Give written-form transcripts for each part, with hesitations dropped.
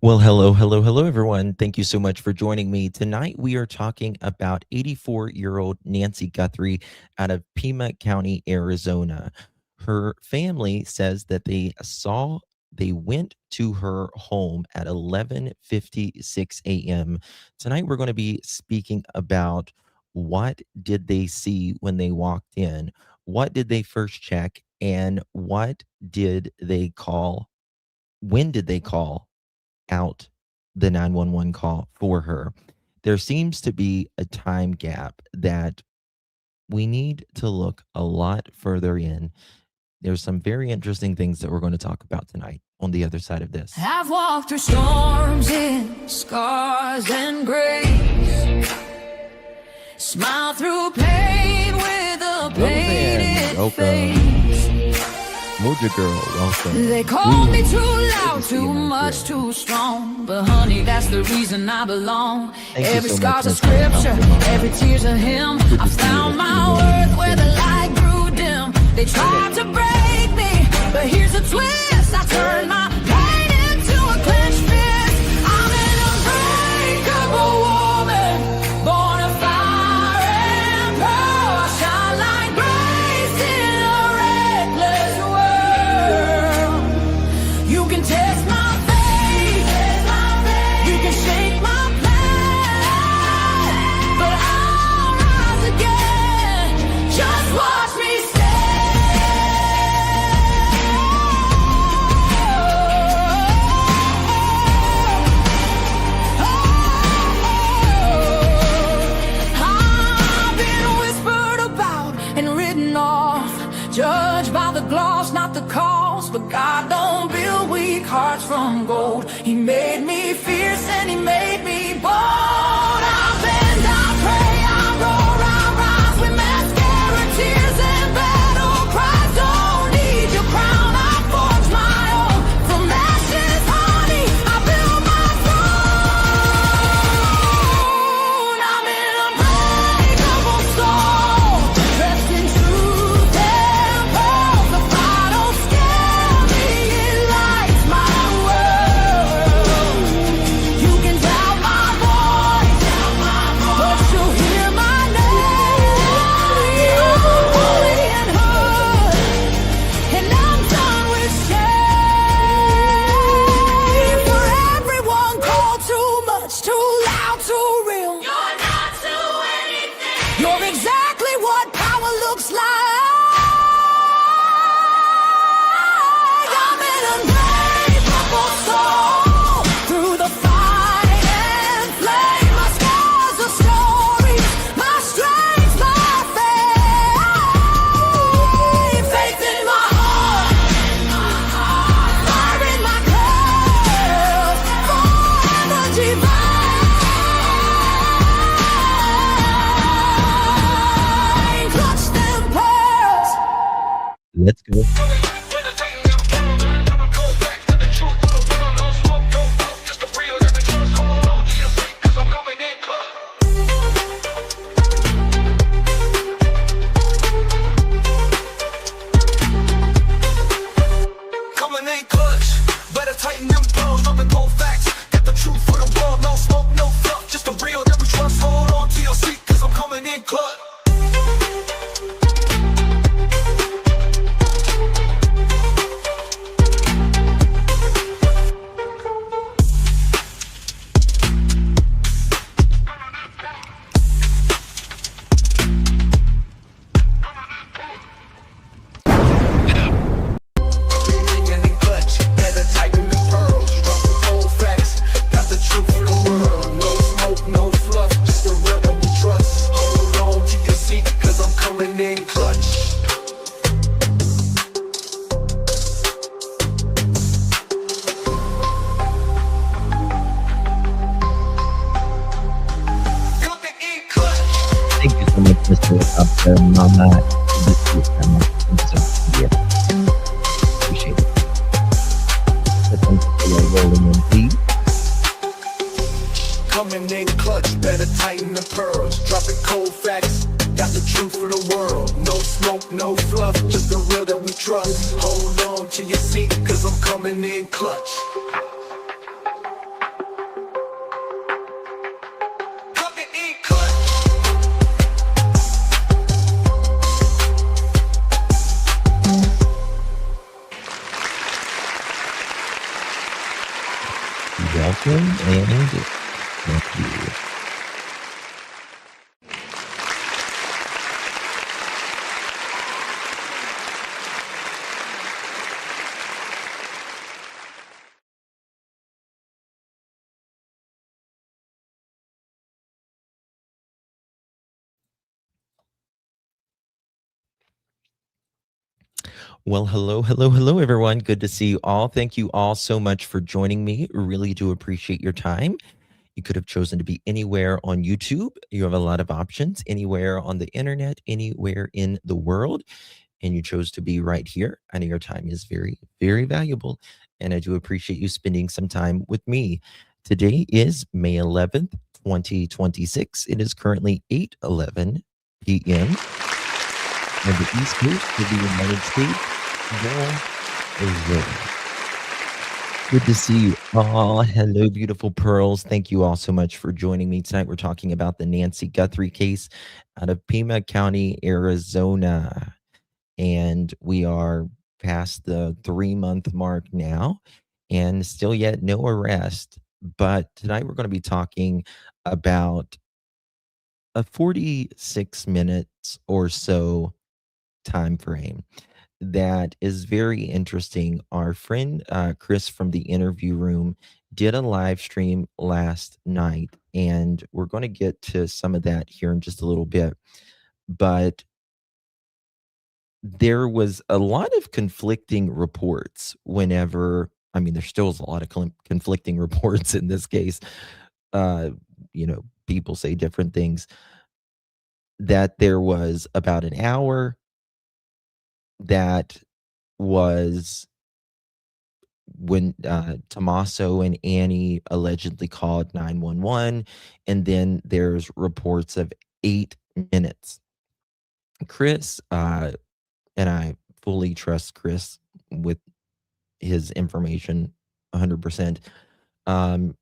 Well, hello, everyone. Thank you so much for joining me. Tonight, we are talking about 84-year-old Nancy Guthrie out of Pima County, Arizona. Her family says that they went to her home at 11:56 a.m. Tonight, we're going to be speaking about what did they see when they walked in? What did they first check? And what did they call? When did they call out the 911 call for her? There seems to be a time gap that we need to look a lot further in. There's some very interesting things that we're going to talk about tonight on the other side of this. I've walked through storms in scars and grace, smile through pain with a painted face. Moja Girl, welcome. They call me too loud, too much, too strong, but honey, that's the reason I belong. Every scar's a scripture, every tear's a hymn. I found my worth where the light grew dim. They tried to break me, but here's a twist. I turned my pain into a clenched fist. I'm an unbreakable woman, born of fire and pearl. I shine like grace in a reckless world. You can test my faith, you can shake my plan, but I'll rise again. Just watch me judged by the gloss, not the cause. But God don't build weak hearts from gold. He made me fierce and he made me bold. I bend, I pray, I roar, I rise with mascara, tears and battle cries. Don't need your crown, I forge my own. From ashes, honey, I build my throne. I'm an unbreakable soul, dressed in truth and pearls. The fire don't scare me, it lights my world. You can doubt my voice, but you'll hear my name. I'm holy and hood, and I'm done with shame. For everyone called too much, too loud, too real. You're not to anything. You're exactly what power looks like. I'm an unbreakable soul, through the fight and flame. My scars are stories, my strength, my faith. Faith in my heart, fire in my curls, forever divine. Clutch them pearls. Let's go. Coming in clutch, better tighten them pearls, dropping cold facts. Got the truth for the world, no smoke, no fluff, just the real that we trust. Hold on to your seat, cause I'm coming in clutch. Coming in clutch, better tighten them pearls, dropping cold facts. Got the truth for the world, no smoke, no fluff, just the real that we trust. Hold on to your seat, cause I'm coming in clutch. Coming in clutch. Thank you so much, Mr. Mama. This is yeah. Appreciate it. So thank you for your rolling in, please. Coming in clutch, better tighten the pearls, dropping cold facts. Got the truth for the world, no smoke, no fluff, just the real that we trust. Hold on to your seat, cause I'm coming in clutch. welcome, and thank you. Well, hello, hello, hello, everyone. Good to see you all. Thank you all so much for joining me. Really do appreciate your time. You could have chosen to be anywhere on YouTube. You have a lot of options, anywhere on the internet, anywhere in the world, and you chose to be right here. I know your time is very, very valuable, and I do appreciate you spending some time with me. Today is May 11th, 2026. It is currently 8:11 p.m. on the East Coast of the United States. Well, good to see you all. Hello, beautiful pearls. Thank you all so much for joining me tonight. We're talking about the Nancy Guthrie case out of Pima County, Arizona. And we are past the 3-month mark now and still yet no arrest. But tonight we're going to be talking about a 46 minutes or so time frame that is very interesting. Our friend Chris from the interview room did a live stream last night, and we're going to get to some of that here in just a little bit. But there was a lot of conflicting reports whenever, I mean, there still is a lot of conflicting reports in this case. Uh, People say different things. That there was about an hour that was when Tommaso and Annie allegedly called 911, and then there's reports of 8 minutes. Chris, and I fully trust Chris with his information 100%, um,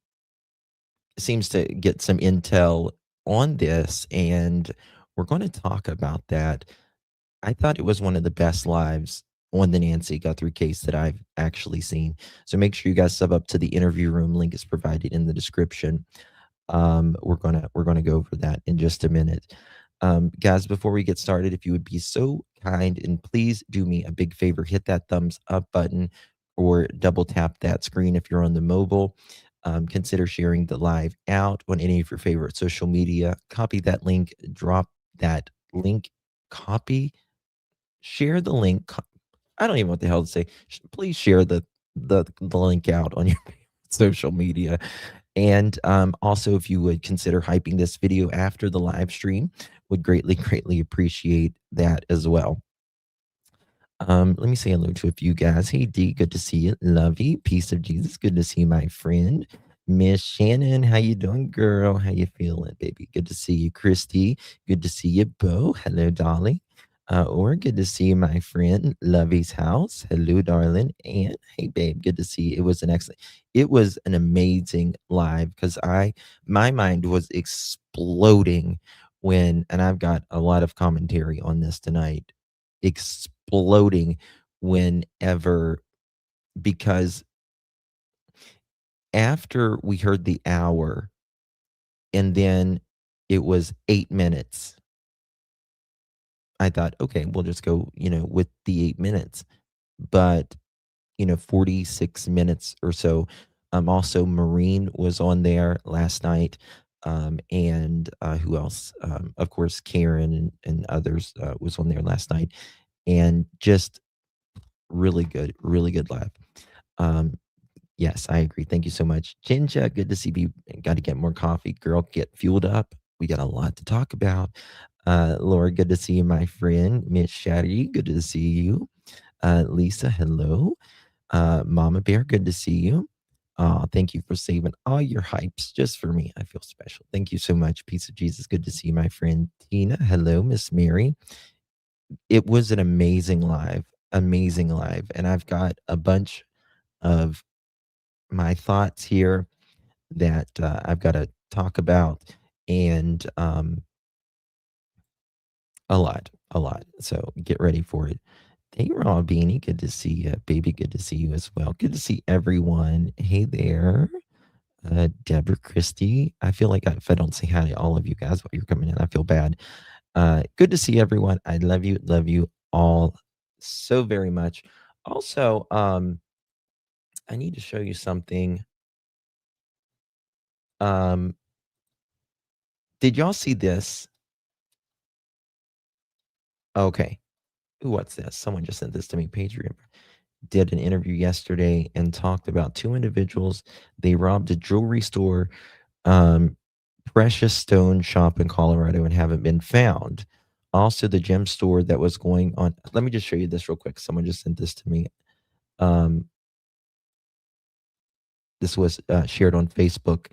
seems to get some intel on this, and we're going to talk about that. I thought it was one of the best lives on the Nancy Guthrie case that I've actually seen. So make sure you guys sub up to the interview room. Link is provided in the description. We're gonna go over that in just a minute. Guys, before we get started, if you would be so kind and please do me a big favor, hit that thumbs up button or double tap that screen if you're on the mobile. Consider sharing the live out on any of your favorite social media. Copy that link, drop that link, copy, share the link. I don't even know what the hell to say. Please share the link out on your social media. And also, if you would consider hyping this video after the live stream, would greatly, greatly appreciate that as well. Let me say hello to a few guys. Hey D, good to see you. Lovey, peace of Jesus, good to see you, my friend. Miss Shannon, how you doing, girl? How you feeling, baby? Good to see you, Christy. Good to see you, Bo. Hello, Dolly. Or good to see you, my friend. Lovey's house. Hello, darling. And hey, babe, good to see you. It was an amazing live because my mind was exploding and I've got a lot of commentary on this tonight, exploding whenever, because after we heard the hour and then it was 8 minutes, I thought, okay, we'll just go, with the 8 minutes. But, 46 minutes or so. Also, Marine was on there last night. And who else? Of course, Karen and others was on there last night. And just really good live. Um, yes, I agree. Thank you so much. Jinja, good to see you. Got to get more coffee. Girl, get fueled up. We got a lot to talk about. Laura, good to see you, my friend. Miss Shaddy, good to see you. Lisa, hello. Mama Bear, good to see you. Thank you for saving all your hypes just for me. I feel special. Thank you so much. Peace of Jesus. Good to see you, my friend Tina. Hello, Miss Mary. It was an amazing live, amazing live. And I've got a bunch of my thoughts here that I've got to talk about, and a lot, a lot. So get ready for it. Hey, Raw Beanie, good to see you. Baby, good to see you as well. Good to see everyone. Hey there. Deborah Christie. I feel like if I don't say hi to all of you guys while you're coming in, I feel bad. Good to see everyone. I love you all so very much. Also, I need to show you something. Um, did y'all see this? Okay. Ooh, what's this? Someone just sent this to me. Patriot did an interview yesterday and talked about two individuals. They robbed a jewelry store, um, precious stone shop in Colorado and haven't been found. Also, the gem store that was going on. Let me just show you this real quick. Someone just sent this to me. Um, this was shared on Facebook.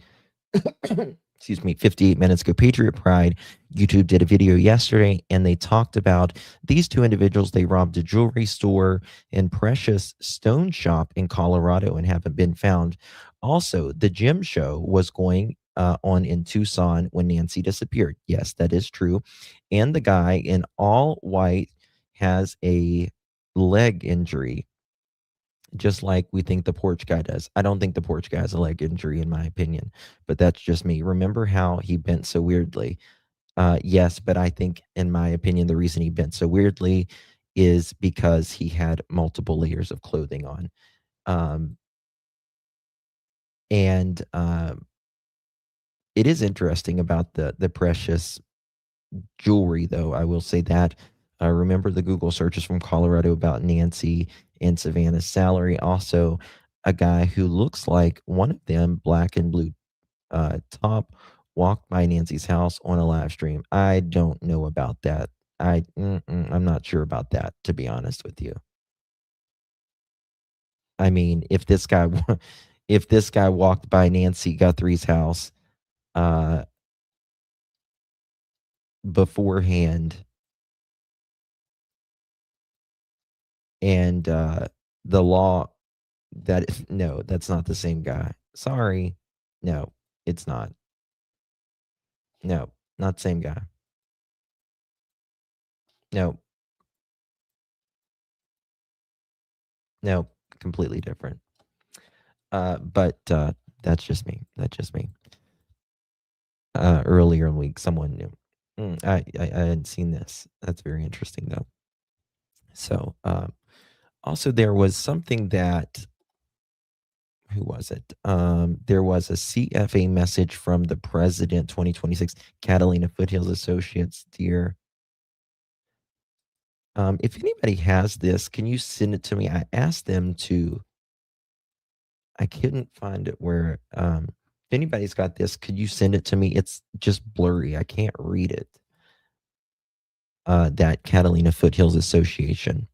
Excuse me, 58 minutes ago. Patriot Pride YouTube did a video yesterday and they talked about these two individuals. They robbed a jewelry store and precious stone shop in Colorado and haven't been found. Also, the gym show was going on in Tucson when Nancy disappeared. Yes, that is true. And the guy in all white has a leg injury, just like we think the porch guy does. I don't think the porch guy has a leg injury, in my opinion, but that's just me. Remember how he bent so weirdly? Yes, but I think, in my opinion, the reason he bent so weirdly is because he had multiple layers of clothing on. Um, and It is interesting about the precious jewelry, though. I will say that. Remember the Google searches from Colorado about Nancy and Savannah's salary. Also, a guy who looks like one of them, black and blue top, walked by Nancy's house on a live stream. I don't know about that. I'm not sure about that, to be honest with you. I mean, if this guy if this guy walked by Nancy Guthrie's house uh, beforehand, and the law that is, no, that's not the same guy. Sorry. No, it's not. No, not the same guy. No, no, completely different. But That's just me. That's just me. Earlier in the week, someone knew. I hadn't seen this. That's very interesting, though. So, also, there was something that, who was it? There was a CFA message from the president 2026, Catalina Foothills Associates, dear. If anybody has this, can you send it to me? I asked them to, I couldn't find it where, if anybody's got this, could you send it to me? It's just blurry. I can't read it. That Catalina Foothills Association.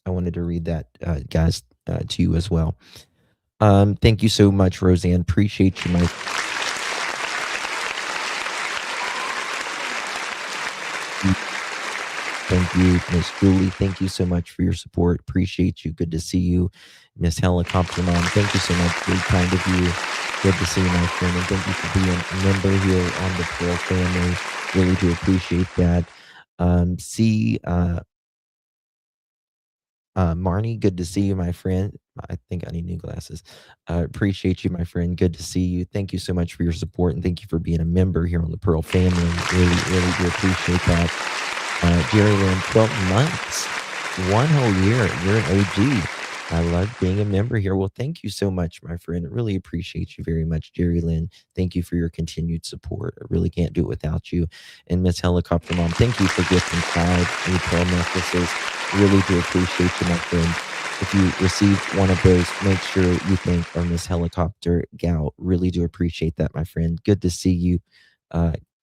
I wanted to read that, guys, to you as well. Thank you so much, Roseanne. Appreciate you, my. Thank you, Miss Julie. Thank you so much for your support. Appreciate you. Good to see you, Miss Helicopter Mom. Thank you so much. Very kind of you. Good to see you, my friend. And thank you for being a member here on the Pearl family. Really do appreciate that. See, Marnie, good to see you, my friend. I think I need new glasses. Appreciate you, my friend. Good to see you. Thank you so much for your support and thank you for being a member here on the Pearl family. Really do appreciate that. Jerry Lynn, 12 months, 1 whole year. You're an OG. I love being a member here. Well, thank you so much, my friend. I really appreciate you very much, Jerry Lynn. Thank you for your continued support. I really can't do it without you. And Miss Helicopter Mom, thank you for gifting 5 new pearl necklaces. Really do appreciate you, my friend. If you receive one of those, make sure you thank our Miss Helicopter Gal. Really do appreciate that, my friend. Good to see you.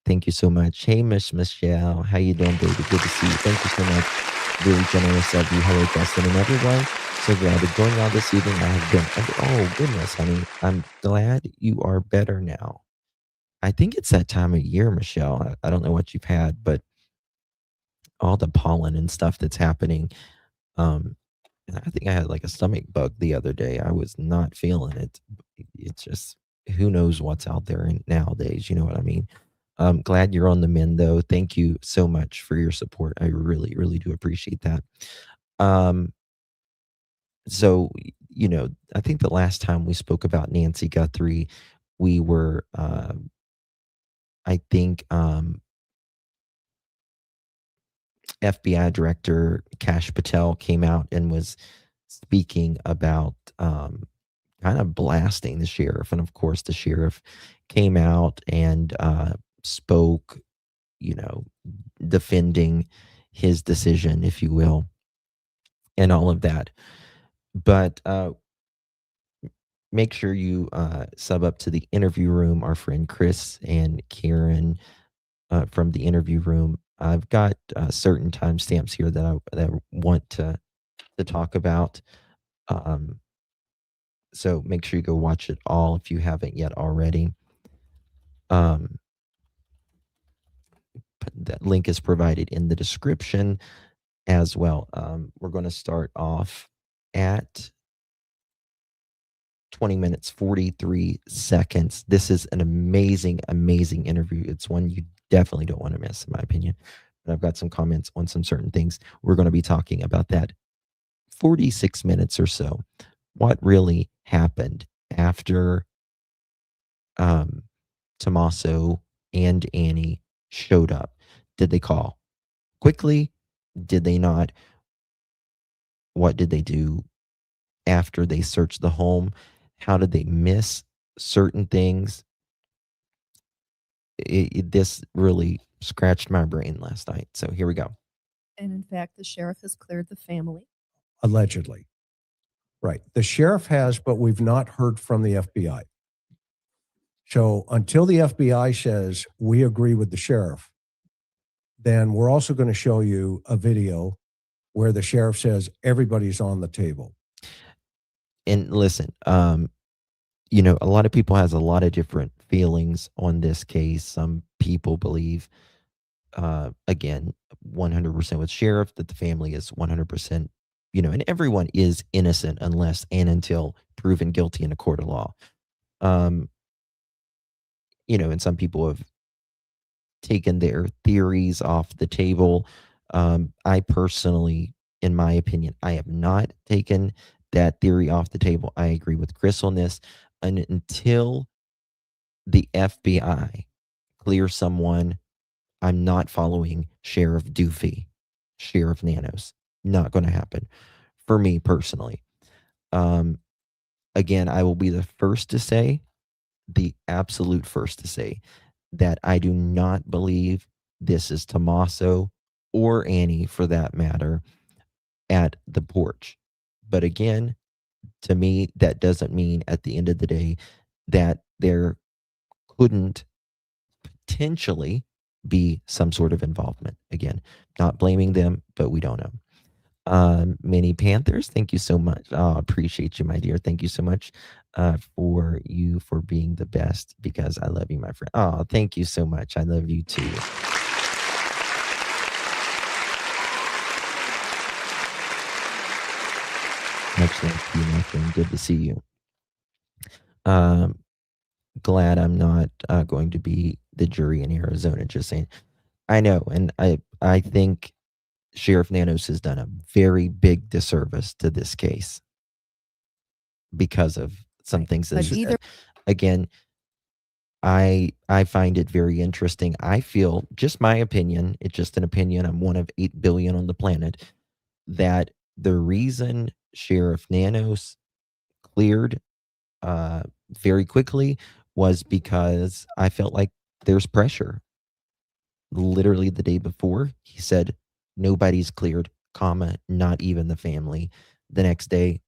Thank you so much. Hey, Miss Michelle. How you doing, baby? Good to see you. Thank you so much. Really generous of you. Hello, Justin and everyone. So glad to join y'all this evening. I have been, oh, goodness, honey. I'm glad you are better now. I think it's that time of year, Michelle. I don't know what you've had, but all the pollen and stuff that's happening. And I think I had like a stomach bug the other day. I was not feeling it. It's just, who knows what's out there nowadays. You know what I mean? I'm glad you're on the mend, though. Thank you so much for your support. I really do appreciate that. So, I think the last time we spoke about Nancy Guthrie, we were, I think, FBI Director Kash Patel came out and was speaking about kind of blasting the sheriff. And of course, the sheriff came out and spoke, you know, defending his decision, if you will, and all of that. But make sure you sub up to the interview room. Our friend Chris and Karen from the interview room. I've got certain timestamps here that I want to talk about. Um, so make sure you go watch it all if you haven't yet already. Um, that link is provided in the description as well. We're going to start off at 20 minutes, 43 seconds. This is an amazing, amazing interview. It's one you definitely don't want to miss, in my opinion. But I've got some comments on some certain things. We're going to be talking about that 46 minutes or so. What really happened after Tommaso and Annie showed up? Did they call quickly? Did they not? What did they do after they searched the home? How did they miss certain things? This really scratched my brain last night. So here we go. And in fact, the sheriff has cleared the family. Allegedly. Right. The sheriff has, but we've not heard from the FBI. So until the FBI says we agree with the sheriff, then we're also going to show you a video where the sheriff says everybody's on the table. And listen, you know, a lot of people has a lot of different feelings on this case. Some people believe, again, 100% with sheriff, that the family is 100%, you know, and everyone is innocent unless and until proven guilty in a court of law. You know, and some people have taken their theories off the table. I personally, in my opinion, I have not taken that theory off the table. I agree with Chris on this. And until the FBI clears someone, I'm not following Sheriff Doofy, Sheriff Nanos. Not going to happen for me personally. Again, I will be the first to say, the absolute first to say, that I do not believe this is Tommaso or Annie, for that matter, at the porch. But again, to me, that doesn't mean at the end of the day that there couldn't potentially be some sort of involvement. Again, not blaming them, but we don't know. Mini Panthers, thank you so much. Oh, appreciate you, my dear. Thank you so much for being the best, because I love you, my friend. Oh, thank you so much. I love you too. Much love to you, my friend. Good to see you. Glad I'm not going to be the jury in Arizona. Just saying. I know, and I think Sheriff Nanos has done a very big disservice to this case because of some things that But he either said. Again, I find it very interesting. I feel, just my opinion, it's just an opinion, I'm one of 8 billion on the planet, that the reason Sheriff Nanos cleared very quickly was because I felt like there's pressure. Literally the day before, he said, nobody's cleared, comma, not even the family. The next day,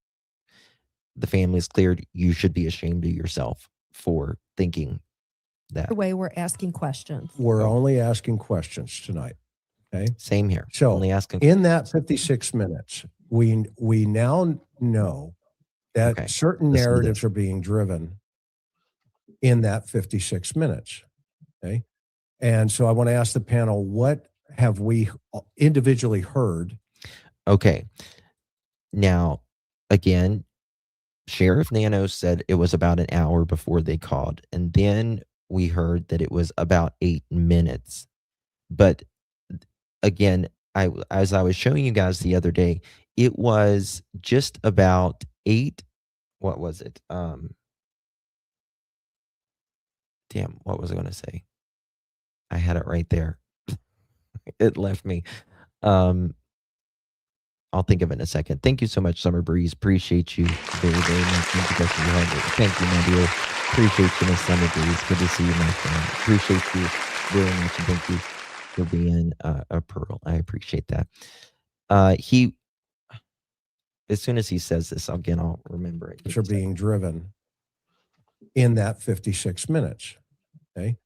the family's cleared. You should be ashamed of yourself for thinking that. way we're asking questions. We're only asking questions tonight. Okay. Same here. So Only asking. in that 56 minutes, we now know that Okay, certain listen to narratives this. are being driven in that 56 minutes. Okay. And so I want to ask the panel, what have we individually heard? Okay. Now, again, Sheriff Nanos said it was about an hour before they called. And then we heard that it was about 8 minutes. But again, as I was showing you guys the other day, it was just about 8. What was it? Damn, what was I going to say? I had it right there. It left me. Um, I'll think of it in a second. Thank you so much, Summer Breeze. Appreciate you very, very much. Thank you, guys, for your hard work. Thank you, my dear. Appreciate you, Miss Summer Breeze. Good to see you, my friend. Appreciate you very much, and thank you for being a pearl. I appreciate that. He, as soon as he says this, again, I'll remember it. Are being driven in that 56 minutes. Okay.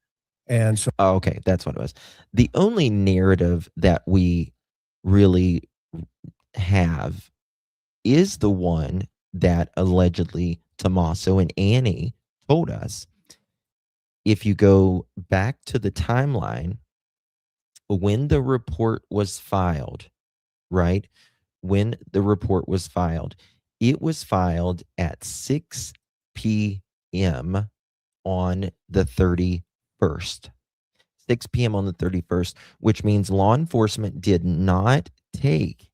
And so, Oh, okay, that's what it was. The only narrative that we really have is the one that allegedly Tommaso and Annie told us. If you go back to the timeline, when the report was filed, right? When the report was filed, it was filed at 6 p.m. on the 31st. 6 p.m. on the 31st, which means law enforcement did not take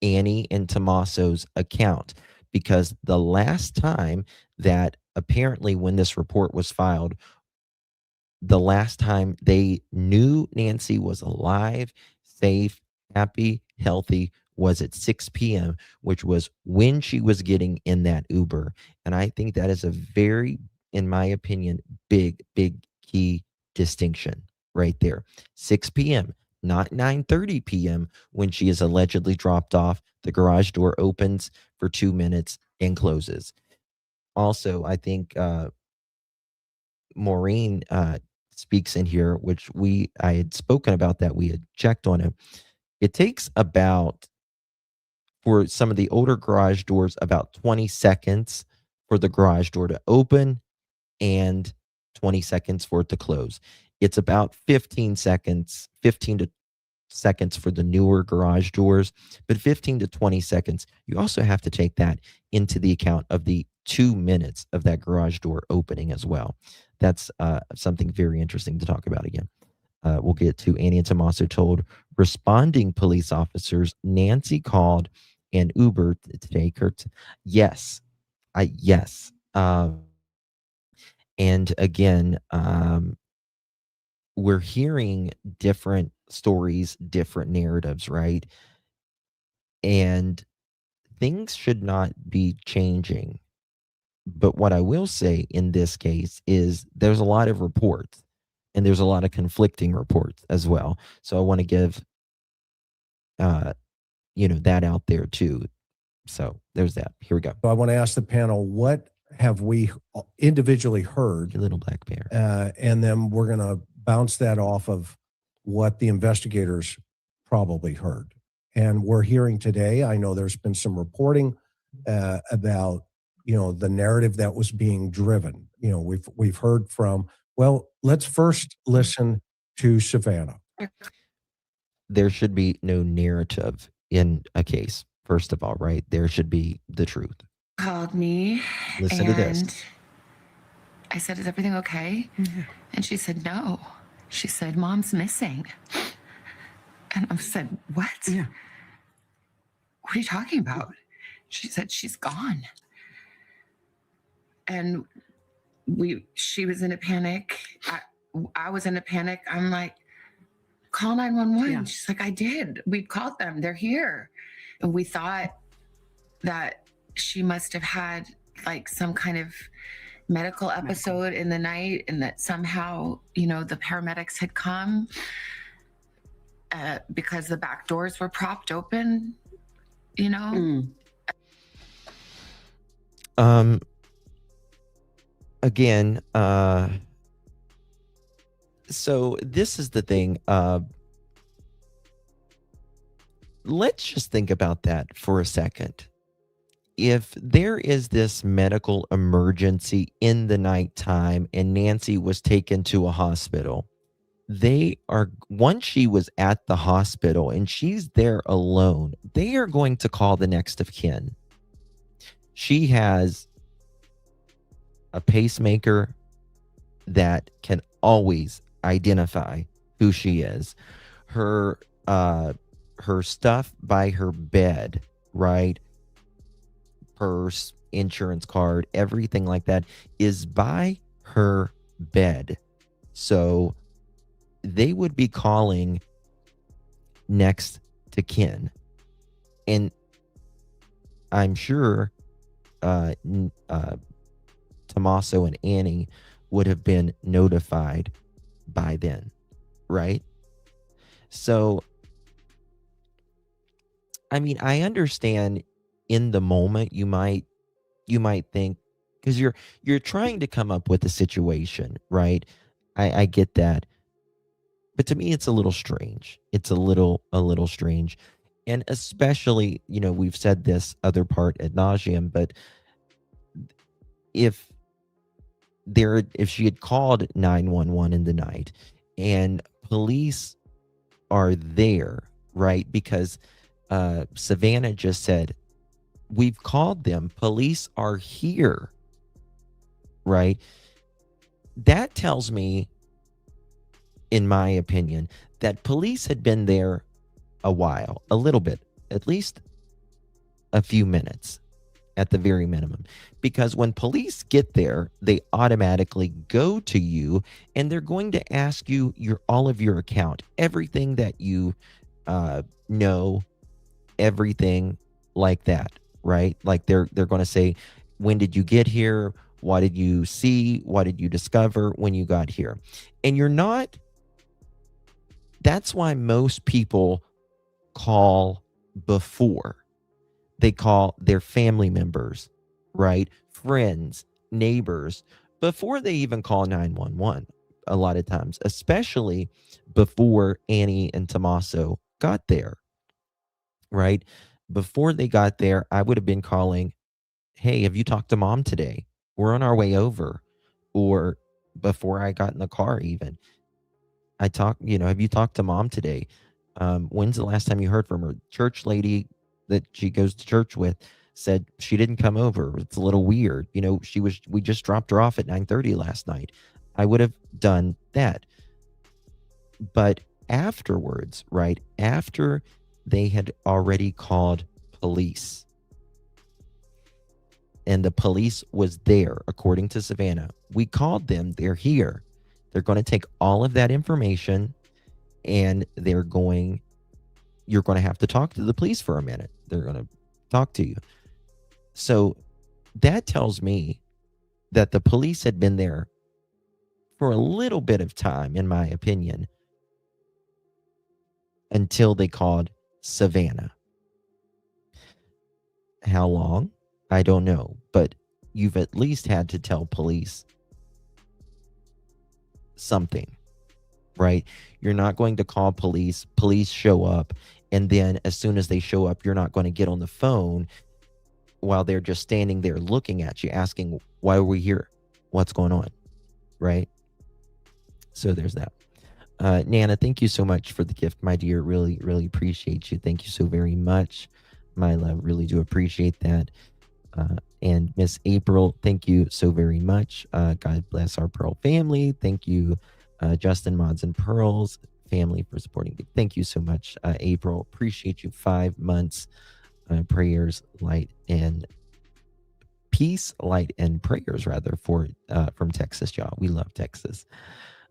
Annie and Tommaso's account, because the last time that apparently when this report was filed, the last time they knew Nancy was alive, safe, happy, healthy was at 6 p.m., which was when she was getting in that Uber. And I think that is a very, in my opinion, big key distinction right there. 6 p.m., not 9:30 p.m. when she is allegedly dropped off. The garage door opens for 2 minutes and closes. Also, I think Maureen speaks in here, which I had spoken about that. We had checked on it. It takes about, for some of the older garage doors, about 20 seconds for the garage door to open and 20 seconds for it to close. It's about 15 seconds for the newer garage doors, but 15 to 20 seconds. You also have to take that into the account of the 2 minutes of that garage door opening as well. That's something very interesting to talk about again. We'll get to Annie and Tommaso told responding police officers Nancy called an Uber to take her to, yes. And again, we're hearing different stories, different narratives, right? And things should not be changing. But what I will say in this case is there's a lot of reports, and there's a lot of conflicting reports as well. So I want to give, that out there too. So there's that. Here we go. I want to ask the panel, what have we individually heard? Your little black bear. And then we're going to bounce that off of what the investigators probably heard. And we're hearing today, I know there's been some reporting about, the narrative that was being driven. We've heard from, well, let's first listen to Savannah. There should be no narrative in a case, first of all, right? There should be the truth. Called me. Listen to this. I said, is everything okay? Mm-hmm. And she said, no. She said, Mom's missing. And I said, what? Yeah. What are you talking about? She said, she's gone. And she was in a panic. I was in a panic. I'm like, call 911. Yeah. She's like, I did. We called them. They're here. And we thought that she must have had like some kind of medical episode in the night, and that somehow, the paramedics had come because the back doors were propped open, Again, so this is the thing. Let's just think about that for a second. If there is this medical emergency in the nighttime and Nancy was taken to a hospital, once she was at the hospital and she's there alone, they are going to call the next of kin. She has a pacemaker that can always identify who she is. Her stuff by her bed, right? Purse, insurance card, everything like that is by her bed. So they would be calling next to kin. And I'm sure Tommaso and Annie would have been notified by then, right? So, I mean, I understand in the moment you might think, because you're trying to come up with a situation, right? I get that. But to me, it's a little strange. It's a little strange. And especially, we've said this other part ad nauseum, but if she had called 911 in the night and police are there, right? Because Savannah just said, we've called them, police are here, right? That tells me, in my opinion, that police had been there a while, a little bit, at least a few minutes at the very minimum. Because when police get there, they automatically go to you and they're going to ask you all of your account, everything that you know, everything like that, right? Like they're going to say, when did you get here? What did you see? What did you discover when you got here? And you're not, that's why most people call before. They call their family members, right? Friends, neighbors, before they even call 911 a lot of times, especially before Annie and Tommaso got there, right? Before they got there, I would have been calling, hey, have you talked to mom today? We're on our way over. Or before I got in the car even, have you talked to mom today? When's the last time you heard from her? Church lady that she goes to church with said she didn't come over. It's a little weird. We just dropped her off at 9:30 last night. I would have done that. But afterwards, right after they had already called police, and the police was there, according to Savannah, we called them, they're here. They're going to take all of that information and you're going to have to talk to the police for a minute. They're going to talk to you. So that tells me that the police had been there for a little bit of time, in my opinion, until they called Savannah. How long? I don't know, but you've at least had to tell police something, right? You're not going to call police show up, and then as soon as they show up, you're not going to get on the phone while they're just standing there looking at you, asking, why are we here? What's going on? Right? So there's that. Nana, thank you so much for the gift, my dear. Really, really appreciate you. Thank you so very much, my love. Really do appreciate that. And Miss April, thank you so very much. God bless our Pearl family. Thank you, Justin, Mods, and Pearls family, for supporting me. Thank you so much, April. Appreciate you. 5 months. Prayers, light, and peace, light, and prayers, rather, from Texas, y'all. We love Texas.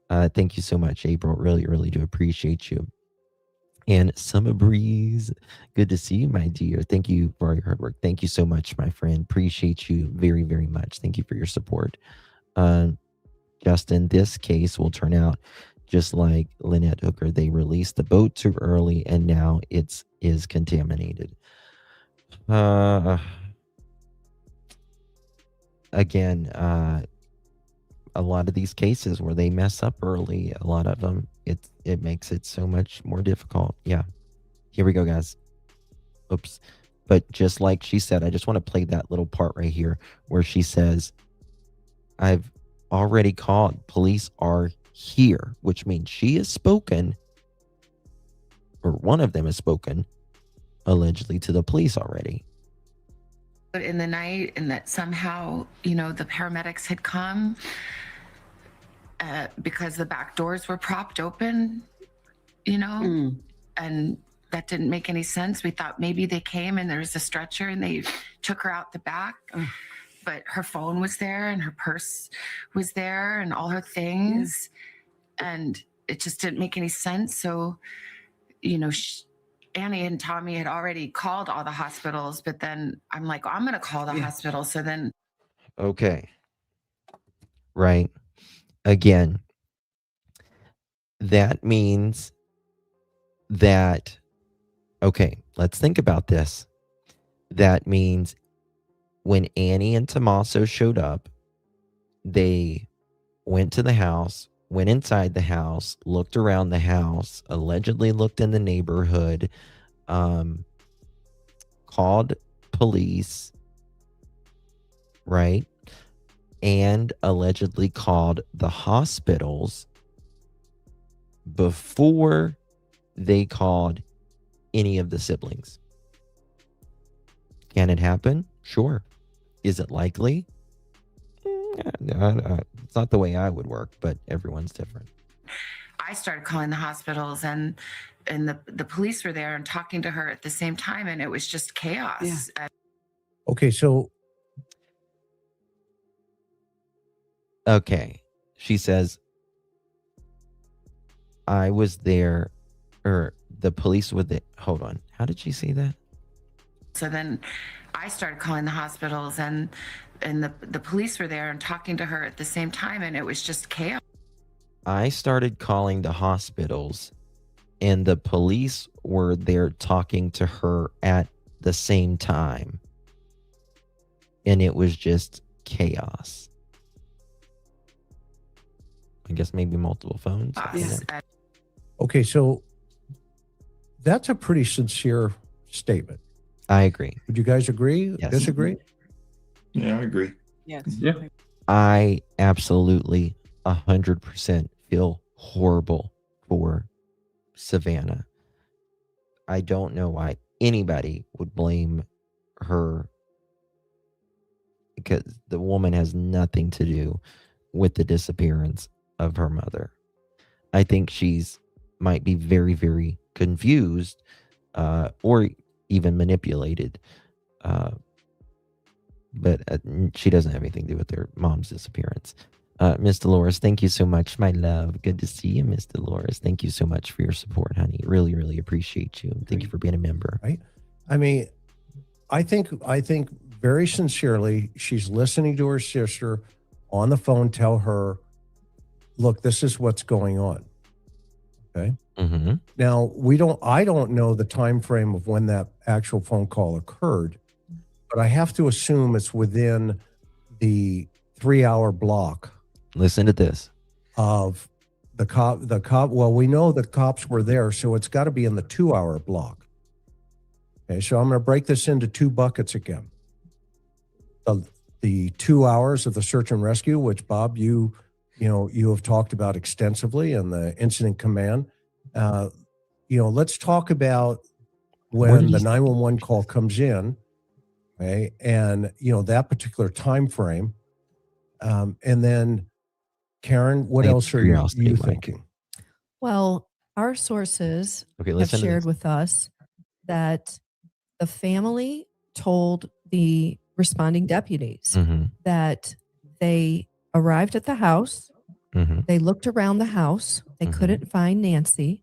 Thank you so much, April. Really, really do appreciate you. And Summer Breeze, good to see you, my dear. Thank you for all your hard work. Thank you so much, my friend. Appreciate you very, very much. Thank you for your support. Justin, this case will turn out just like Lynette Hooker. They released the boat too early, and now it is contaminated. Again, a lot of these cases where they mess up early, a lot of them, it makes it so much more difficult. Yeah. Here we go, guys. Oops. But just like she said, I just want to play that little part right here where she says, I've already called. Police are here, which means she has spoken, or one of them has spoken, allegedly, to the police already. In the night, and that somehow, the paramedics had come because the back doors were propped open, and that didn't make any sense. We thought maybe they came and there was a stretcher and they took her out the back, but her phone was there and her purse was there and all her things. and it just didn't make any sense. So, Annie and Tommy had already called all the hospitals, but then I'm like, I'm going to call the hospital. So then. Okay. Right. Again, that means that, okay, let's think about this. That means when Annie and Tommaso showed up, they went to the house, went inside the house, looked around the house, allegedly looked in the neighborhood, called police, right? And allegedly called the hospitals before they called any of the siblings. Can it happen? Sure. Is it likely? It's not the way I would work, but everyone's different. I started calling the hospitals, and the police were there and talking to her at the same time, and it was just chaos. Yeah. Okay, so. Okay. She says, I was there, or the police were there. Hold on. How did she say that? So then I started calling the hospitals, and the police were there and talking to her at the same time, and it was just chaos. I started calling the hospitals, and the police were there talking to her at the same time, and it was just chaos. I guess maybe multiple phones. Yes. Okay, so that's a pretty sincere statement. I agree. Would you guys agree? Yes. Disagree? Yeah, I agree. Yes. Yeah. I absolutely 100% feel horrible for Savannah. I don't know why anybody would blame her, because the woman has nothing to do with the disappearance of her mother. I think she's might be very, very confused, or even manipulated. But she doesn't have anything to do with their mom's disappearance. Miss Dolores, thank you so much, my love. Good to see you, Miss Dolores. Thank you so much for your support, honey. Really, really appreciate you. Thank you for being a member. Right. I mean, I think very sincerely, she's listening to her sister on the phone tell her, look, this is what's going on. Okay. Mm-hmm. Now, I don't know the time frame of when that actual phone call occurred, but I have to assume it's within the 3-hour block. Listen to this. Of the cop. Well, we know the cops were there, so it's got to be in the 2-hour block. Okay, so I'm going to break this into two buckets again. The 2 hours of the search and rescue, which Bob, you have talked about extensively, and the incident command. Let's talk about when the 911 call comes in, okay, and that particular time frame, and then Karen, what else are you thinking? Well, our sources have listen to shared this. with us that the family told the responding deputies that they arrived at the house. They looked around the house. They couldn't find Nancy.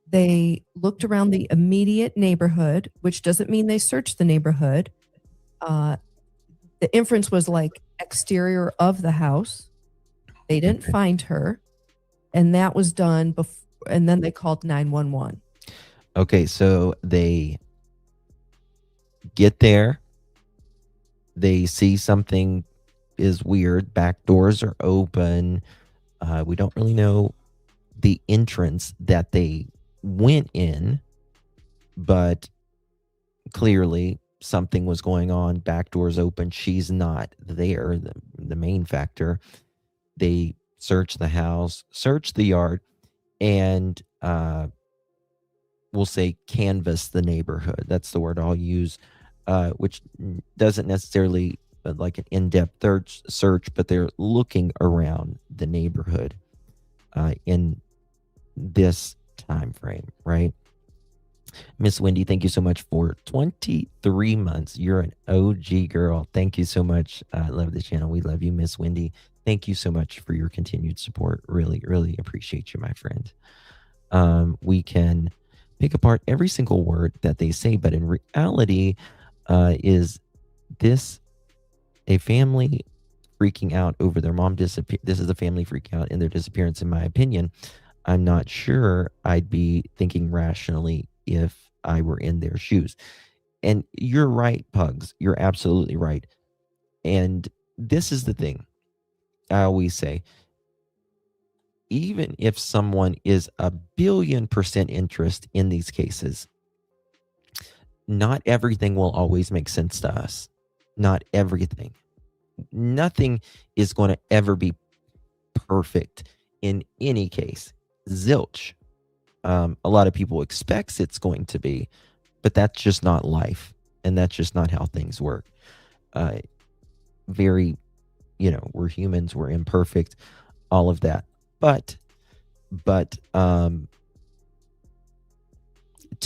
They looked around the immediate neighborhood, which doesn't mean they searched the neighborhood. The inference was like exterior of the house. They didn't find her. And that was done before. And then they called 911. Okay, so they get there. They see something is weird. Back doors are open. We don't really know the entrance that they went in, but clearly something was going on. Back doors open. She's not there. The main factor. They search the house, search the yard, and we'll say canvass the neighborhood. That's the word I'll use, which doesn't necessarily like an in-depth search, but they're looking around the neighborhood in this time frame, right? Miss Wendy, thank you so much for 23 months. You're an OG girl. Thank you so much. I love the channel. We love you, Miss Wendy. Thank you so much for your continued support. Really, really appreciate you, my friend. We can pick apart every single word that they say, but in reality, is this a family freaking out over their mom disappear? This is a family freaking out in their disappearance, in my opinion. I'm not sure I'd be thinking rationally if I were in their shoes. And you're right, Pugs. You're absolutely right. And this is the thing I always say. Even if someone is 1,000,000,000% interest in these cases, not everything will always make sense to us. Not everything. Nothing is going to ever be perfect in any case. Zilch. A lot of people expects it's going to be, but that's just not life, and that's just not how things work. Very, we're humans, we're imperfect, all of that. But to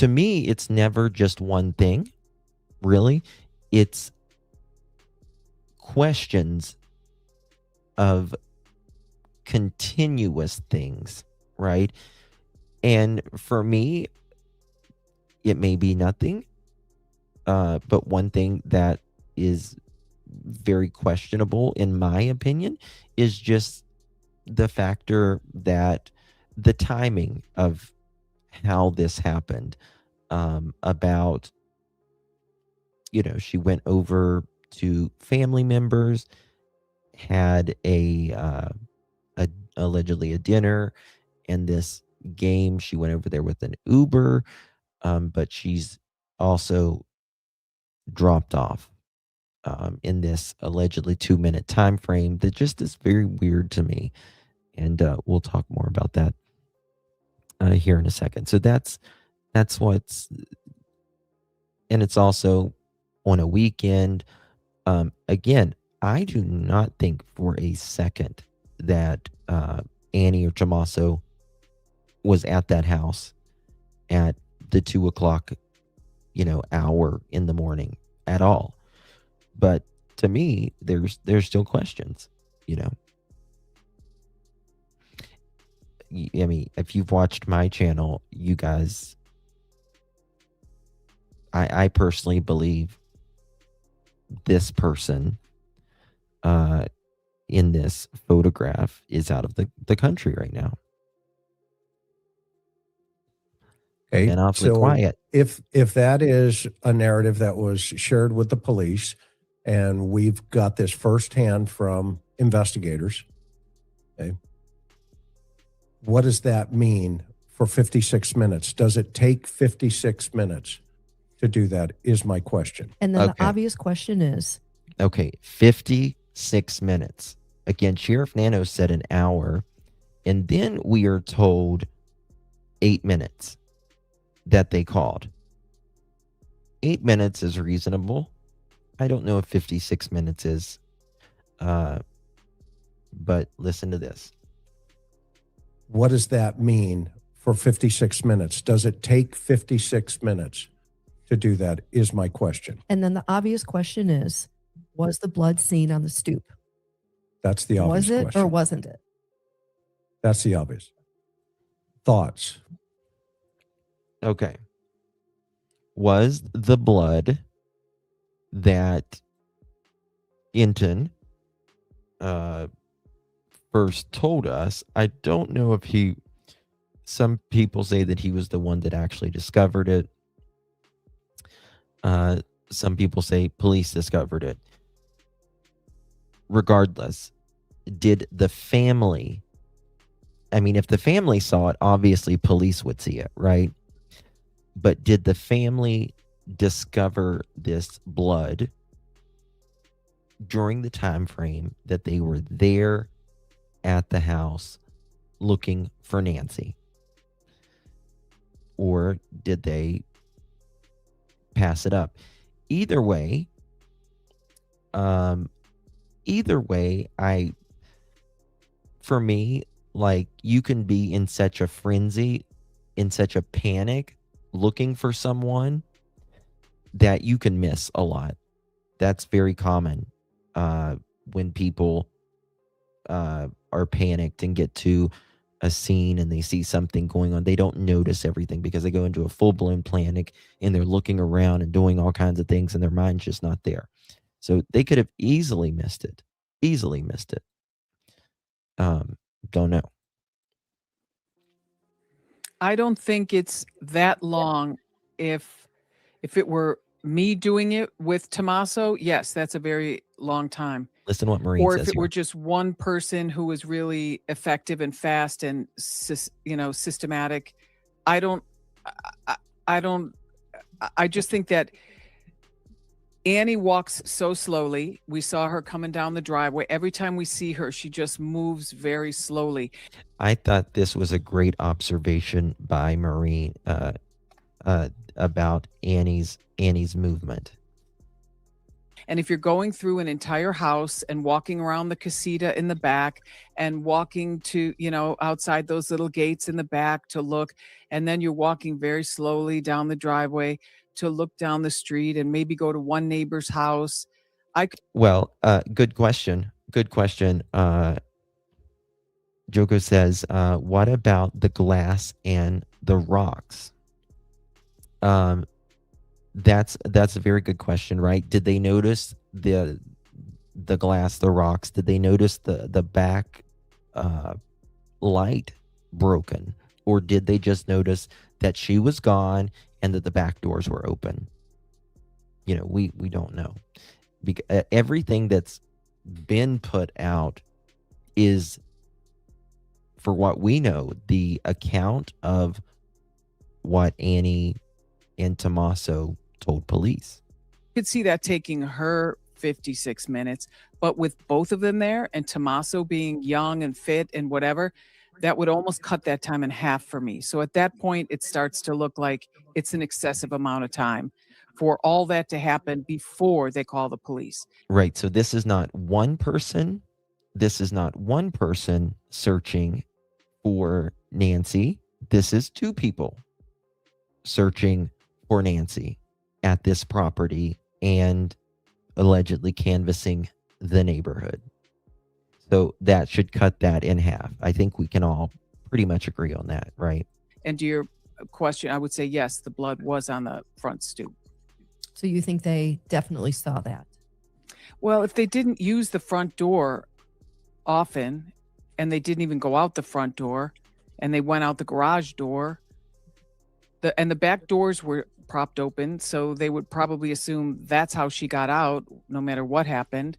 me, it's never just one thing, really. It's questions of continuous things, right? And for me, it may be nothing, but one thing that is very questionable, in my opinion, is just the factor that the timing of how this happened, about, she went over to family members, had allegedly a dinner, and this game, she went over there with an Uber, but she's also dropped off in this allegedly 2-minute time frame that just is very weird to me. And we'll talk more about that here in a second. So that's what's, and it's also on a weekend. Again, I do not think for a second that Annie or Tommaso was at that house at the 2:00, hour in the morning at all. But to me, there's still questions, I mean, if you've watched my channel, you guys, I personally believe this person in this photograph is out of the country right now. Okay, and awfully so quiet. if that is a narrative that was shared with the police, and we've got this firsthand from investigators, okay, what does that mean for 56 minutes? Does it take 56 minutes to do that, is my question. And then Okay. the obvious question is, Okay, 56 minutes. Again, Sheriff Nano said an hour, and then we are told 8 minutes that they called. 8 minutes is reasonable. I don't know if 56 minutes is, but listen to this. What does that mean for 56 minutes? Does it take 56 minutes to do that, is my question. and then the obvious question is, was the blood seen on the stoop? That's the obvious Was it question. or wasn't it? That's the obvious. Thoughts? Okay. Was the blood that Inton first told us, I don't know if some people say that he was the one that actually discovered it. Some people say police discovered it. Regardless, did the family, I mean, if the family saw it, obviously police would see it, right? But did the family discover this blood during the time frame that they were there at the house looking for Nancy? Or did they pass it up? Either way, for me, like, you can be in such a frenzy, in such a panic, looking for someone, that you can miss a lot. That's very common when people are panicked and get to a scene and they see something going on. They don't notice everything because they go into a full-blown panic and they're looking around and doing all kinds of things and their mind's just not there. So they could have easily missed it. Don't know. I don't think it's that long. If it were me doing it with Tommaso, yes, that's a very long time. Listen to what Maureen Or says if it here. were just one person who was really effective and fast and systematic, I just think that Annie walks so slowly. We saw her coming down the driveway. Every time we see her, she just moves very slowly. I thought this was a great observation by Maureen about Annie's movement. And if you're going through an entire house and walking around the casita in the back and walking to, outside those little gates in the back to look, and then you're walking very slowly down the driveway to look down the street and maybe go to one neighbor's house. Well, good question. Joko says, what about the glass and the rocks? That's a very good question, right? Did they notice the glass, the rocks? Did they notice the back light broken? Or did they just notice that she was gone and that the back doors were open? We don't know. Because everything that's been put out is, for what we know, the account of what Annie and Tommaso told police. Could see that taking her 56 minutes, but with both of them there and Tommaso being young and fit and whatever, that would almost cut that time in half for me. So at that point, it starts to look like it's an excessive amount of time for all that to happen before they call the police. Right. So this is not one person. This is not one person searching for Nancy. This is two people searching for Nancy at this property and allegedly canvassing the neighborhood. So that should cut that in half. I think we can all pretty much agree on that, right? And to your question, I would say yes, the blood was on the front stoop. So you think they definitely saw that? Well, if they didn't use the front door often and they didn't even go out the front door and they went out the garage door, the back doors were propped open, so they would probably assume that's how she got out no matter what happened.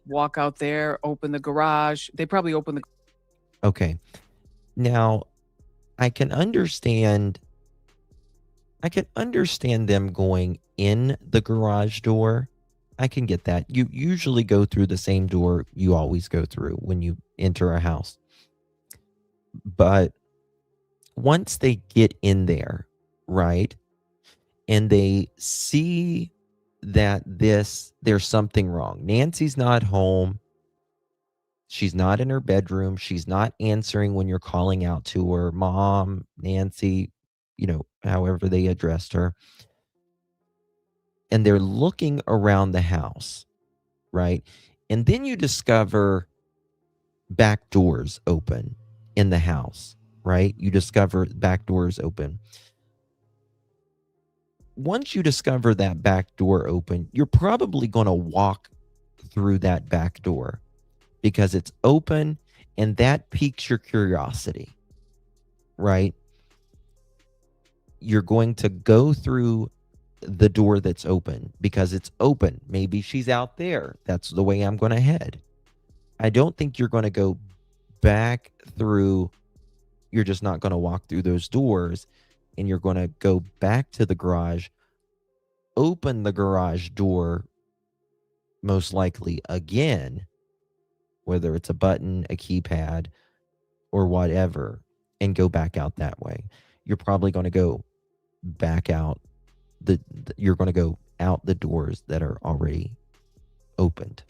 Walk out there, open the garage. They probably opened the... Okay. Now, I can understand them going in the garage door. I can get that. You usually go through the same door you always go through when you enter a house. But once they get in there, right, and they see that there's something wrong. Nancy's not home. She's not in her bedroom. She's not answering when you're calling out to her. Mom, Nancy, however they addressed her. And they're looking around the house, right? And then you discover back doors open in the house, right? You discover back doors open. Once you discover that back door open, you're probably going to walk through that back door because it's open and that piques your curiosity, right? You're going to go through the door that's open because it's open. Maybe she's out there. That's the way I'm going to head. I don't think you're going to go back through. You're just not going to walk through those doors and you're going to go back to the garage, open the garage door, most likely again, whether it's a button, a keypad, or whatever, and go back out that way. You're probably going to go back out. You're going to go out the doors that are already opened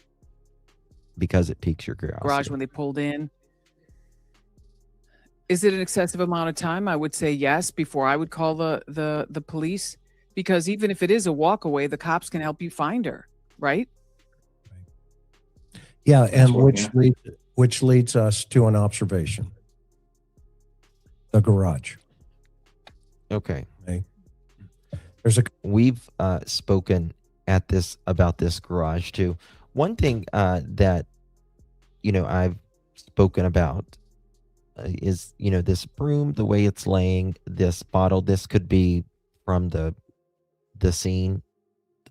because it piques your curiosity. Garage when they pulled in. Is it an excessive amount of time? I would say yes before I would call the police, because even if it is a walk away, the cops can help you find her, right? Yeah, and what- yeah. which leads us to an observation. The garage. Okay. Okay. We've spoken about this garage too. One thing that I've spoken about is this broom, the way it's laying, this bottle. This could be from the scene.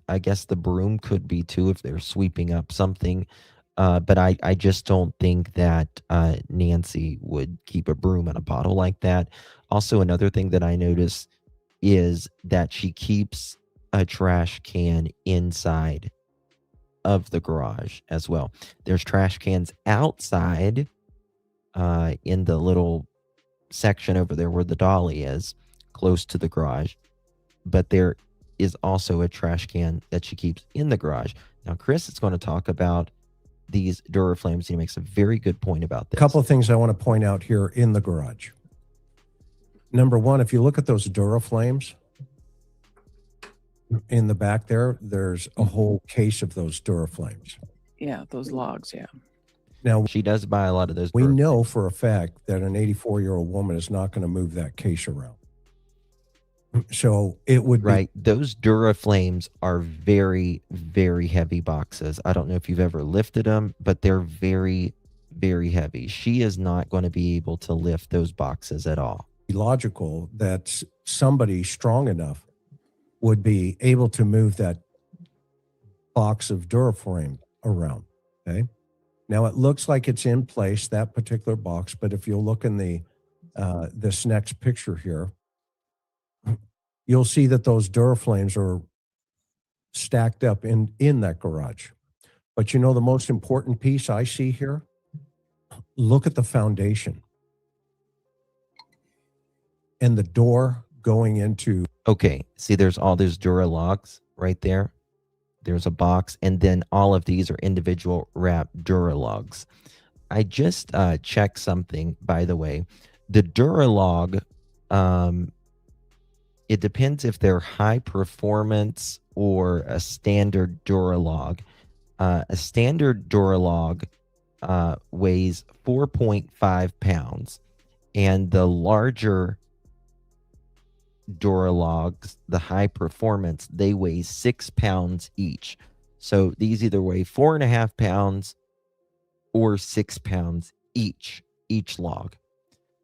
I guess the broom could be too if they're sweeping up something. But I just don't think that Nancy would keep a broom in a bottle like that. Also, another thing that I noticed is that she keeps a trash can inside of the garage as well. There's trash cans outside in the little section over there where the dolly is, close to the garage. But there is also a trash can that she keeps in the garage. Now, Chris is going to talk about these Duraflames. He makes a very good point about this. A couple of things I want to point out here in the garage. Number one, if you look at those Duraflames in the back there's a whole case of those Duraflames. Yeah, those logs, yeah. Now, She does buy a lot of those. we Duraflames. know for a fact that an 84-year-old woman is not going to move that case around. So it would be Right. Those Duraflames are very, very heavy boxes. I don't know if you've ever lifted them, but they're very, very heavy. She is not going to be able to lift those boxes at all. logical that somebody strong enough would be able to move that box of Duraflame around. Okay. Now it looks like it's in place, that particular box, but if you'll look in this next picture here, you'll see that those Duraflames are stacked up in that garage. But you know, the most important piece I see here, look at the foundation and the door going into. Okay. See, there's all those Duralogs right there. There's a box, and then all of these are individual wrapped Duralogs. I just checked something, by the way. The Duralog, it depends if they're high performance or a standard Duralog. A standard Duralog weighs 4.5 pounds, and the larger Duralogs, the high performance, they weigh 6 pounds each. So these either weigh 4.5 pounds or 6 pounds each log.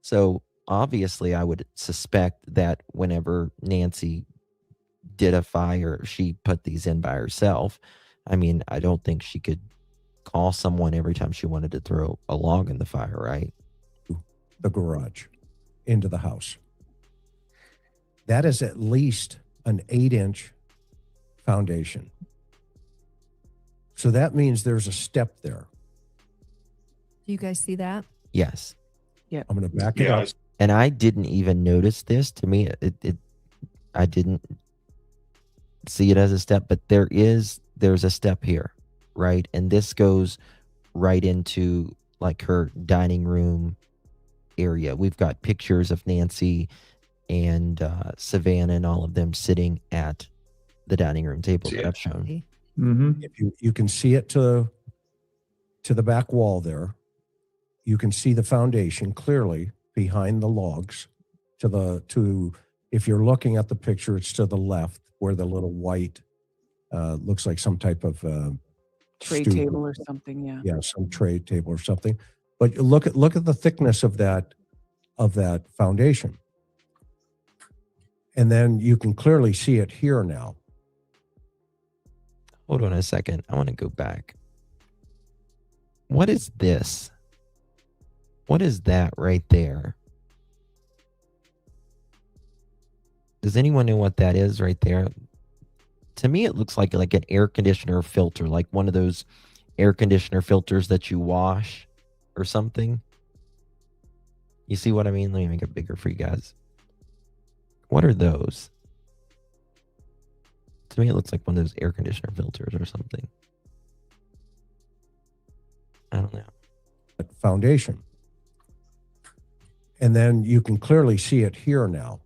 So obviously I would suspect that whenever Nancy did a fire, she put these in by herself. I mean, I don't think she could call someone every time she wanted to throw a log in the fire, right? The garage into the house. That is at least an 8-inch foundation. So that means there's a step there. Do you guys see that? Yes. I'm going to back it up. And I didn't even notice this. To me, I didn't see it as a step, but there's a step here, right? And this goes right into like her dining room area. We've got pictures of Nancy and Savannah and all of them sitting at the dining room table that I've shown. Mm-hmm. If you can see it to the back wall there, you can see the foundation clearly behind the logs. If you're looking at the picture, it's to the left where the little white looks like some type of Tray stoop. table or something, yeah. Yeah, some tray table or something. But look at the thickness of that foundation. And then you can clearly see it here now. Hold on a second. I want to go back. What is this? What is that right there? Does anyone know what that is right there? To me, it looks like an air conditioner filter, like one of those air conditioner filters that you wash or something. You see what I mean? Let me make it bigger for you guys. What are those? To me, it looks like one of those air conditioner filters or something. I don't know. Foundation. And then you can clearly see it here now.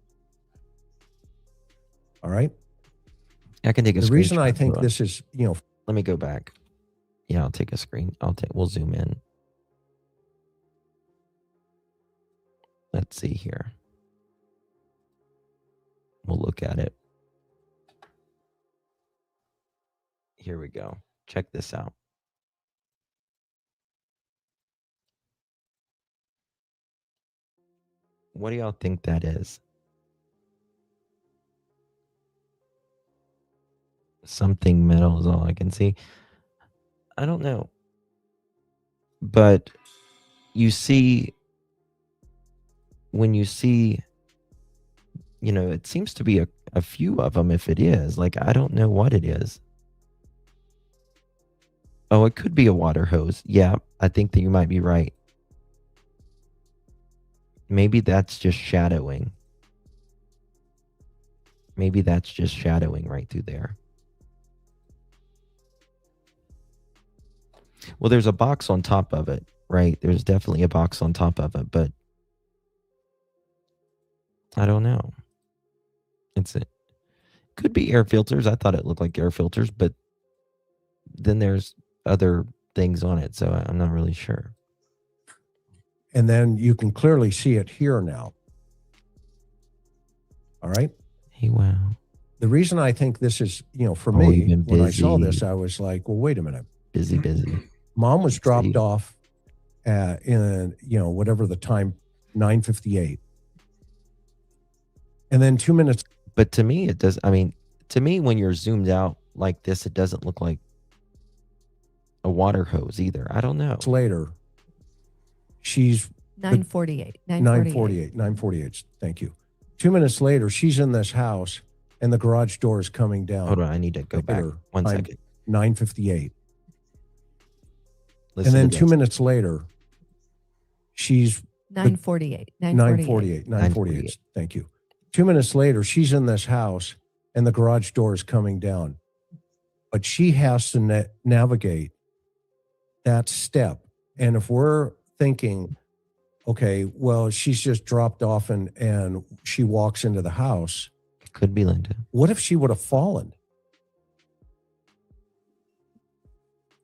All right. I can take a The reason I screenshot, think hold on. this is, Let me go back. Yeah, I'll take a screen. We'll zoom in. Let's see here. We'll look at it. Here we go. Check this out. What do y'all think that is? Something metal is all I can see. I don't know. But you see, when you see, it seems to be a few of them if it is. Like, I don't know what it is. Oh, it could be a water hose. Yeah, I think that you might be right. Maybe that's just shadowing. Maybe that's just shadowing right through there. Well, there's a box on top of it, right? There's definitely a box on top of it, but I don't know. It could be air filters. I thought it looked like air filters, but then there's other things on it, so I'm not really sure. and then you can clearly see it here now. All right. Hey, wow. The reason I think this is, for Oh, you've me, been when I saw busy. this, I was like, well, wait a minute. Busy. Mom was dropped See? off in, whatever the time, 9:58. And then 2 minutes But to me, it does. I mean, to me, when you're zoomed out like this, it doesn't look like a water hose either. I don't know. later, she's 9:48. 9:48. Thank you. 2 minutes later, she's in this house and the garage door is coming down. Hold on, I need to go back. Later, 1 time, second. 9:58. Listen And then to 2 this. minutes later, she's 9:48. 9:48. Thank you. 2 minutes later, she's in this house and the garage door is coming down. But she has to navigate that step. And if we're thinking, okay, well, she's just dropped off and she walks into the house, Could be Linda. what if she would have fallen?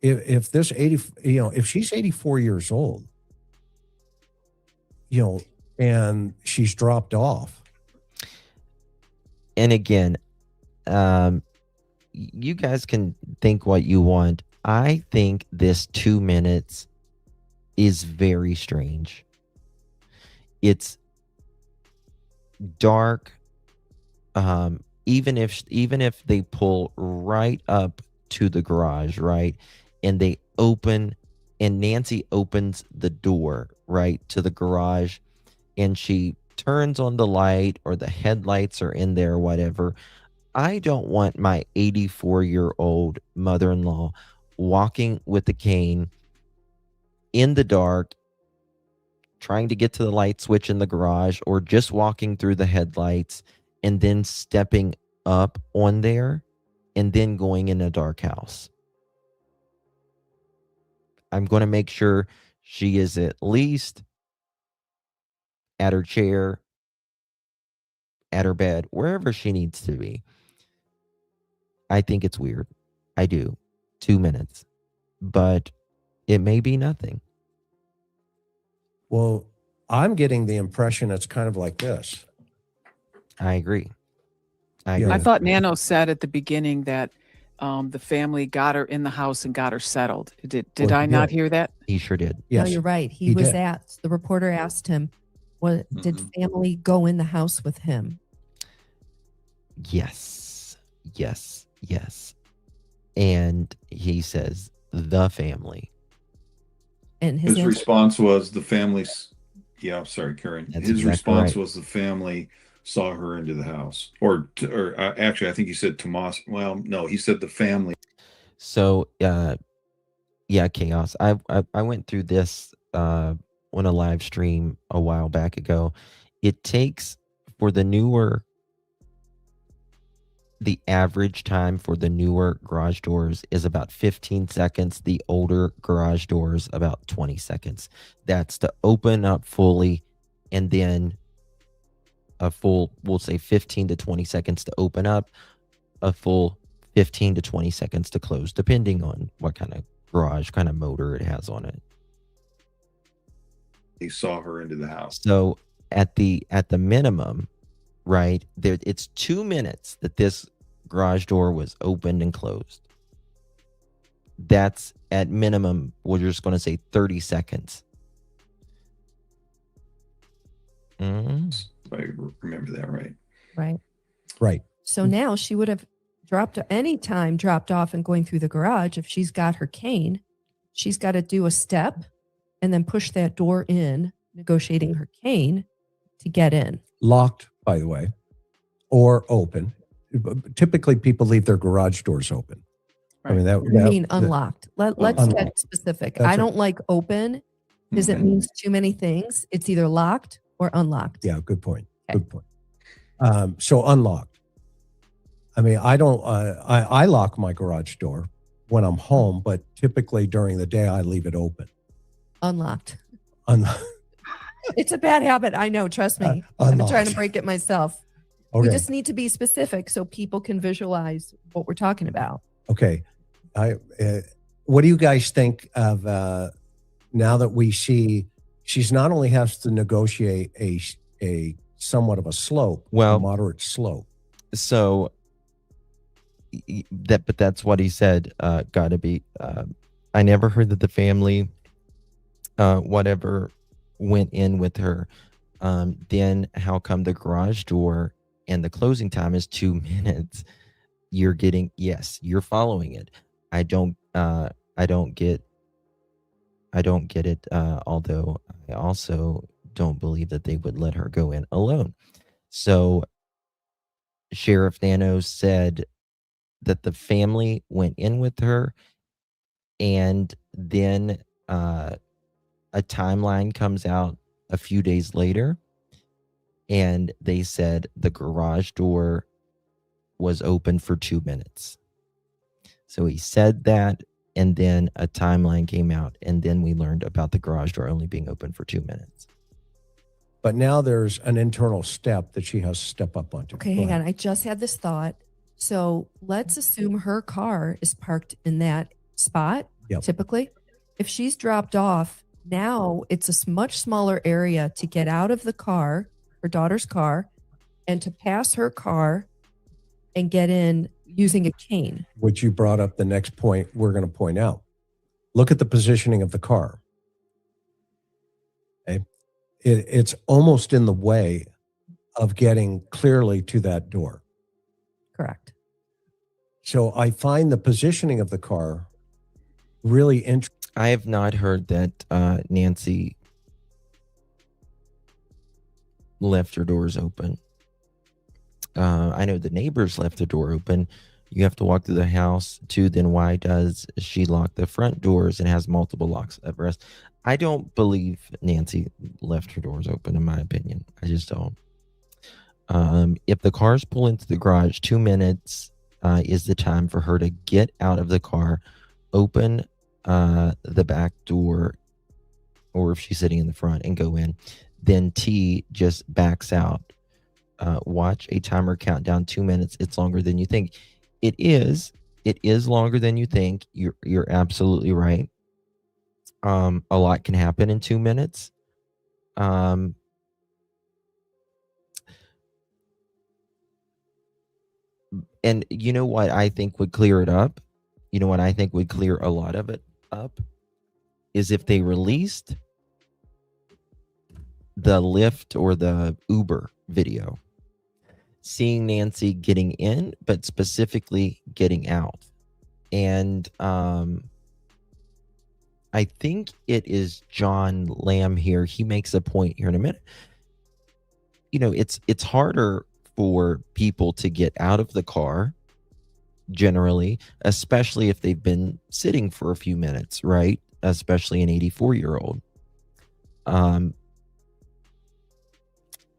If this 80, if she's 84 years old, and she's dropped off. And again, you guys can think what you want. I think this 2 minutes is very strange. It's dark. Even if they pull right up to the garage, right, and they open, and Nancy opens the door right to the garage, and she turns on the light, or the headlights are in there, whatever. I don't want my 84-year-old mother-in-law walking with a cane in the dark, trying to get to the light switch in the garage, or just walking through the headlights and then stepping up on there and then going in a dark house. I'm going to make sure she is at least at her chair, at her bed, wherever she needs to be. I think it's weird. I do. 2 minutes. But it may be nothing. Well, I'm getting the impression it's kind of like this. I agree. I thought Nano said at the beginning that the family got her in the house and got her settled. Did Well, I he not did. hear that? He sure did. Yes. No, you're right. he Was did. the reporter asked him, did family go in the house with him? Yes. And he says, the family. And His answer- response was the family's. Yeah, sorry, Karen. That's His exactly response right. was the family saw her into the house, or actually, I think he said Tomas. Well, no, he said the family. So, yeah, chaos. I went through this on a live stream a while back ago. It takes for the average time for the newer garage doors is about 15 seconds. The older garage doors, about 20 seconds. That's to open up fully and then a full, we'll say 15 to 20 seconds to open up, a full 15 to 20 seconds to close, depending on what kind of garage, kind of motor it has on it. They saw her into the house. So at the minimum, right there, it's 2 minutes that this garage door was opened and closed. That's at minimum, we're just going to say 30 seconds. If I remember that right. Right. Right. So now she would have dropped off and going through the garage. If she's got her cane, she's got to do a step and then push that door in, negotiating her cane to get in. Locked, by the way, or open. Typically, people leave their garage doors open. Right. I mean, I mean unlocked. Let's unlocked. get specific. That's I don't like open because it means too many things. It's either locked or unlocked. Yeah, good point. Okay. Good point. So unlocked. I mean, I don't. I lock my garage door when I'm home, but typically during the day I leave it open. Unlocked. Unlocked. It's a bad habit. I know. Trust me. I've been trying to break it myself. Okay. We just need to be specific so people can visualize what we're talking about. Okay. What do you guys think of now that we see she's not only has to negotiate a somewhat of a slope, Well, a moderate slope. So but that's what he said. Gotta be. I never heard that the family, whatever, went in with her. Then how come the garage door and the closing time is 2 minutes? You're getting, yes, you're following it. I don't get it. Although I also don't believe that they would let her go in alone. So Sheriff Nano said that the family went in with her, and then a timeline comes out a few days later, and they said the garage door was open for 2 minutes. So he said that, and then a timeline came out, and then we learned about the garage door only being open for 2 minutes. But now there's an internal step that she has to step up onto. Okay, hang on. I just had this thought. So let's assume her car is parked in that spot, typically. If she's dropped off, now it's a much smaller area to get out of the car, her daughter's car, and to pass her car and get in using a cane. Which you brought up the next point we're going to point out. Look at the positioning of the car. Okay. It's almost in the way of getting clearly to that door. Correct. So I find the positioning of the car really interesting. I have not heard that Nancy left her doors open. I know the neighbors left the door open. You have to walk through the house too. Then why does she lock the front doors and has multiple locks of rest? I don't believe Nancy left her doors open, in my opinion. I just don't. If the cars pull into the garage, 2 minutes is the time for her to get out of the car, open the back door, or if she's sitting in the front, and go in. Then T just backs out. Watch a timer count down 2 minutes. It's longer than you think. It is longer than you think. You're absolutely right. A lot can happen in 2 minutes. And you know what I think would clear it up? You know what I think would clear a lot of it up? Is if they released the Lyft or the Uber video, seeing Nancy getting in, but specifically getting out. And I think it is John Lamb here. He makes a point here in a minute. You know, it's harder for people to get out of the car generally, especially if they've been sitting for a few minutes, right? Especially an 84-year-old.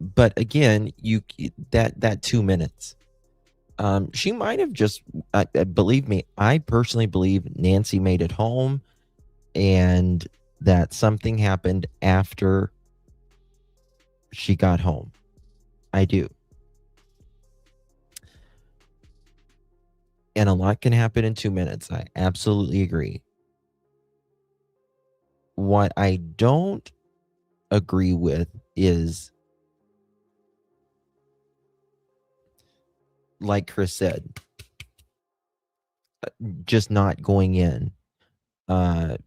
But again, that 2 minutes, she might have just, believe me, I personally believe Nancy made it home and that something happened after she got home. I do. And a lot can happen in 2 minutes. I absolutely agree. What I don't agree with is, like Chris said, just not going in, not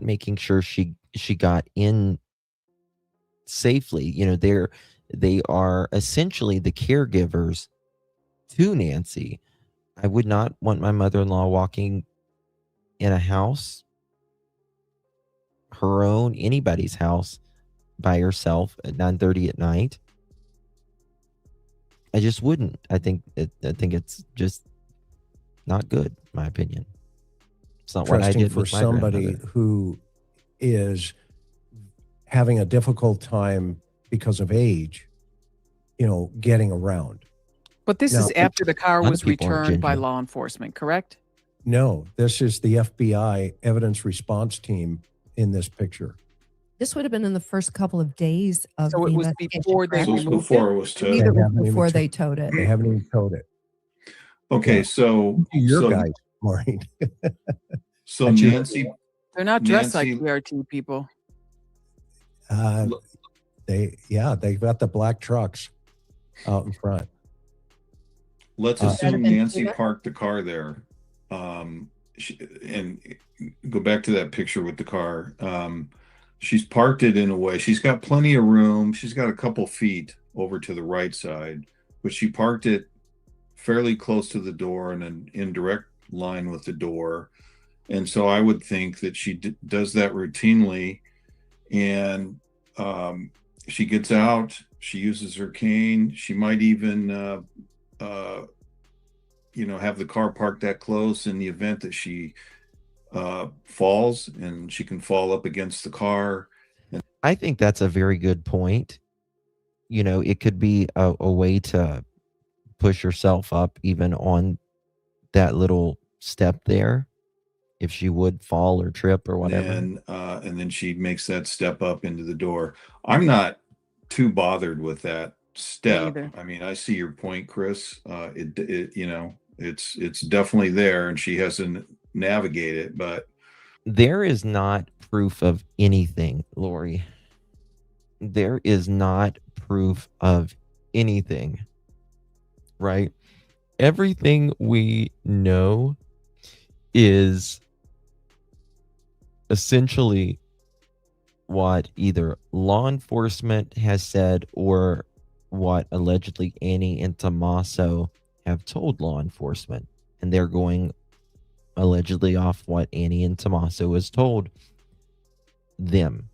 making sure she got in safely. You know, they are essentially the caregivers to Nancy. I would not want my mother-in-law walking in a house, her own, anybody's house, by herself at 9:30 at night. I just wouldn't. I think it's just not good, in my opinion. It's not what I Interesting did for with my somebody grandmother. who is having a difficult time because of age, getting around. But this Now, is after the car a lot of was people aren't returned by ginger. law enforcement, correct? No, this is the FBI evidence response team in this picture. This would have been in the first couple of days of So the it was investigation, before they correct? So it's removed before it was I towed. believe it was haven't even before towed- they towed it. They haven't even towed it. Okay, Yeah. so Your so, guys, Maureen. so That's your- Nancy, They're not dressed like Nancy- PRT people. They've got the black trucks out in front. let's That'd have assume been Nancy Tina? parked the car there. And go back to that picture with the car. She's parked it in a way. She's got plenty of room. She's got a couple feet over to the right side, but she parked it fairly close to the door and in direct line with the door. And so I would think that she does that routinely. And she gets out, she uses her cane. She might even, have the car parked that close in the event that she falls, and she can fall up against the car. I think that's a very good point. It could be a way to push yourself up even on that little step there, if she would fall or trip or whatever. And then she makes that step up into the door. I'm not too bothered with that step. either. I mean, I see your point, Chris. It's definitely there, and she has to navigate it. But There is not proof of anything, Lori. There is not proof of anything, right? Everything we know is essentially what either law enforcement has said or what allegedly Annie and Tommaso have told law enforcement. And they're going allegedly off what Annie and Tommaso has told them.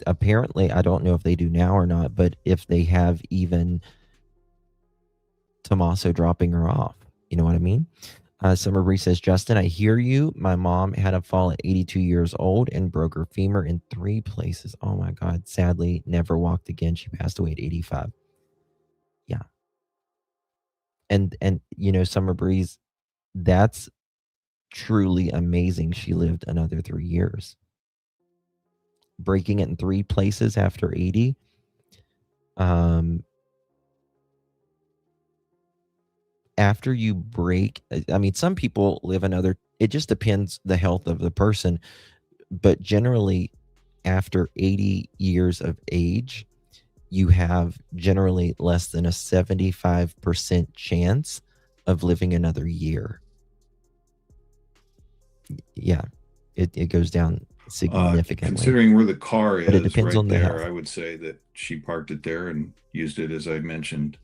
Apparently, I don't know if they do now or not, but if they have even Tommaso dropping her off, you know what I mean? Summer Bree says, Justin, I hear you. My mom had a fall at 82 years old and broke her femur in 3 places. Oh my God. Sadly, never walked again. She passed away at 85. Yeah. And Summer Breeze, that's truly amazing. She lived another 3 years. Breaking it in 3 places after 80. After you break, I mean, some people live another, it just depends the health of the person, but generally after 80 years of age, you have generally less than a 75% chance of living another year. Yeah, it goes down significantly. Considering where the car is, But it depends right on the there, health. I would say that she parked it there and used it, as I mentioned.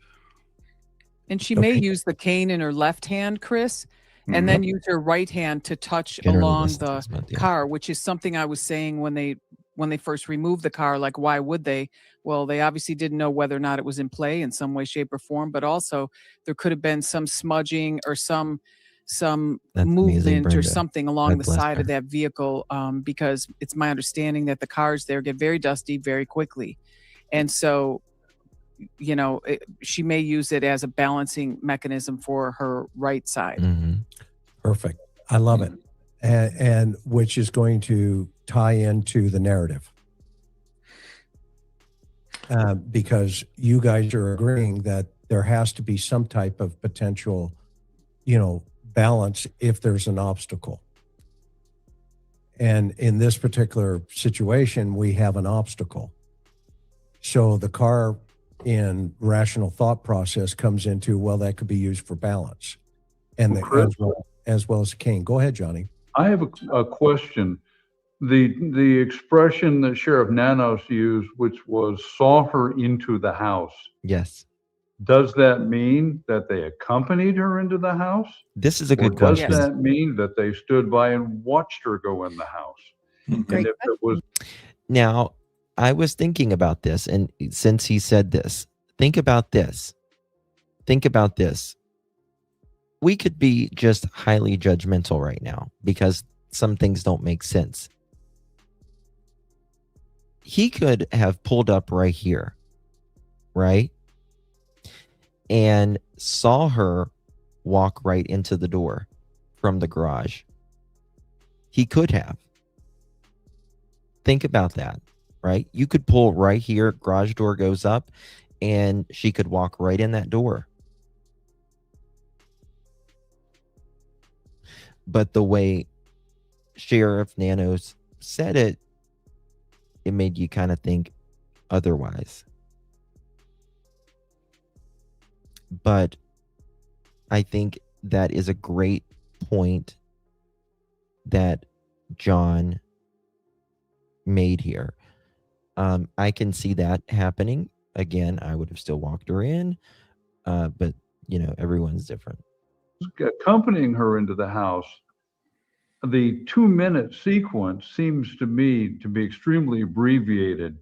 And she may use the cane in her left hand, Chris, and then use her right hand to touch Generally along less than the 6 months, yeah. car, which is something I was saying when they first removed the car. Like, why would they? Well, they obviously didn't know whether or not it was in play in some way, shape, or form, but also there could have been some smudging or some That's amazing, movement or Brenda. something along God the bless side of her. that vehicle, because it's my understanding that the cars there get very dusty very quickly. And so, she may use it as a balancing mechanism for her right side. Mm-hmm. Perfect. I love it. And which is going to tie into the narrative. Because you guys are agreeing that there has to be some type of potential, balance if there's an obstacle. And in this particular situation, we have an obstacle. So the car in rational thought process comes into, well, that could be used for balance. And as well as the cane. Go ahead, Johnny. I have a question. The expression that Sheriff Nanos used, which was saw her into the house. Yes. Does that mean that they accompanied her into the house? This is a good question. Does that mean that they stood by and watched her go in the house? Great And if it was Now, I was thinking about this, and since he said this, think about this. Think about this. We could be just highly judgmental right now because some things don't make sense. He could have pulled up right here, right? And saw her walk right into the door from the garage. He could have. Think about that, right? You could pull right here, garage door goes up, and she could walk right in that door. But the way Sheriff Nanos said it, it made you kind of think otherwise. But I think that is a great point that John made here. I can see that happening. Again, I would have still walked her in, but everyone's different. accompanying her into the house, the 2-minute sequence seems to me to be extremely abbreviated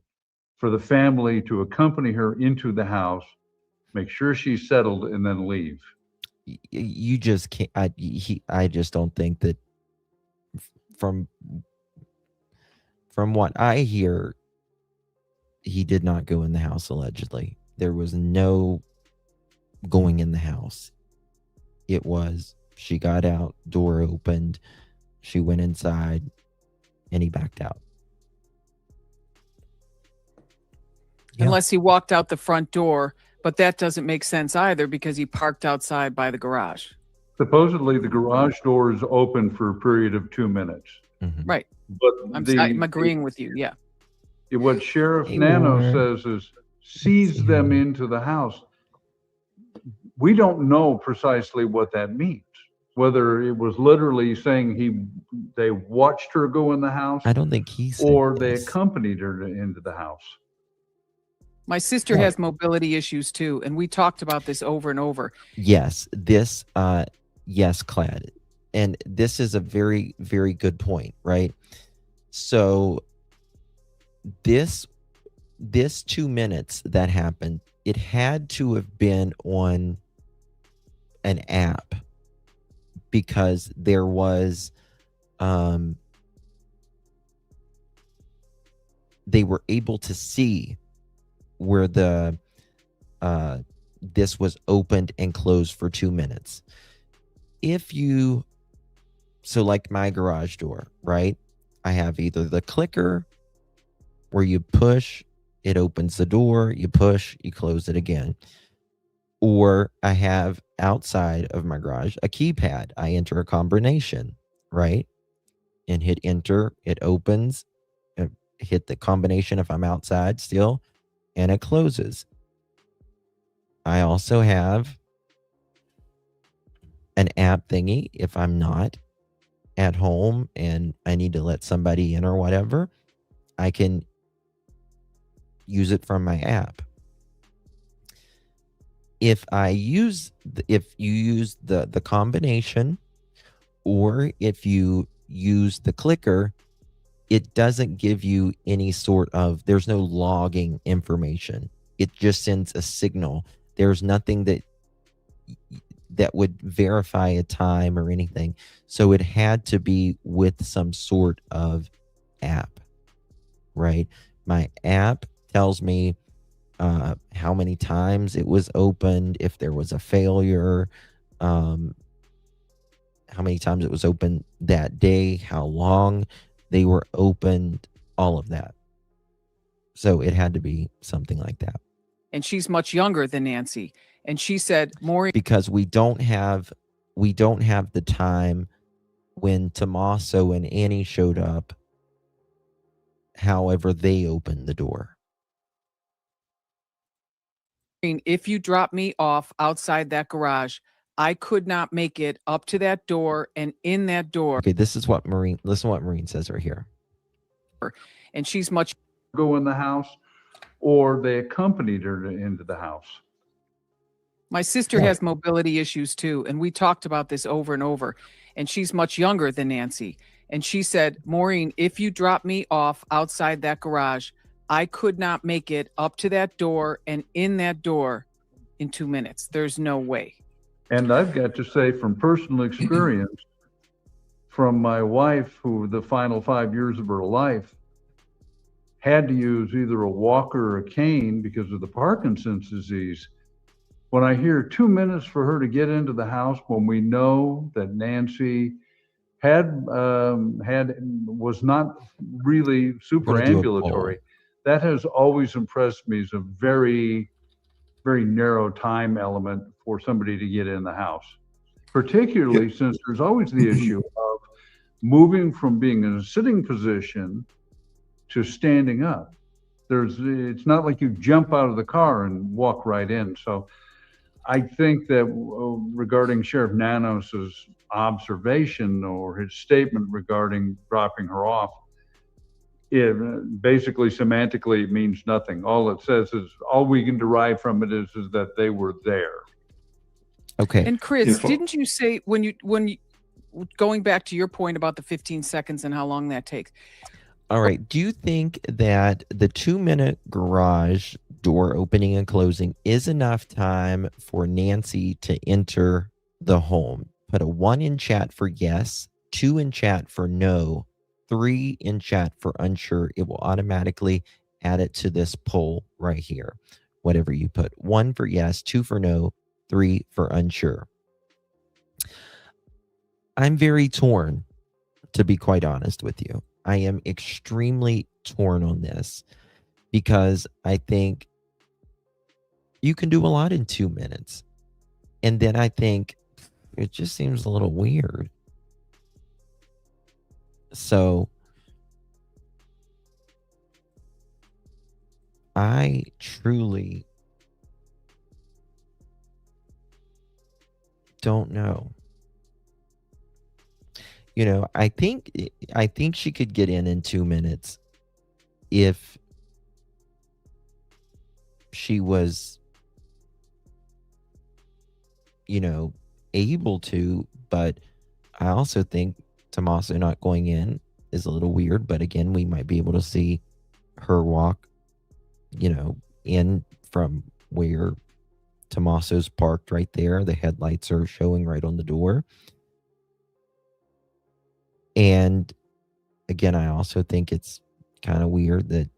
for the family to accompany her into the house, make sure she's settled, and then leave. You just can't. I just don't think that from what I hear, he did not go in the house allegedly. There was no going in the house. It was, she got out, door opened, she went inside, and he backed out. Yeah. Unless he walked out the front door, but that doesn't make sense either because he parked outside by the garage. Supposedly, the garage door is open for a period of 2 minutes. Mm-hmm. Right. But I'm agreeing with you. Yeah. What Sheriff Nano says is sees them into the house. We don't know precisely what that means. Whether it was literally saying they watched her go in the house. I don't think he said or they this. accompanied her into the house. My sister has mobility issues too, and we talked about this over and over. Yes, yes, Clad. And this is a very, very good point, right? So this 2 minutes that happened, it had to have been on an app because there was they were able to see where the this was opened and closed for 2 minutes. So like my garage door, right? I have either the clicker where you push, it opens the door, you push, you close it again. Or I have outside of my garage a keypad. I enter a combination, right? And hit enter, it opens, hit the combination if I'm outside still, and it closes. I also have an app thingy if I'm not at home and I need to let somebody in or whatever. I can use it from my app. If you use the combination, or if you use the clicker, it doesn't give you any sort of, there's no logging information. It just sends a signal. There's nothing that would verify a time or anything. So it had to be with some sort of app, right? My app tells me how many times it was opened, if there was a failure, how how many times it was open that day, how long they were opened, all of that. So it had to be something like that. And she's much younger than Nancy. And she said, Maureen, because we don't have the time when Tommaso and Annie showed up. However, they opened the door. if you drop me off outside that garage, I could not make it up to that door and in that door. Okay, listen what Maureen says right here. And she's much go in the house, or they accompanied her into the house. My sister has mobility issues too, and we talked about this over and over. And she's much younger than Nancy. And she said, Maureen, if you drop me off outside that garage, I could not make it up to that door and in that door in 2 minutes. There's no way. And I've got to say from personal experience, from my wife, who the final 5 years of her life had to use either a walker or a cane because of the Parkinson's disease. When I hear 2 minutes for her to get into the house, when we know that Nancy was not really super ambulatory, that has always impressed me as a very, very narrow time element for somebody to get in the house, particularly since there's always the issue of moving from being in a sitting position to standing up. It's not like you jump out of the car and walk right in. So I think that regarding Sheriff Nanos's observation or his statement regarding dropping her off, it basically semantically means nothing. All it says is, all we can derive from it is that they were there. Okay. And Chris, didn't you say when you going back to your point about the 15 seconds and how long that takes? All right. Do you think that the 2-minute garage door opening and closing is enough time for Nancy to enter the home? Put a 1 in chat for yes, 2 in chat for no, 3 in chat for unsure. It will automatically add it to this poll right here. Whatever you put. 1 for yes, 2 for no, 3 for unsure. I'm very torn, to be quite honest with you. I am extremely torn on this because I think you can do a lot in 2 minutes. And then I think it just seems a little weird. So I truly don't know. You know, I think she could get in 2 minutes if she was, you know, able to, but I also think Tommaso not going in is a little weird, but again, we might be able to see her walk, you know, in from where Tommaso's parked right there. The headlights are showing right on the door. And again, I also think it's kind of weird that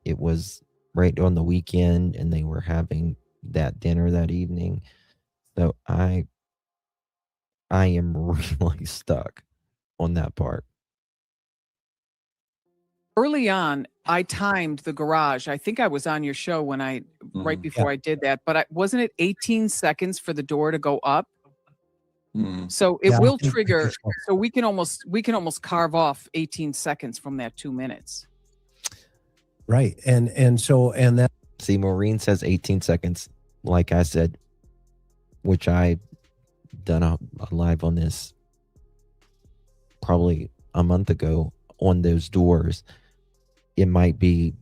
it was right on the weekend and they were having that dinner that evening. So I am really stuck on that part. Early on, I timed the garage. I think I was on your show when right before I did that, but wasn't it 18 seconds for the door to go up? So it will trigger. So we can almost carve off 18 seconds from that 2 minutes. Right. And that. See, Maureen says 18 seconds. Like I said, which I done a live on this probably a month ago on those doors. It might be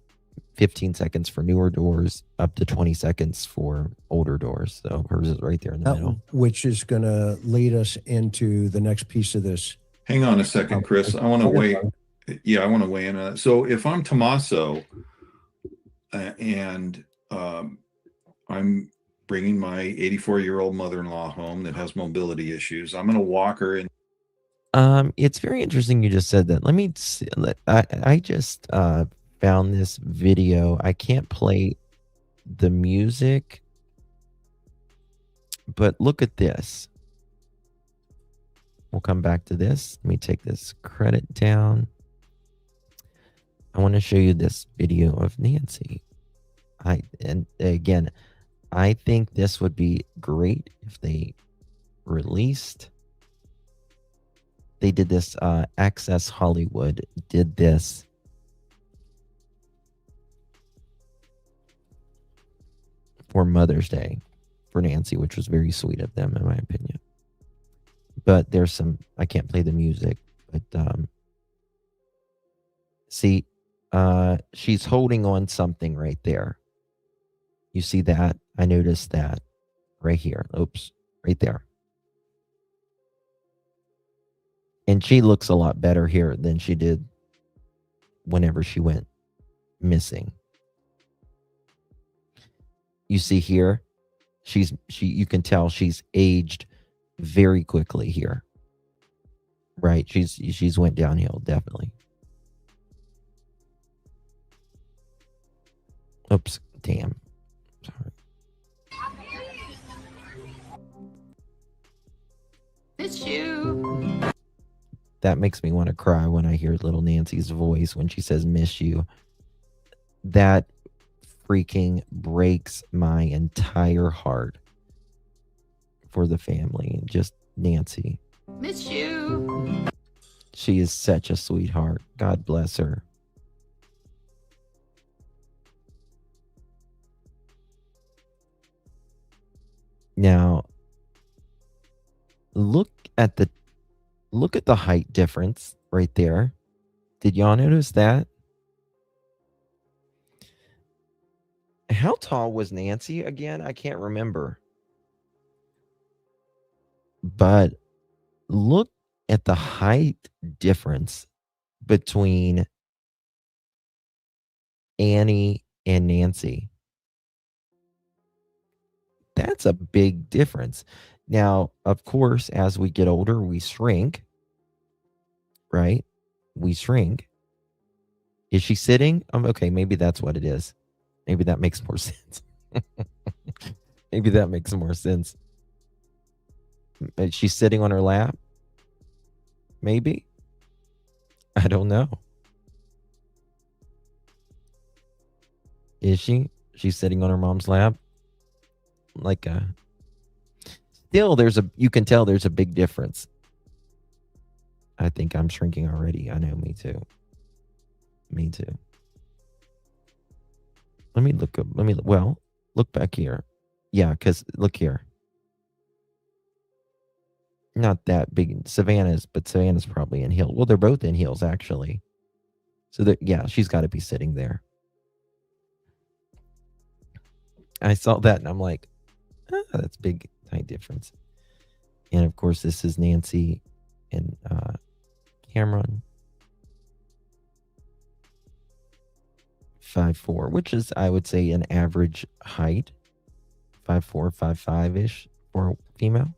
15 seconds for newer doors, up to 20 seconds for older doors. So hers is right there in the middle. Which is going to lead us into the next piece of this. Hang on a second, Chris. I want to weigh. Yeah, I want to weigh in on that. So if I'm Tommaso and I'm bringing my 84-year-old mother-in-law home that has mobility issues, I'm going to walk her in. It's very interesting you just said that. Let me see. I just found this video. I can't play the music, but look at this. We'll come back to this. Let me take this credit down. I want to show you this video of Nancy. And again, I think this would be great if they released. They did this. Access Hollywood did this for Mother's Day for Nancy, which was very sweet of them, in my opinion. But there's some, I can't play the music, but see, she's holding on something right there. You see that? I noticed that right here. Oops, right there. And she looks a lot better here than she did whenever she went missing. You see here, you can tell she's aged very quickly here. Right? She's went downhill, definitely. Oops, damn. Sorry. It's you. That makes me want to cry when I hear little Nancy's voice when she says miss you. That freaking breaks my entire heart for the family. Just Nancy. Miss you. She is such a sweetheart. God bless her. Now, look at the height difference right there. Did y'all notice that? How tall was Nancy again? I can't remember. But look at the height difference between Annie and Nancy. That's a big difference. Now, of course, as we get older, we shrink, right? We shrink. Is she sitting? Okay, maybe that's what it is. Maybe that makes more sense. Maybe that makes more sense. Is she sitting on her lap? Maybe. I don't know. Is she? She's sitting on her mom's lap? Like still you can tell there's a big difference. I think I'm shrinking already. I know, me too. Me too. Look back here. Yeah, because look here. Not that big. Savannah's probably in heels. Well, they're both in heels, actually. So yeah, she's got to be sitting there. I saw that and I'm like, that's big height difference. And of course, this is Nancy and Cameron. 5'4", which is, I would say, an average height. 5'4", 5'5" for a female.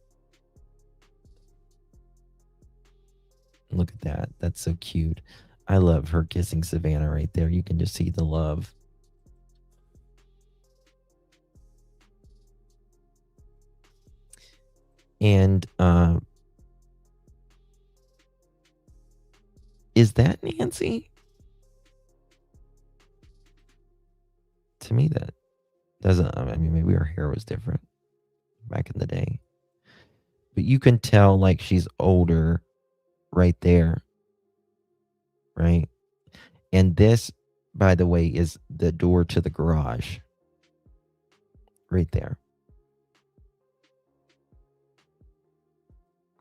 Look at that. That's so cute. I love her kissing Savannah right there. You can just see the love. And is that Nancy? To me, that doesn't. I mean, maybe her hair was different back in the day, but you can tell like she's older right there, right? And this, by the way, is the door to the garage right there.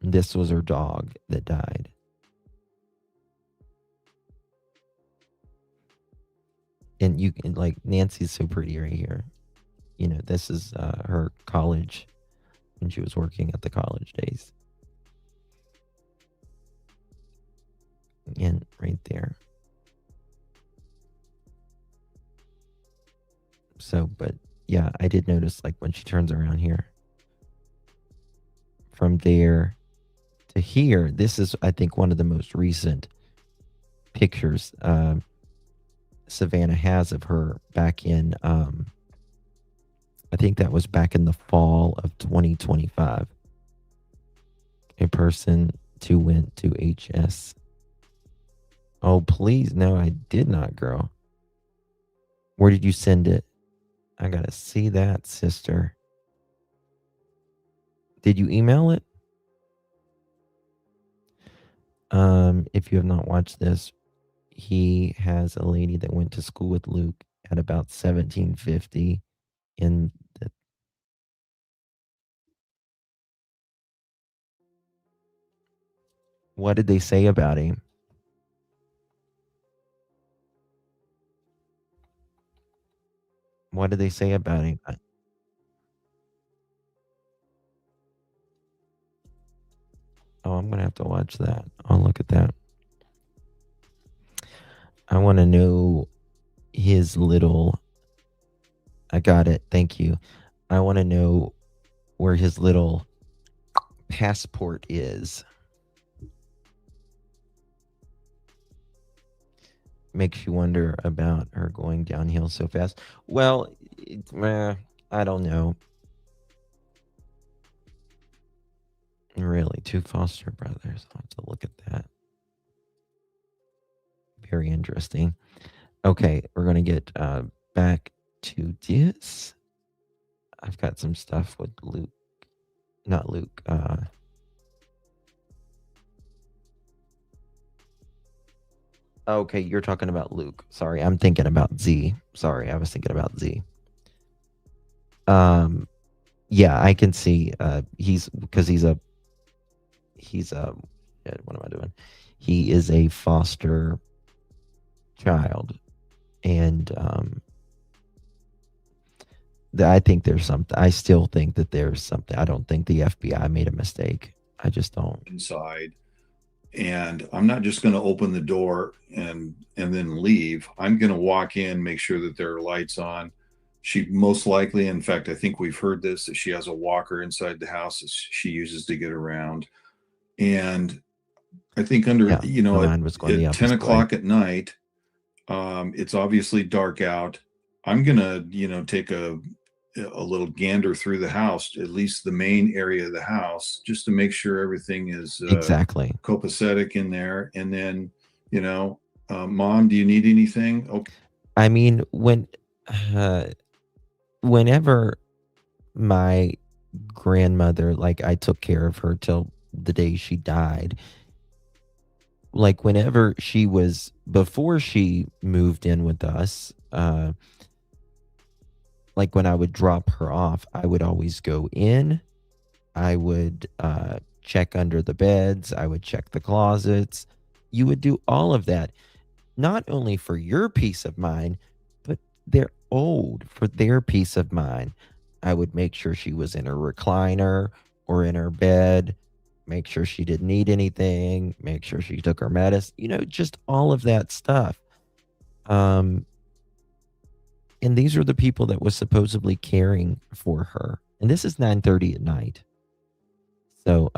This was her dog that died. And you can, like, Nancy's so pretty right here. You know, this is her college when she was working at the college days. And right there. So, but yeah, I did notice, like, when she turns around here. From there to here, this is, I think, one of the most recent pictures Savannah has of her back in, I think that was back in the fall of 2025. A person went to HS. Oh, please. No, I did not, girl. Where did you send it? I gotta see that, sister. Did you email it? If you have not watched this, he has a lady that went to school with Luke at about 1750 in the What did they say about him? What did they say about him? Oh, I'm gonna have to watch that. I'll look at that. I want to know his little. I got it. Thank you. I want to know where his little passport is. Makes you wonder about her going downhill so fast. Well, I don't know. Really, 2 foster brothers. I'll have to look at that. Very interesting. Okay, we're going to get back to this. I've got some stuff with Luke. Not Luke. Okay, you're talking about Luke. Sorry, I'm thinking about Z. Sorry, I was thinking about Z. Yeah, I can see he's a what am I doing? He is a foster child, and I think there's something. I still think that there's something. I don't think the FBI made a mistake. I just don't. Inside, and I'm not just going to open the door and then leave. I'm going to walk in, make sure that there are lights on. She most likely, in fact, I think we've heard this, that she has a walker inside the house that she uses to get around. And I think at 10 o'clock at night, it's obviously dark out. I'm going to, take a little gander through the house, at least the main area of the house, just to make sure everything is exactly copacetic in there. And then, Mom, do you need anything? Okay. I mean, whenever my grandmother, like, I took care of her till the day she died, like, whenever before she moved in with us, like, when I would drop her off, I would always go in. I would check under the beds. I would check the closets. You would do all of that, not only for your peace of mind, but they're old, for their peace of mind. I would make sure she was in her recliner or in her bed, make sure she didn't need anything, make sure she took her medicine, just all of that stuff. And these are the people that was supposedly caring for her. And this is 9:30 at night. So,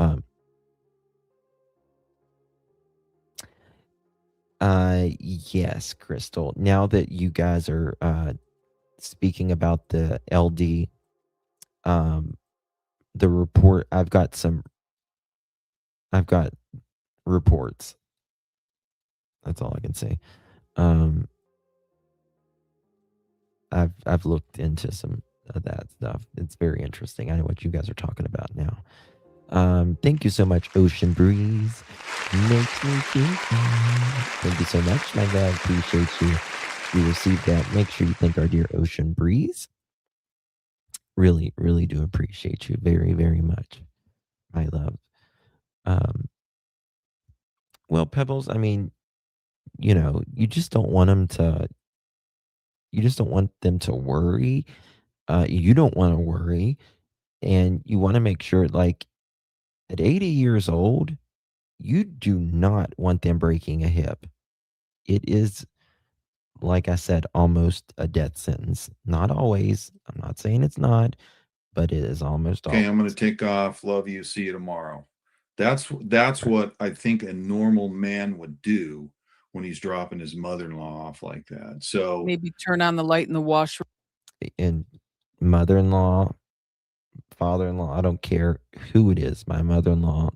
yes, Crystal, now that you guys are speaking about the LD, the report, I've got reports. That's all I can say. I've looked into some of that stuff. It's very interesting. I know what you guys are talking about now. Thank you so much, Ocean Breeze. Makes me feel fine. Thank you so much, my guy. Appreciate you. We received that. Make sure you thank our dear Ocean Breeze. Really, really do appreciate you very, very much. My love. Well, Pebbles, I mean, you just don't want them to. You just don't want them to worry. You don't want to worry, and you want to make sure, like, at 80 years old, you do not want them breaking a hip. It is, like I said, almost a death sentence. Not always. I'm not saying it's not, but it is almost okay, always. I'm going to take off. Love you. See you tomorrow. That's what I think a normal man would do when he's dropping his mother-in-law off like that. So maybe turn on the light in the washroom. And mother-in-law, father-in-law, I don't care who it is. My mother-in-law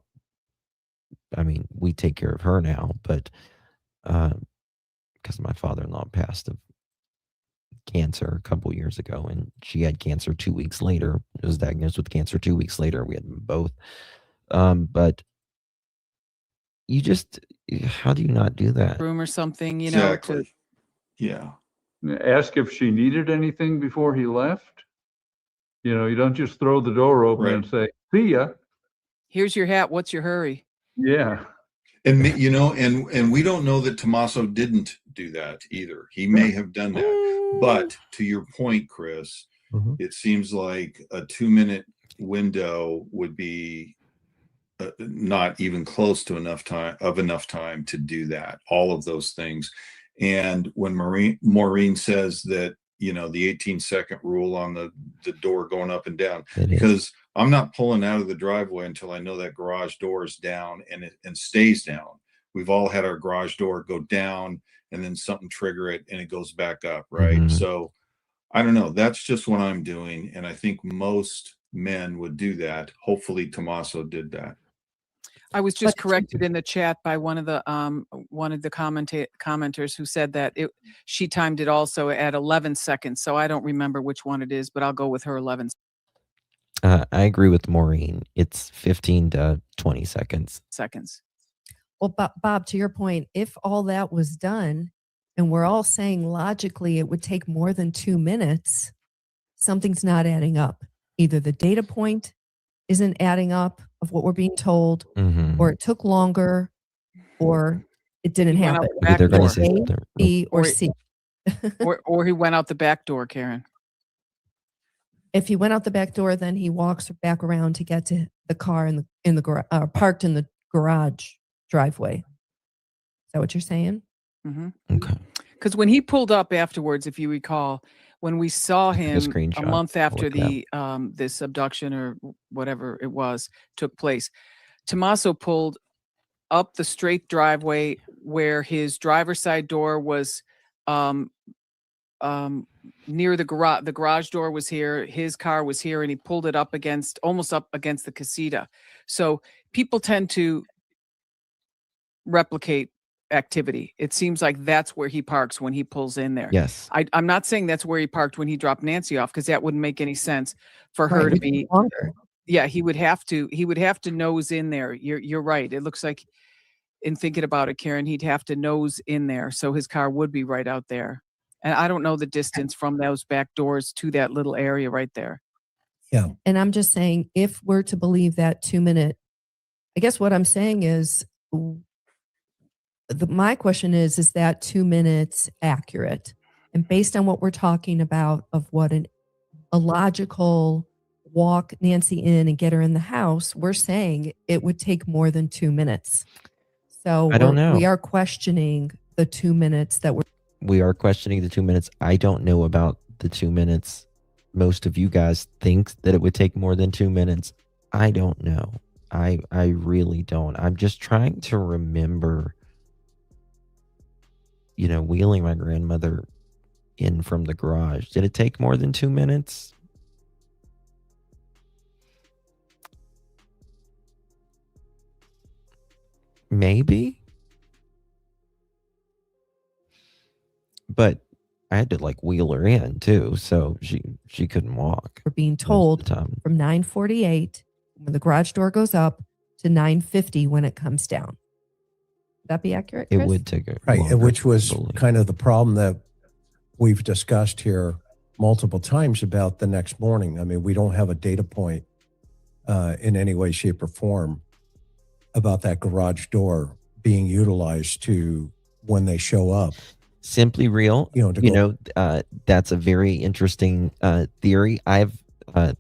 I mean, we take care of her now, but because my father-in-law passed of cancer a couple years ago, and she had cancer 2 weeks later. Was diagnosed with cancer 2 weeks later. We had them both. But you just, how do you not do that? Room or something, you know, to Exactly. Yeah. Ask if she needed anything before he left. You don't just throw the door open Right. and say, "See ya." here's your hat. What's your hurry? Yeah. And and we don't know that Tommaso didn't do that either. He may have done that. But to your point, Chris, it seems like a 2-minute window would be not even close to enough time to do that, all of those things. And when Maureen says that, the 18-second rule on the door going up and down, because I'm not pulling out of the driveway until I know that garage door is down and stays down. We've all had our garage door go down and then something trigger it and it goes back up, right? So I don't know. That's just what I'm doing. And I think most men would do that. Hopefully Tommaso did that. I was just corrected in the chat by one of the commenters who said that she timed it also at 11 seconds. So I don't remember which one it is, but I'll go with her 11 I agree with Maureen. It's 15 to 20 seconds. Well, Bob, to your point, if all that was done and we're all saying logically it would take more than 2 minutes, something's not adding up. Either the data point isn't adding up of what we're being told, or it took longer, or it didn't happen. They're going to say A, B, or C. or he went out the back door, Karen. If he went out the back door, then he walks back around to get to the car in the garage, parked in the garage driveway. Is that what you're saying? Okay. Because when he pulled up afterwards, if you recall, when we saw him a month after the this abduction or whatever it was took place, Tommaso pulled up the straight driveway where his driver's side door was near the garage. The garage door was here, his car was here, and he pulled it up almost up against the casita. So people tend to replicate activity. It seems like that's where he parks when he pulls in there. Yes. I'm not saying that's where he parked when he dropped Nancy off, because that wouldn't make any sense for her to be longer. Yeah, he would have to nose in there. You're right. It looks like, in thinking about it, Karen, he'd have to nose in there, so his car would be right out there. And I don't know the distance from those back doors to that little area right there. Yeah. And I'm just saying, if we're to believe that 2 minute, I guess what I'm saying is, my question is that 2 minutes accurate? And based on what we're talking about of what a logical walk Nancy in and get her in the house, we're saying it would take more than 2 minutes. So I don't know. We are questioning the 2 minutes that we are questioning the 2 minutes. I don't know about the 2 minutes. Most of you guys think that it would take more than 2 minutes. I don't know. I really don't. I'm just trying to remember, wheeling my grandmother in from the garage. Did it take more than 2 minutes? Maybe. But I had to wheel her in too, so she couldn't walk. We're being told from 9:48 when the garage door goes up to 9:50 when it comes down. Would that be accurate, Chris? It would take a right, longer, which was kind of the problem that we've discussed here multiple times about the next morning. I mean, we don't have a data point in any way, shape, or form about that garage door being utilized to when they show up. Simply Real, that's a very interesting theory. I've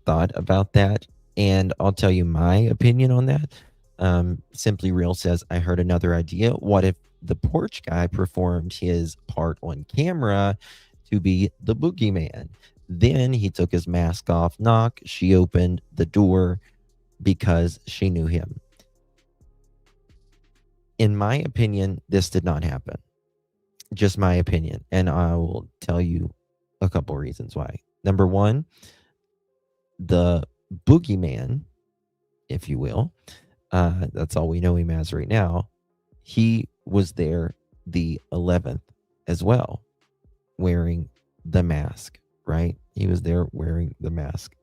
thought about that, and I'll tell you my opinion on that. Simply Real says, I heard another idea. What if the porch guy performed his part on camera to be the boogeyman? Then he took his mask off, knock, she opened the door because she knew him. In my opinion, this did not happen. Just my opinion. And I will tell you a couple reasons why. Number one, the boogeyman, if you will, That's all we know him as right now. He was there the 11th as well, wearing the mask, right? He was there wearing the mask.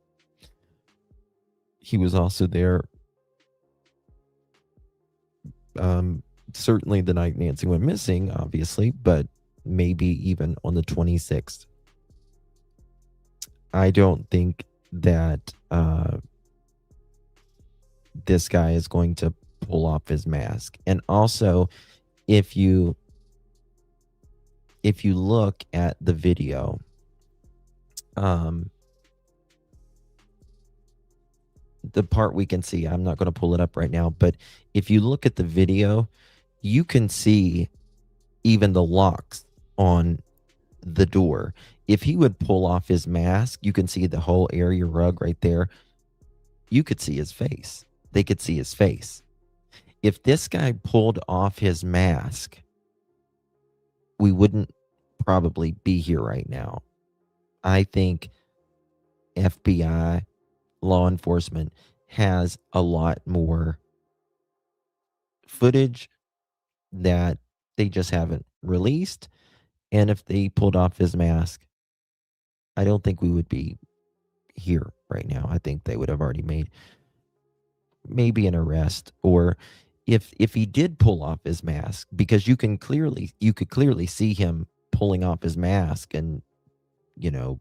He was also there certainly the night Nancy went missing, obviously, but maybe even on the 26th. I don't think that this guy is going to pull off his mask. And also, if you look at the video, the part we can see, I'm not going to pull it up right now, but if you look at the video, you can see even the locks on the door. If he would pull off his mask, you can see the whole area rug right there. You could see his face. They could see his face. If this guy pulled off his mask, we wouldn't probably be here right now. I think FBI, law enforcement has a lot more footage that they just haven't released. And if they pulled off his mask, I don't think we would be here right now. I think they would have already made maybe an arrest, or if he did pull off his mask, because you could clearly see him pulling off his mask and, you know,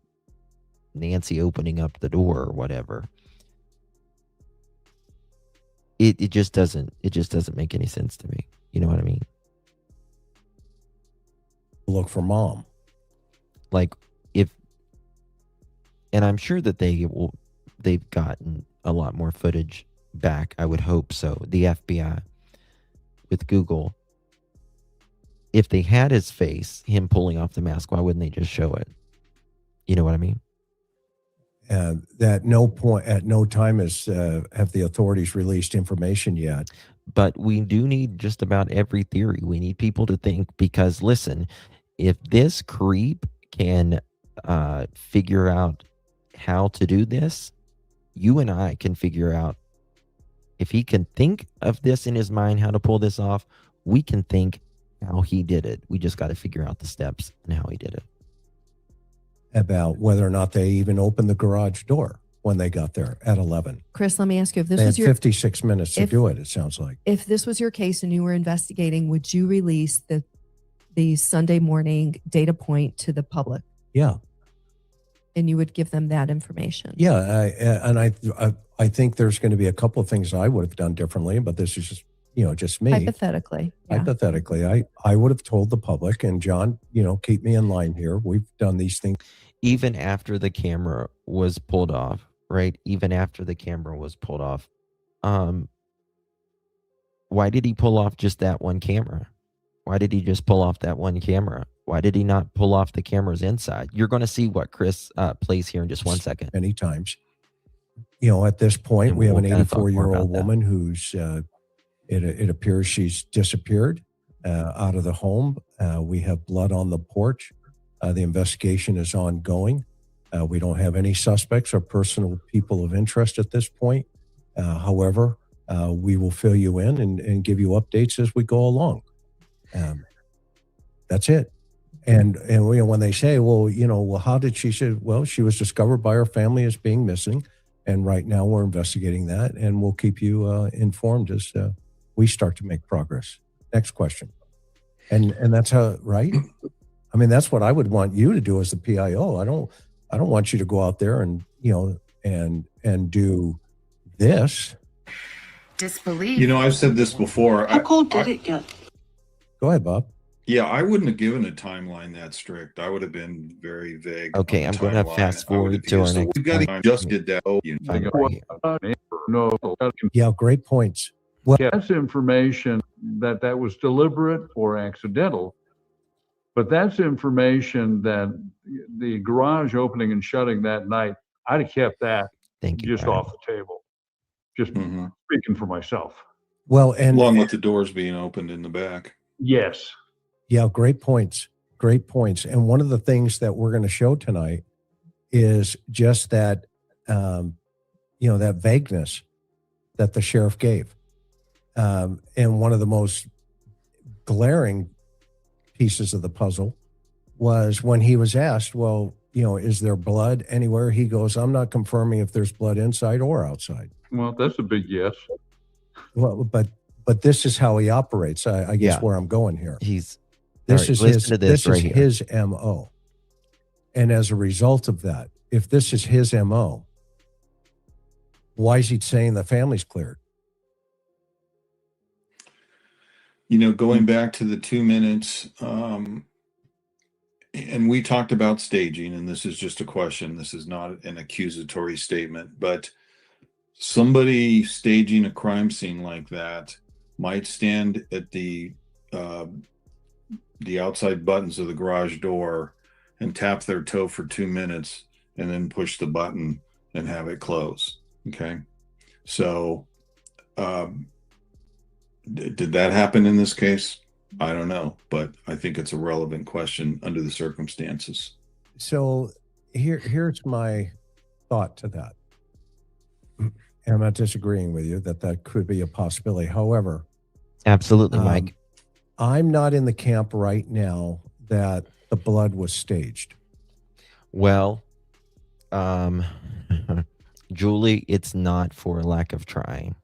Nancy opening up the door or whatever. It just doesn't make any sense to me. You know what I mean? Look for mom. Like, and I'm sure that they've gotten a lot more footage back. I would hope so. The FBI with Google, if they had his face, him pulling off the mask, why wouldn't they just show it? You know what I mean? At no time have the authorities released information yet. But we do need just about every theory. We need people to think, because listen, if this creep can figure out how to do this, you and I can figure out, if he can think of this in his mind, how to pull this off, we can think how he did it. We just got to figure out the steps and how he did it. About whether or not they even opened the garage door when they got there at 11. Chris, let me ask you, if this They was had your 56 minutes to do it, it sounds like. If this was your case and you were investigating, would you release the Sunday morning data point to the public? Yeah. And you would give them that information? Yeah. I think there's going to be a couple of things I would have done differently, but this is just me. Hypothetically. Yeah. Hypothetically, I would have told the public, and John, keep me in line here. We've done these things. Even after the camera was pulled off, right? Even after the camera was pulled off, why did he pull off just that one camera? Why did he just pull off that one camera? Why did he not pull off the cameras inside? You're going to see what Chris plays here in just 1 second. Many times. At this point, we have an 84-year-old woman who's, it appears she's disappeared out of the home. We have blood on the porch. The investigation is ongoing. We don't have any suspects or personal people of interest at this point. However, we will fill you in and give you updates as we go along. That's it. And when they say, well, how did she say? Well, she was discovered by her family as being missing. And right now we're investigating that, and we'll keep you informed as we start to make progress. Next question. And that's how, right? I mean, that's what I would want you to do as the PIO. I don't want you to go out there and, and do this. Disbelief. I've said this before. How cold did it get? Go ahead, Bob. Yeah, I wouldn't have given a timeline that strict. I would have been very vague. Okay, I'm going to fast forward to our next. We got to just did that. Yeah, great points. Well, That's information that was deliberate or accidental, but that's information that the garage opening and shutting that night, I'd have kept that just off the table. Just speaking for myself. Well, and along with the doors being opened in the back. Yes. Yeah, great points. Great points. And one of the things that we're going to show tonight is just that, that vagueness that the sheriff gave. And one of the most glaring pieces of the puzzle was when he was asked, well, is there blood anywhere? He goes, I'm not confirming if there's blood inside or outside. Well, that's a big yes. Well, but this is how he operates. I guess Yeah. where I'm going here. He's This all right, is listen his. to This right is here. his MO. And as a result of that, if this is his MO, why is he saying the family's cleared? Going back to the 2 minutes, and we talked about staging, and this is just a question. This is not an accusatory statement, but somebody staging a crime scene like that might stand at the outside buttons of the garage door and tap their toe for 2 minutes and then push the button and have it close. Okay. So, did that happen in this case? I don't know, but I think it's a relevant question under the circumstances. So here's my thought to that. And I'm not disagreeing with you that could be a possibility. However, Absolutely, Mike. I'm not in the camp right now that the blood was staged. Well, Julie, it's not for lack of trying.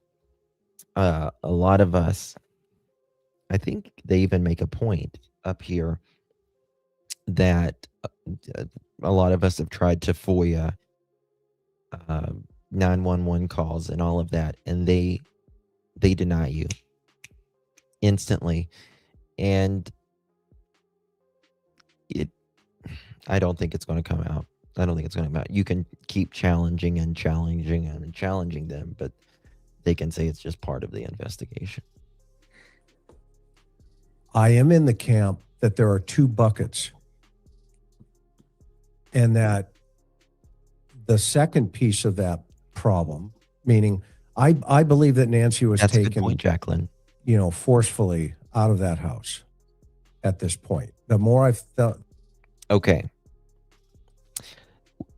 A lot of us, I think they even make a point up here that a lot of us have tried to FOIA 911 calls and all of that, and they deny you instantly. And I don't think it's going to come out. I don't think it's going to come out. You can keep challenging them, but they can say it's just part of the investigation. I am in the camp that there are two buckets, and that the second piece of that problem, meaning I believe that Nancy was That's a good taken, point, Jacqueline. Forcefully out of that house at this point. The more I've thought. Okay.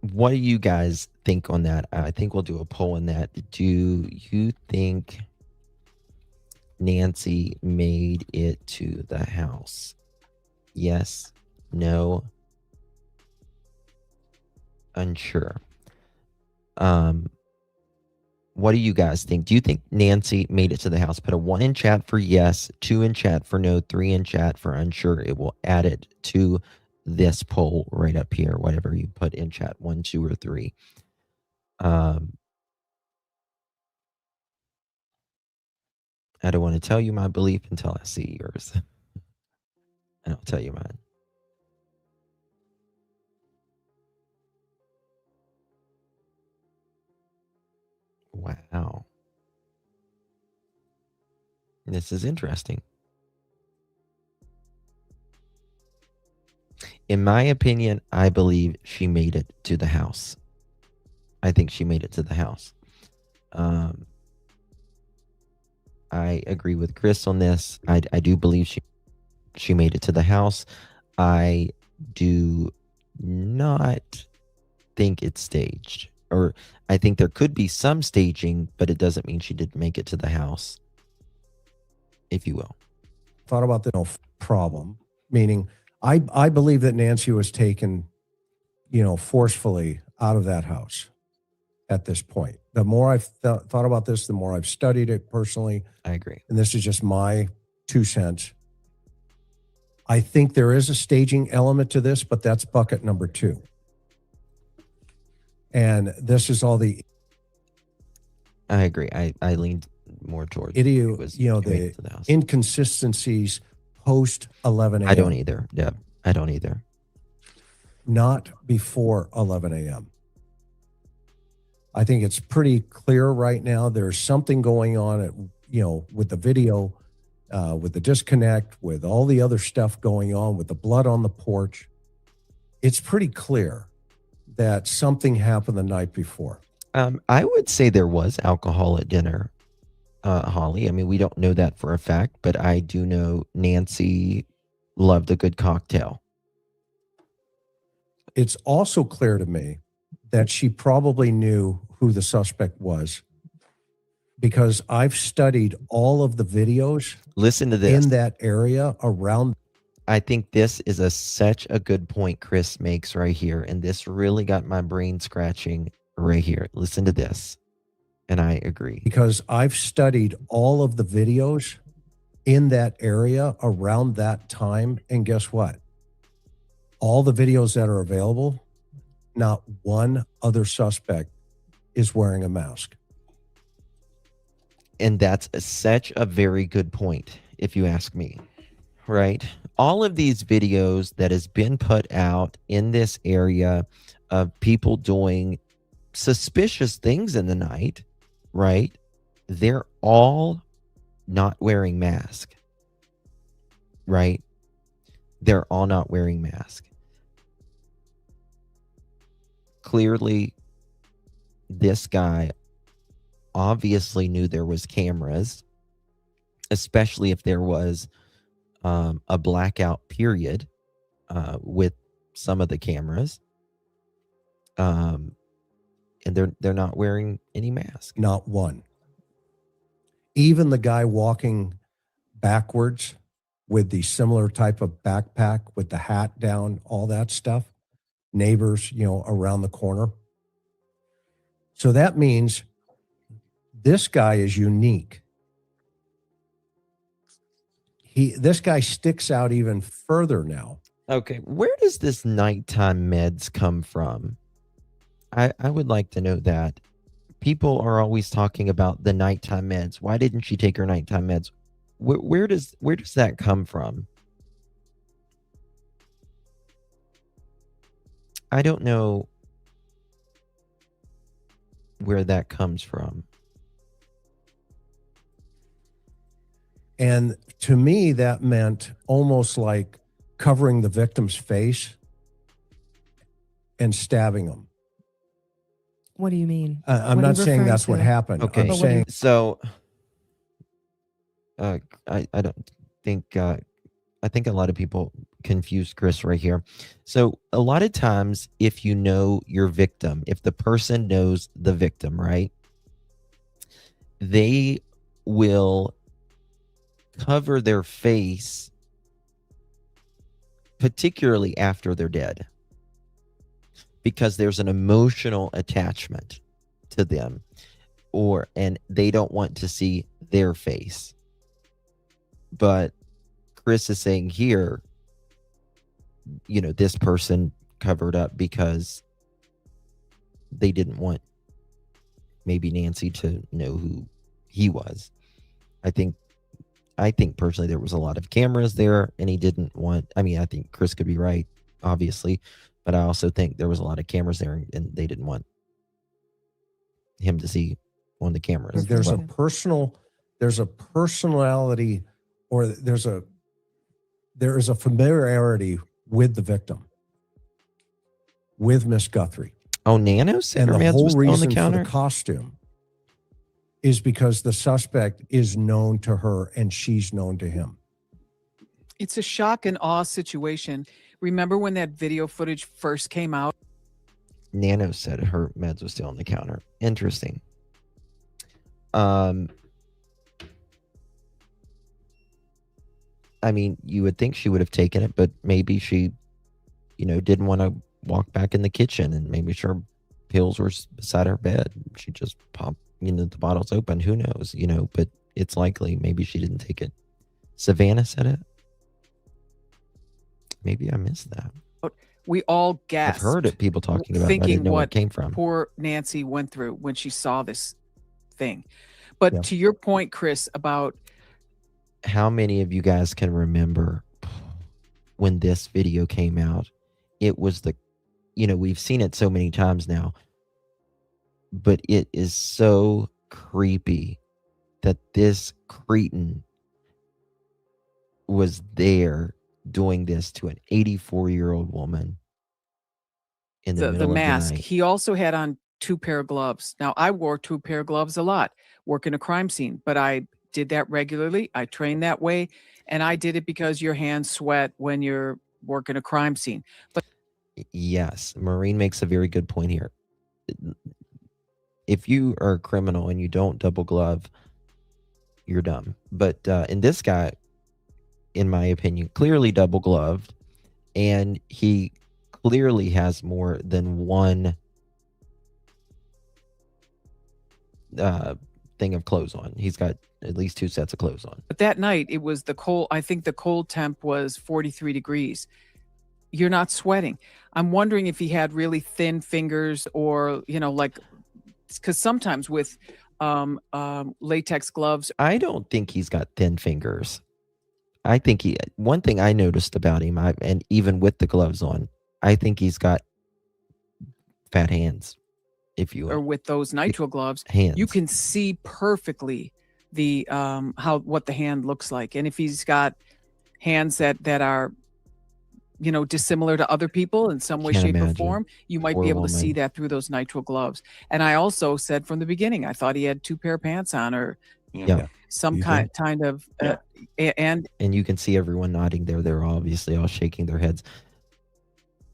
What do you guys think on that? I think we'll do a poll on that. Do you think Nancy made it to the house? Yes, no, unsure. What do you guys think? Do you think Nancy made it to the house? Put a 1 in chat for yes, 2 in chat for no, 3 in chat for unsure. It will add it to this poll right up here, whatever you put in chat, 1, 2, or 3. I don't want to tell you my belief until I see yours. And I'll tell you mine. Wow. This is interesting. In my opinion, I believe she made it to the house. I think she made it to the house. I agree with Chris on this. I do believe she made it to the house. I do not think it's staged. Or I think there could be some staging, but it doesn't mean she didn't make it to the house, if you will. Thought about the problem, meaning I believe that Nancy was taken, forcefully out of that house at this point. The more I've thought about this, the more I've studied it personally. I agree. And this is just my 2 cents. I think there is a staging element to this, but that's bucket number 2. And this is all the... I agree. I leaned more towards the inconsistencies post 11 a.m. I don't either, Deb. I don't either. Not before 11 a.m. I think it's pretty clear right now. There's something going on with the video, with the disconnect, with all the other stuff going on, with the blood on the porch. It's pretty clear that something happened the night before. I would say there was alcohol at dinner, Holly. I mean, we don't know that for a fact, but I do know Nancy loved a good cocktail. It's also clear to me that she probably knew who the suspect was because I've studied all of the videos. Listen to this. In that area around. I think this is such a good point Chris makes right here. And this really got my brain scratching right here. Listen to this. And I agree. Because I've studied all of the videos in that area around that time. And guess what? All the videos that are available, not one other suspect is wearing a mask. And that's such a very good point, if you ask me, right? All of these videos that has been put out in this area of people doing suspicious things in the night, right? They're all not wearing masks, right? They're all not wearing masks. Clearly, this guy obviously knew there was cameras, especially if there was a blackout period with some of the cameras. And they're not wearing any mask. Not one. Even the guy walking backwards with the similar type of backpack with the hat down, all that stuff, neighbors, around the corner. So that means this guy is unique. This guy sticks out even further now. Okay, where does this nighttime meds come from? I would like to know that. People are always talking about the nighttime meds. Why didn't she take her nighttime meds? Where does that come from? I don't know where that comes from. And to me, that meant almost like covering the victim's face and stabbing them. What do you mean? I'm not saying that's what happened. Okay, I'm saying so I don't think I think a lot of people confuse Chris right here. So a lot of times, if you know your victim, if the person knows the victim, right, they will cover their face, particularly after they're dead, because there's an emotional attachment to them, and they don't want to see their face. But Chris is saying here, this person covered up because they didn't want maybe Nancy to know who he was. I think personally there was a lot of cameras there, and he didn't want, I think Chris could be right, obviously, but I also think there was a lot of cameras there, and they didn't want him to see on the cameras. there's a personality, or there is a familiarity with the victim, with Miss Guthrie. Oh, Nano said And her the meds whole was still on the reason for counter? the costume is because the suspect is known to her and she's known to him. It's a shock and awe situation. Remember when that video footage first came out? Nano said her meds was still on the counter. Interesting. You would think she would have taken it, but maybe she, didn't want to walk back in the kitchen, and maybe her pills were beside her bed. She just popped, the bottle's open. Who knows, but it's likely maybe she didn't take it. Savannah said it. Maybe I missed that. We all gasped. I've heard it, people talking about it. I thinking didn't know where what it came from. Poor Nancy went through when she saw this thing. But Yeah. to your point, Chris, about How many of you guys can remember when this video came out? It was we've seen it so many times now, but it is so creepy that this cretin was there doing this to an 84-year-old woman in the middle the mask, of the night. he also had on 2 pair of gloves. Now, I wore 2 pair of gloves a lot, working a crime scene, but I did that regularly. I trained that way, and I did it because your hands sweat when you're working a crime scene. But Yes, Maureen makes a very good point here. if you are a criminal and you don't double glove, you're dumb. But in this guy, in my opinion, clearly double gloved, and he clearly has more than one thing of clothes on. He's got at least 2 sets of clothes on. But that night, it was the cold. I think the cold temp was 43 degrees. You're not sweating. I'm wondering if he had really thin fingers, or, like, because sometimes with latex gloves. I don't think he's got thin fingers. I think one thing I noticed about him, and even with the gloves on, I think he's got fat hands, if you will. Or with those nitrile gloves, hands. You can see perfectly the what the hand looks like. And if he's got hands that are, dissimilar to other people in some way, shape, or form, you might be able to see that through those nitrile gloves. And I also said from the beginning, I thought he had 2 pair of pants on, or some kind of and you can see everyone nodding there. They're obviously all shaking their heads.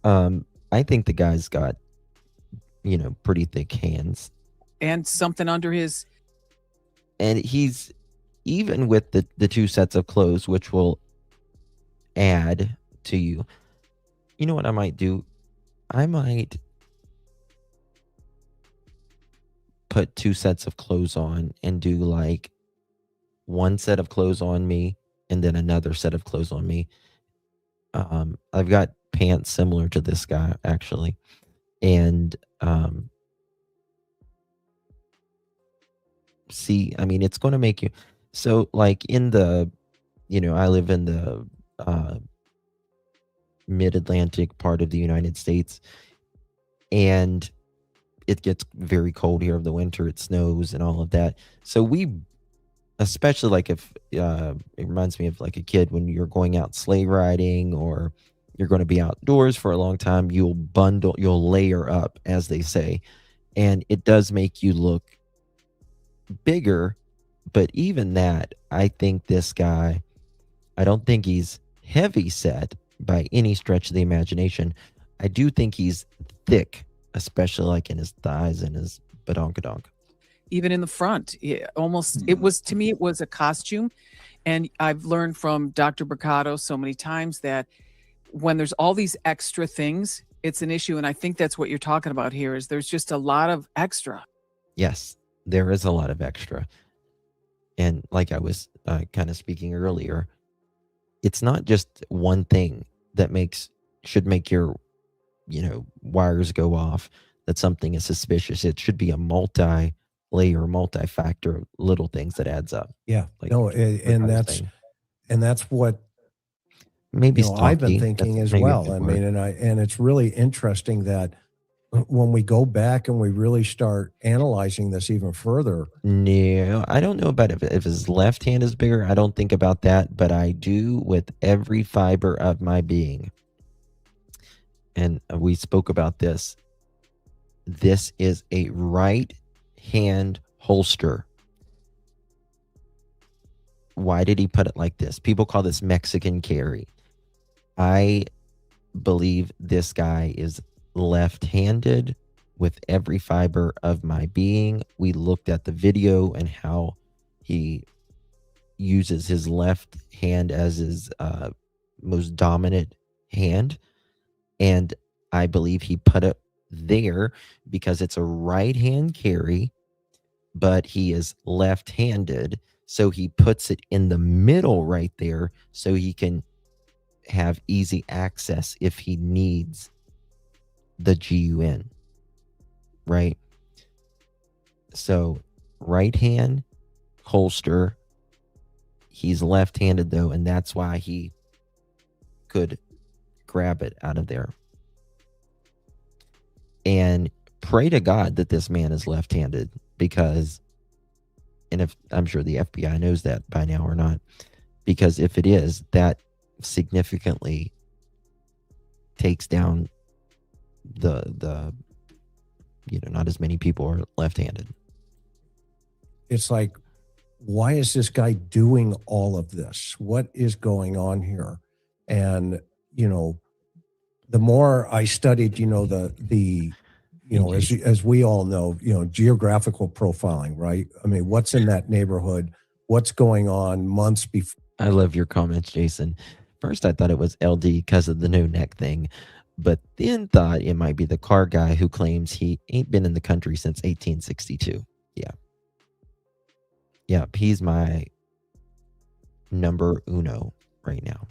I think the guy's got, pretty thick hands and something under his. And he's, even with the 2 sets of clothes, which will add to you. You know what I might do? I might put 2 sets of clothes on and do like 1 set of clothes on me and then another set of clothes on me. I've got pants similar to this guy, actually. And see, I mean, it's going to make you, so like in the, I live in the mid-Atlantic part of the United States, and it gets very cold here of the winter. It snows and all of that. So we, especially like if it reminds me of like a kid when you're going out sleigh riding or you're going to be outdoors for a long time, you'll layer up, as they say, and it does make you look bigger. But even that, I think this guy, I don't think he's heavy set by any stretch of the imagination. I do think he's thick, especially like in his thighs and his badonkadonk. Even in the front, it was, to me, it was a costume. And I've learned from Dr. Bricado so many times that when there's all these extra things, it's an issue. And I think that's what you're talking about here, is there's just a lot of extra. Yes, there is a lot of extra. And like I was kind of speaking earlier, it's not just one thing that should make your, wires go off, that something is suspicious. It should be a multi-layer, multi-factor little things that adds up. Yeah. Like, no, and that's what maybe I've been thinking as well. I mean, and it's really interesting that when we go back and we really start analyzing this even further. No, I don't know about if his left hand is bigger. I don't think about that, but I do with every fiber of my being. And we spoke about this. This is a right hand holster. Why did he put it like this? People call this Mexican carry. I believe this guy is left-handed with every fiber of my being. We looked at the video and how he uses his left hand as his most dominant hand. And I believe he put it there because it's a right hand carry, but he is left-handed. So he puts it in the middle right there so he can have easy access if he needs the GUN, right? So right hand holster, he's left-handed though, and that's why he could grab it out of there. And pray to God that this man is left-handed, because, and if I'm sure the FBI knows that by now or not, because if it is, that significantly takes down the not as many people are left-handed. It's like, why is this guy doing all of this? What is going on here? And the more I studied, the you know, as we all know, you know, geographical profiling, right? I mean, what's in that neighborhood? What's going on months before? I love your comments, Jason. First, I thought it was LD because of the no neck thing, but then thought it might be the car guy who claims he ain't been in the country since 1862. Yeah. Yep, he's my number uno right now.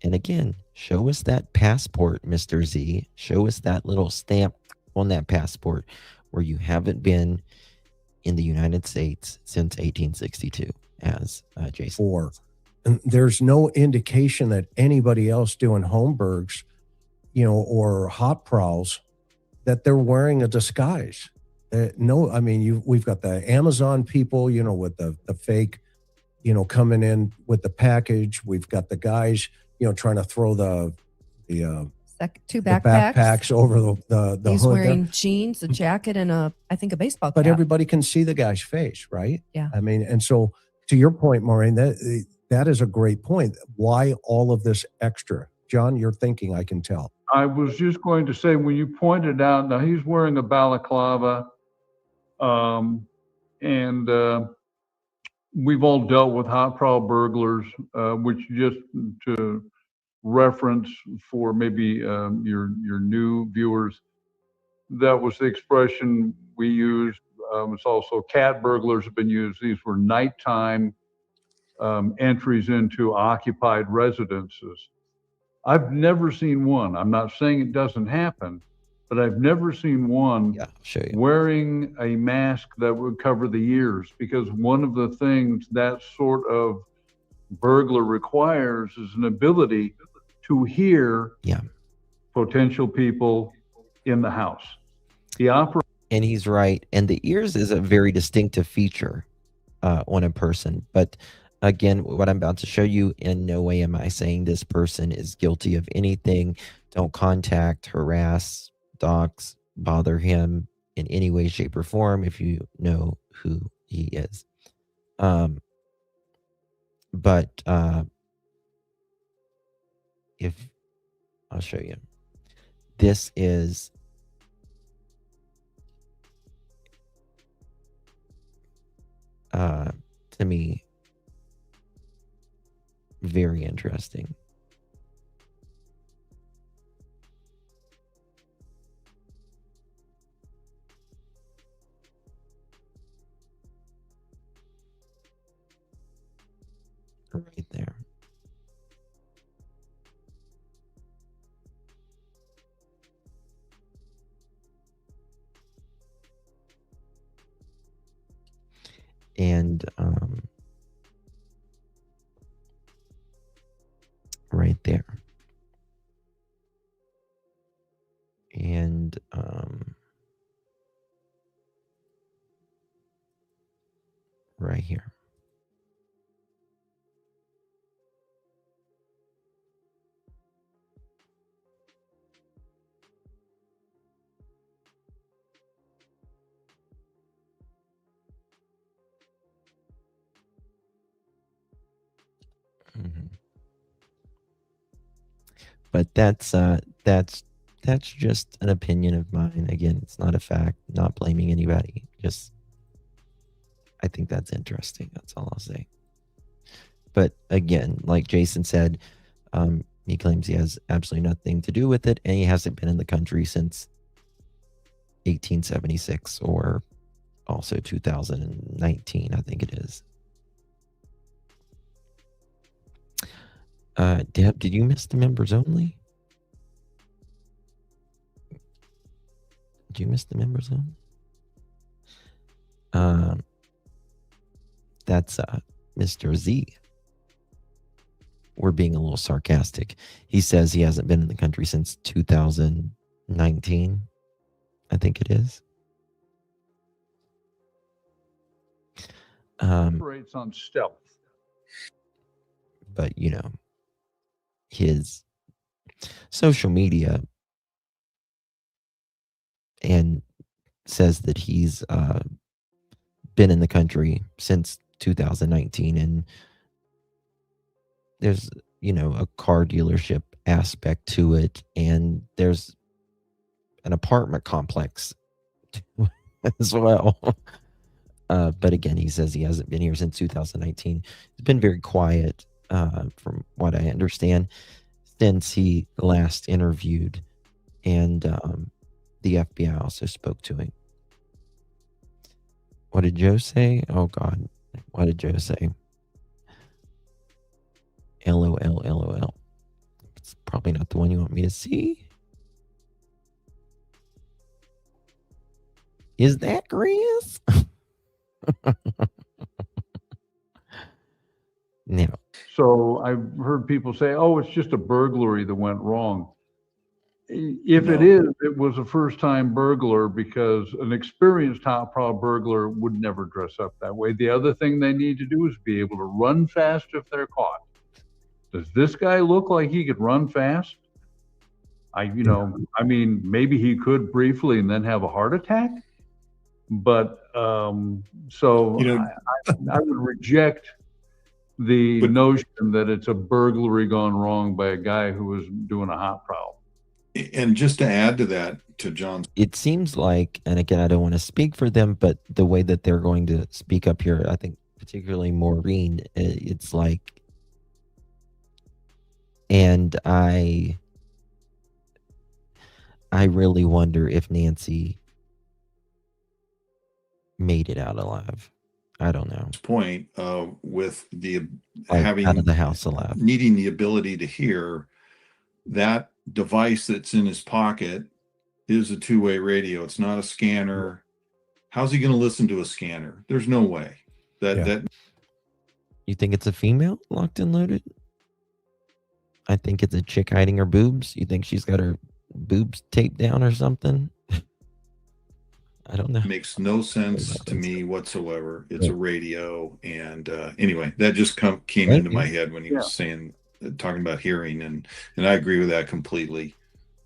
And again, show us that passport, Mr. Z. Show us that little stamp on that passport where you haven't been in the United States since 1862, as Jason. Or there's no indication that anybody else doing Holmbergs, you know, or hot prowls, that they're wearing a disguise. No, I mean, we've got the Amazon people, you know, with the fake, you know, coming in with the package. We've got the guys, you know, trying to throw the two backpacks over the He's hood wearing there. jeans, a jacket, and I think a baseball cap. But everybody can see the guy's face, right? Yeah. I mean, and so to your point, Maureen, that is a great point. Why all of this extra? John, you're thinking, I can tell. I was just going to say, when you pointed out, now he's wearing a balaclava, and we've all dealt with hot prowl burglars, which, just to reference for maybe your new viewers, that was the expression we used. It's also cat burglars have been used. These were nighttime entries into occupied residences. I've never seen one. I'm not saying it doesn't happen, but I've never seen one wearing a mask that would cover the ears, because one of the things that sort of burglar requires is an ability to hear potential people in the house. And he's right. And the ears is a very distinctive feature on a person. But again, what I'm about to show you, in no way am I saying this person is guilty of anything. Don't contact, harass, dox, bother him in any way, shape, or form if you know who he is. But if I'll show you, this is to me very interesting. Right there. And right there. And right here. But that's just an opinion of mine. Again, it's not a fact, not blaming anybody. Just, I think that's interesting. That's all I'll say. But again, like Jason said, he claims he has absolutely nothing to do with it, and he hasn't been in the country since 1876 or also 2019, I think it is. Deb, did you miss the members only? Did you miss the members only? That's Mr. Z. We're being a little sarcastic. He says he hasn't been in the country since 2019. I think it is. Operates on stealth. But, you know, his social media and says that he's been in the country since 2019, and there's, you know, a car dealership aspect to it, and there's an apartment complex as well. But again, he says he hasn't been here since 2019. He's been very quiet, from what I understand, since he last interviewed, and the FBI also spoke to him. What did Joe say? Oh God, what did Joe say? LOL, LOL. It's probably not the one you want me to see. Is that Chris? No. So I've heard people say, oh, it's just a burglary that went wrong. If it No. is, it was a first-time burglar, because an experienced hot-prod burglar would never dress up that way. The other thing they need to do is be able to run fast if they're caught. Does this guy look like he could run fast? I mean, maybe he could briefly and then have a heart attack. But so I would reject the notion that it's a burglary gone wrong by a guy who was doing a hot prowl. And just to add to that, to John's, it seems like, and again, I don't want to speak for them, but the way that they're going to speak up here, I think particularly Maureen, it's like, and I really wonder if Nancy made it out alive. I don't know. point, with the Like, having out of the house alive, needing the ability to hear, that device that's in his pocket is a two-way radio. It's not a scanner. How's he going to listen to a scanner? There's no way. That you think it's a female locked and loaded? I think it's a chick hiding her boobs. You think she's got her boobs taped down or something? I don't know. makes no sense to me whatsoever. It's a radio, and anyway, that just came into my head when he was saying, talking about hearing, and I agree with that completely.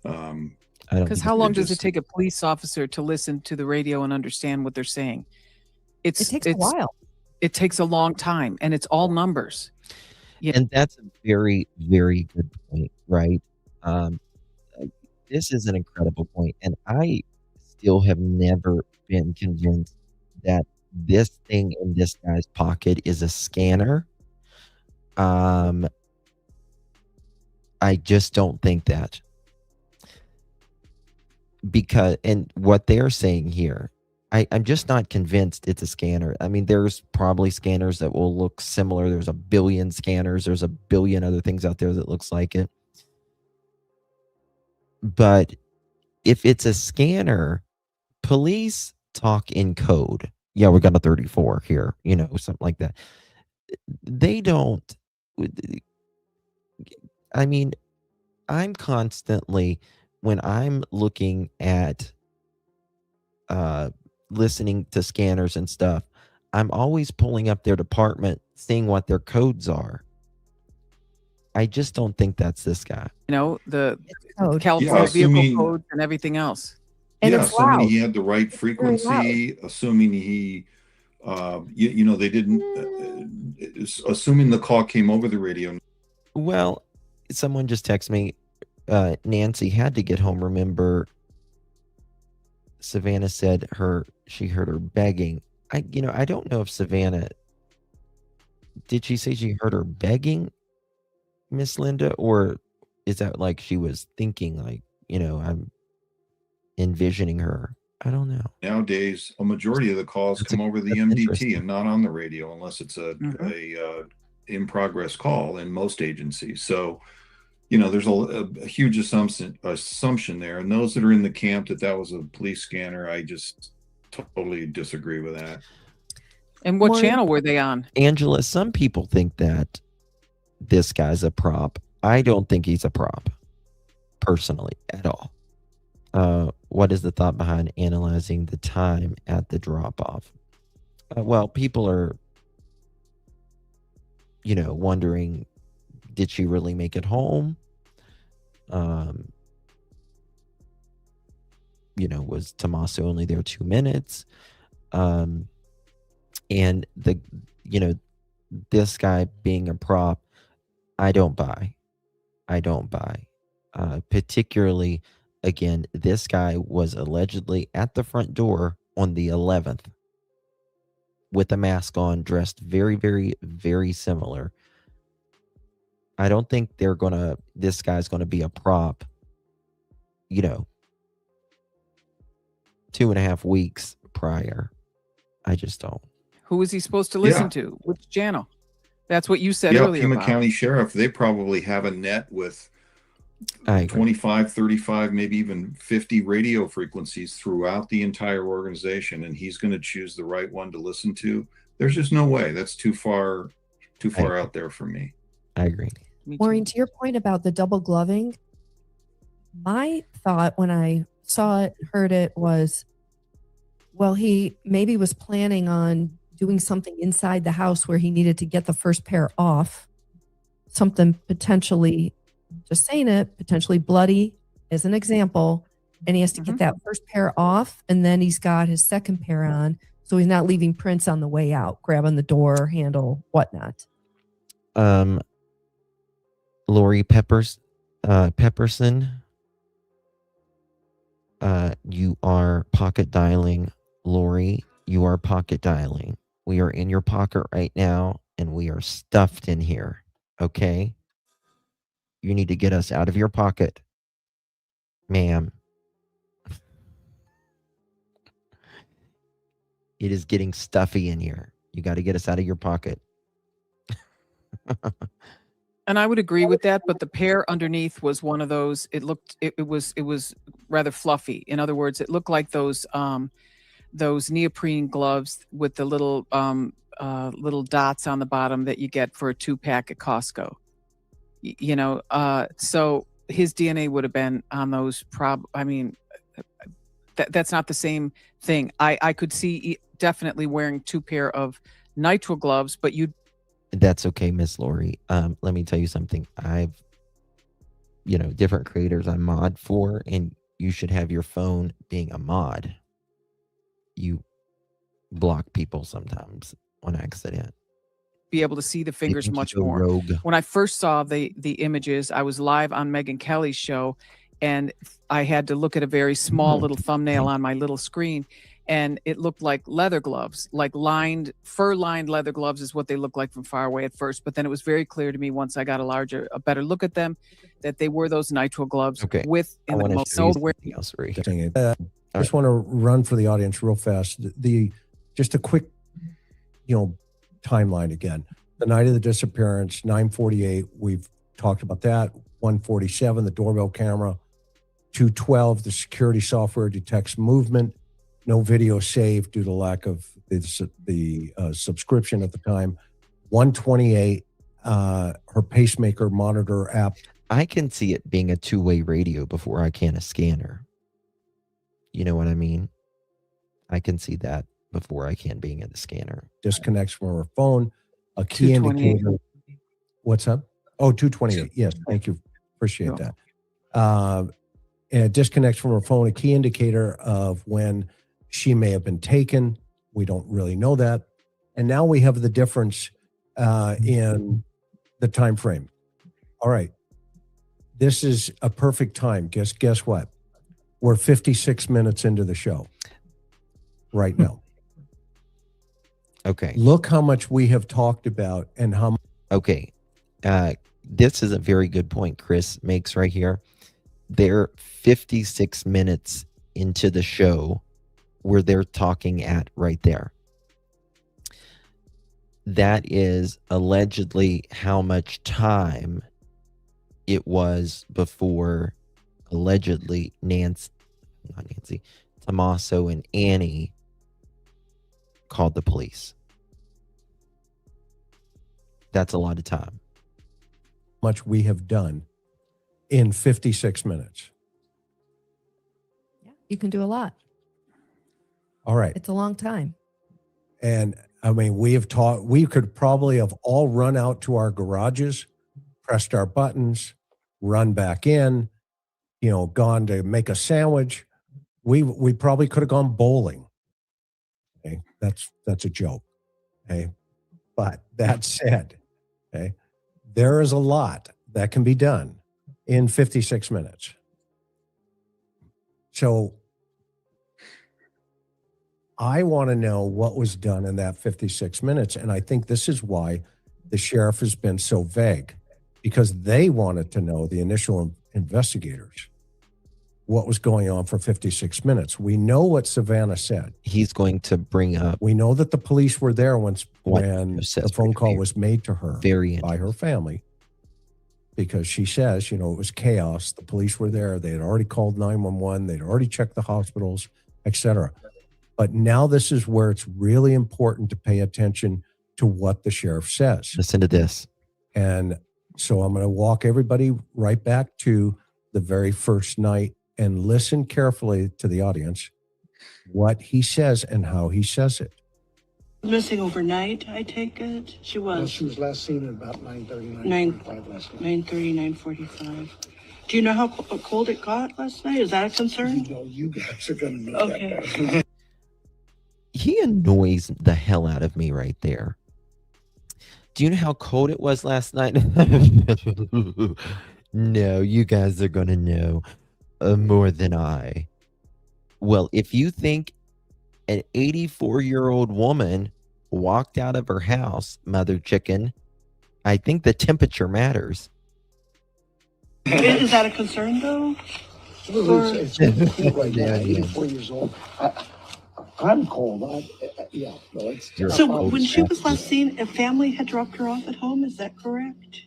Because how long does it take a police officer to listen to the radio and understand what they're saying? It takes a while. It takes a long time, and it's all numbers. Yeah. And that's a very, very good point, right? This is an incredible point, and I still have never been convinced that this thing in this guy's pocket is a scanner. I just don't think that. Because, and what they're saying here, I'm just not convinced it's a scanner. I mean, there's probably scanners that will look similar. There's a billion scanners. There's a billion other things out there that looks like it. But if it's a scanner, police talk in code. Yeah, we got a 34 here, something like that. They don't. I mean, I'm constantly, when I'm looking at listening to scanners and stuff, I'm always pulling up their department, seeing what their codes are. I just don't think that's this guy. The Code. California vehicle codes and everything else. And yeah, it's assuming loud. he had the right frequency, assuming he, they didn't, assuming the call came over the radio. Well, someone just texted me, Nancy had to get home. Remember, Savannah said she heard her begging. I don't know if Savannah, did she say she heard her begging, Miss Linda, or is that like she was thinking, like, I'm envisioning her? I don't know. Nowadays, a majority of the calls come over the MDT and not on the radio, unless it's a in progress call in most agencies. So, there's a huge assumption there, and those that are in the camp that was a police scanner, I just totally disagree with that. And what channel were they on? Angela, some people think that this guy's a prop. I don't think he's a prop, personally, at all. What is the thought behind analyzing the time at the drop-off? Well, people are, wondering, did she really make it home? Was Tommaso only there 2 minutes? And this guy being a prop, I don't buy. Particularly again, this guy was allegedly at the front door on the 11th with a mask on, dressed very, very, very similar. I don't think this guy's gonna be a prop, 2.5 weeks prior. I just don't. Who was he supposed to listen Yeah. to? Which channel? That's what you said Yeah, earlier. Pima Bob. County Sheriff, they probably have a net with I agree. 25, 35, maybe even 50 radio frequencies throughout the entire organization, and he's going to choose the right one to listen to. There's just no way. That's too far out there for me. I agree. Me too. Maureen, to your point about the double gloving, my thought when I saw it, heard it was, well, he maybe was planning on doing something inside the house where he needed to get the first pair off, something potentially, just saying it, potentially bloody as an example, and he has to get that first pair off, and then he's got his second pair on, so he's not leaving prints on the way out, grabbing the door handle, whatnot. Lori Pepperson, you are pocket dialing. Lori, you are pocket dialing. We are in your pocket right now, and we are stuffed in here. Okay? You need to get us out of your pocket, ma'am. It is getting stuffy in here. You got to get us out of your pocket. And I would agree with that, but the pair underneath was one of those. It was rather fluffy. In other words, it looked like those neoprene gloves with the little dots on the bottom that you get for a 2-pack at Costco. So his DNA would have been on those. That's not the same thing. I could see definitely wearing 2 pair of nitrile gloves, but That's okay, Miss Lori. Let me tell you something. I've, different creators I mod for, and you should have your phone being a mod. You block people sometimes on accident. be able to see the fingers think you much go more. rogue. When I first saw the images, I was live on Megyn Kelly's show, and I had to look at a very small little thumbnail on my little screen, and it looked like leather gloves, like fur-lined leather gloves is what they look like from far away at first. But then it was very clear to me once I got a better look at them, that they were those nitrile gloves Okay. with I in the want to most show you where something else right here. Dang it. I just want to run for the audience real fast. Just a quick, timeline again. The night of the disappearance, 9:48. We've talked about that. 1:47, the doorbell camera. 2:12, the security software detects movement. No video saved due to lack of the subscription at the time. 1:28, her pacemaker monitor app. I can see it being a two-way radio before I can a scanner. You know what I mean? I can see that before I can being in the scanner. Disconnects from her phone. A key 228. indicator. What's up? Oh, 2:28. Yes, thank you. Appreciate that. And it disconnects from her phone, a key indicator of when she may have been taken. We don't really know that. And now we have the difference in the time frame. All right. This is a perfect time. Guess what? We're 56 minutes into the show right now. Okay. Look how much we have talked about and how Okay. This is a very good point Chris makes right here. They're 56 minutes into the show where they're talking at right there. That is allegedly how much time it was before allegedly Tommaso and Annie called the police. That's a lot of time. much we have done in 56 minutes. Yeah, you can do a lot. All right. It's a long time. And I mean, we could probably have all run out to our garages, pressed our buttons, run back in, gone to make a sandwich. We probably could have gone bowling. Okay. That's a joke. Okay. But that said, okay, there is a lot that can be done in 56 minutes. So I want to know what was done in that 56 minutes. And I think this is why the sheriff has been so vague, because they wanted to know, the initial investigators, what was going on for 56 minutes. We know what Savannah said. He's going to bring up We know that the police were there when What says the phone very call clear. was made to her Very by her family, because she says, it was chaos. The police were there. They had already called 911. They'd already checked the hospitals, etc. But now this is where it's really important to pay attention to what the sheriff says. Listen to this. And so I'm going to walk everybody right back to the very first night and listen carefully to the audience, what he says and how he says it. Missing overnight, I take it. She was. Well, she was last seen at about 9:30, 9:45 last night. 9:30, 9:45. Do you know how cold it got last night? Is that a concern? You guys are going to know Okay. that better. He annoys the hell out of me right there. Do you know how cold it was last night? No, you guys are going to know more than I. Well, if you think an 84-year-old woman walked out of her house, mother chicken, I think the temperature matters. Is that a concern, though? Well, it's cold right now. 84 years old. I'm cold. Yeah, no, it's just. So when she was last seen, a family had dropped her off at home. Is that correct?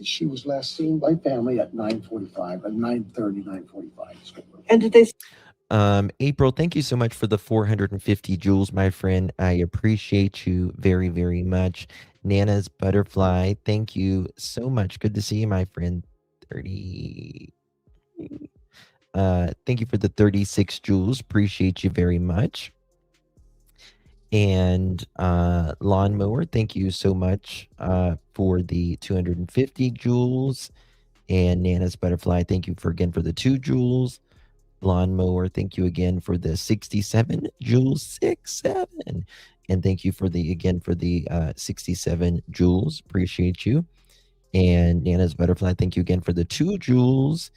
She was last seen by family at 9:45, at 9:30, 9:45. And did they? April, thank you so much for the 450 joules, my friend. I appreciate you very, very much. Nana's Butterfly, thank you so much. Good to see you, my friend. 30. Thank you for the 36 joules. Appreciate you very much. And Lawnmower, thank you so much for the 250 joules. And Nana's Butterfly, thank you again for the 2 joules. Lawnmower, thank you again for the 67 joules, 67. And thank you for the 67 joules. Appreciate you. And Nana's Butterfly, thank you again for the 2 joules.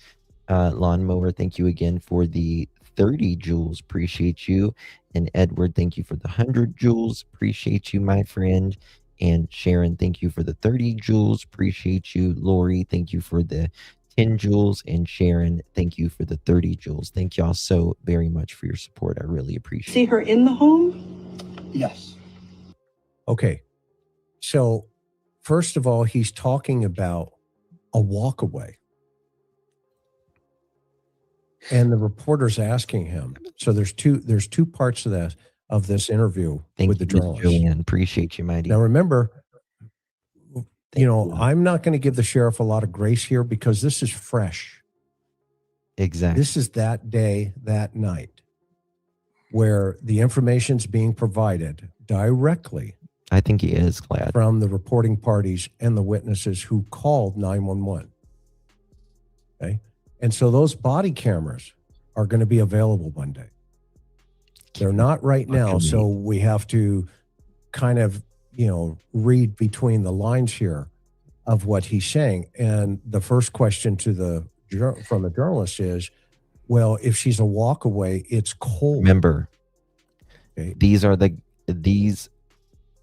Lawnmower, thank you again for the 30 joules. Appreciate you. And Edward, thank you for the 100 joules. Appreciate you, my friend. And Sharon, thank you for the 30 joules. Appreciate you. Lori, thank you for the 10 joules. And Sharon, thank you for the 30 joules. Thank y'all so very much for your support. I really appreciate it. See her in the home? Yes. Okay. So, first of all, he's talking about a walk away. And the reporter's asking him. So there's two parts of this interview with the journalist. Julian. Appreciate you, mighty. Now remember, I'm not going to give the sheriff a lot of grace here because this is fresh. Exactly. This is that day, that night, where the information's being provided directly. I think he is glad. From the reporting parties and the witnesses who called 911. Okay. And so those body cameras are going to be available one day. They're not right now. So we have to kind of, read between the lines here of what he's saying. And the first question from the journalist is, well, if she's a walk away, it's cold. Remember, okay.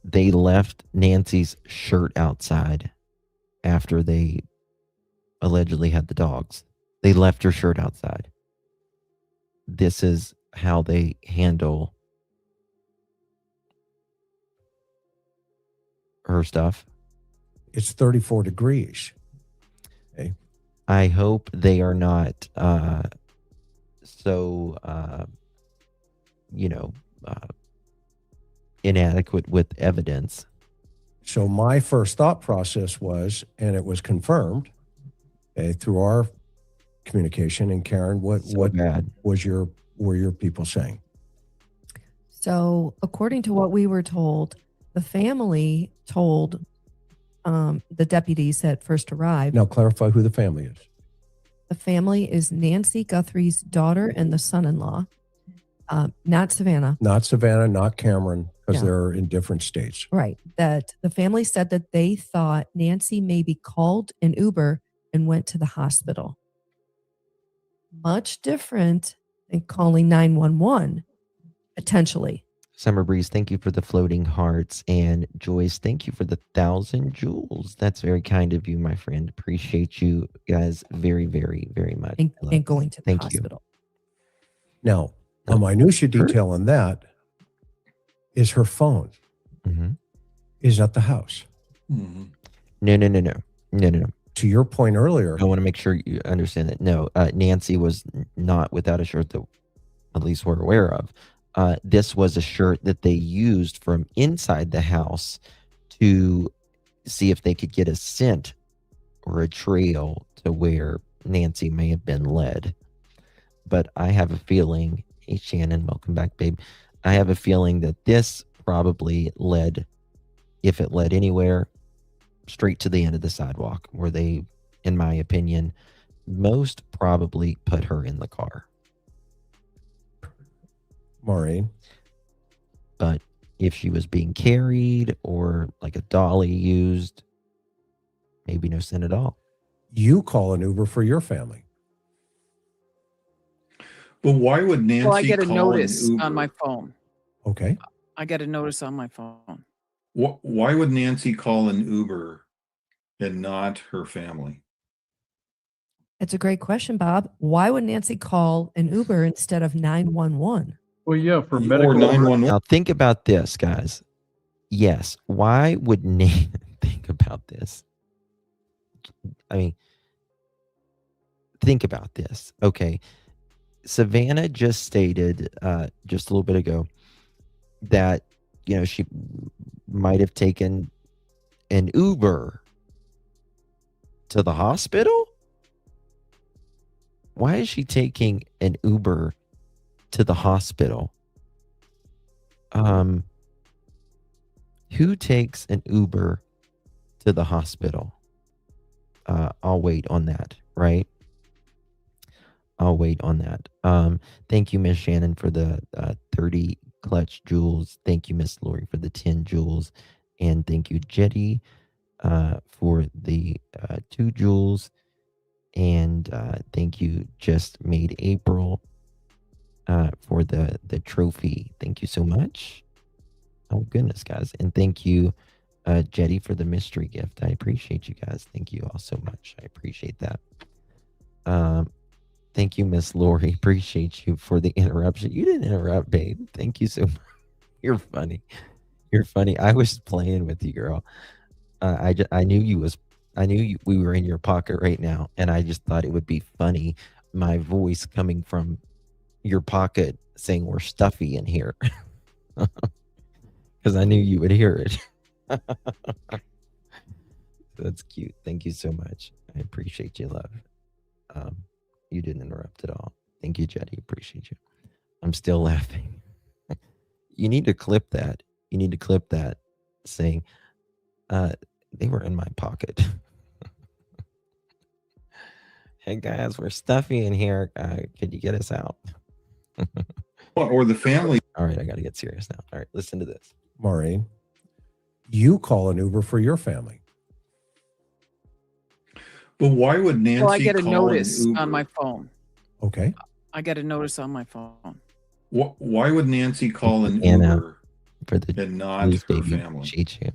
They left Nancy's shirt outside after they allegedly had the dogs. They left her shirt outside. This is how they handle her stuff. It's 34 degrees. Okay. I hope they are not inadequate with evidence. So my first thought process was, and it was confirmed through our communication. And Karen, what were your people saying? So according to what we were told, the family told the deputies that first arrived. Now clarify who the family is. The family is Nancy Guthrie's daughter and the son-in-law, not Savannah. Not Savannah, not Cameron, because they're in different states. Right. That the family said that they thought Nancy maybe called an Uber and went to the hospital. Much different and calling 911 potentially. Summer Breeze, thank you for the floating hearts. And Joyce, thank you for the 1,000 jewels. That's very kind of you, my friend. Appreciate you guys very, very, very much. And going to the Thank hospital. Now, a minutia detail on that is her phone is at the house. No. To your point earlier, I want to make sure you understand that. No, Nancy was not without a shirt that at least we're aware of. This was a shirt that they used from inside the house to see if they could get a scent or a trail to where Nancy may have been led. But I have a feeling, hey Shannon, welcome back, babe. I have a feeling that this probably led, if it led anywhere, straight to the end of the sidewalk, where they, in my opinion, most probably put her in the car. Maureen. But if she was being carried or like a dolly used, maybe no sin at all. You call an Uber for your family. But why would Nancy Well, I get a call notice an Uber? on my phone. Okay. I get a notice on my phone. Why would Nancy call an Uber and not her family? It's a great question, Bob. Why would Nancy call an Uber instead of 911? Well, yeah, for medical. Or 911. Now think about this, guys. Yes, why would Nancy think about this? I mean, think about this. Okay. Savannah just stated just a little bit ago that, you know, she might have taken an Uber to the hospital. Why is she taking an Uber to the hospital? Who takes an Uber to the hospital? I'll wait on that, right? I'll wait on that. Thank you, Miss Shannon, for the 30 clutch jewels. Thank you, Miss Lori, for the 10 jewels. And thank you, Jetty, for the 2 jewels. And thank you, Just Made April, for the trophy. Thank you so much. Oh, goodness, guys. And thank you, Jetty, for the mystery gift. I appreciate you guys. Thank you all so much. I appreciate that. Thank you, Miss Lori. Appreciate you for the interruption. You didn't interrupt, babe. Thank you so much. You're funny. You're funny. I was playing with you, girl. I knew we were in your pocket right now, and I just thought it would be funny, my voice coming from your pocket saying we're stuffy in here, because I knew you would hear it. That's cute. Thank you so much. I appreciate you, love. You didn't interrupt at all. Thank you, Jetty. Appreciate you. I'm still laughing. You need to clip that. You need to clip that saying, they were in my pocket. Hey guys, we're stuffy in here. Could you get us out? Or the family. All right, I got to get serious now. All right, listen to this. Maureen, you call an Uber for your family. But why would Nancy Well, I get a call notice an Uber? on my phone. Okay. I get a notice on my phone. Why would Nancy call an Anna, Uber for the and not news her baby. family? Appreciate you.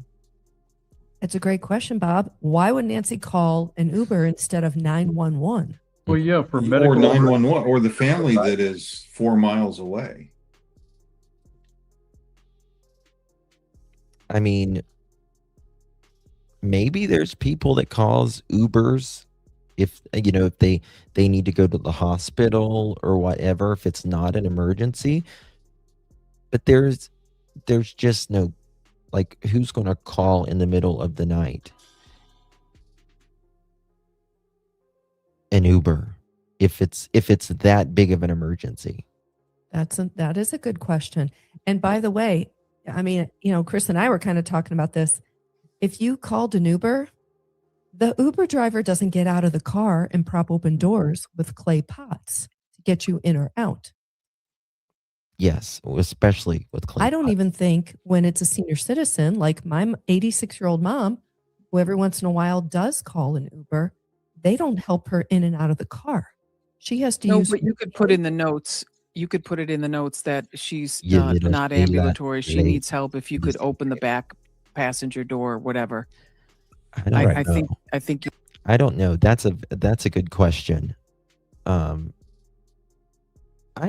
It's a great question, Bob. Why would Nancy call an Uber instead of 911? Well, yeah, for medical. Or 911, or the family that is 4 miles away. I mean, maybe there's people that calls Ubers if they need to go to the hospital or whatever, if it's not an emergency. But there's just no, like, who's going to call in the middle of the night an Uber if it's that big of an emergency? That is a good question. And by the way, I mean, Chris and I were kind of talking about this. If you called an Uber, the Uber driver doesn't get out of the car and prop open doors with clay pots to get you in or out. Yes, especially with clay. I don't even think when it's a senior citizen, like my 86-year-old mom, who every once in a while does call an Uber, they don't help her in and out of the car. She has to use. But you could put in the notes. You could put it in the notes that she's You little not Sheila ambulatory. She lady. needs help. If you could open the back passenger door, whatever. I don't know. I think I don't know. That's a good question. I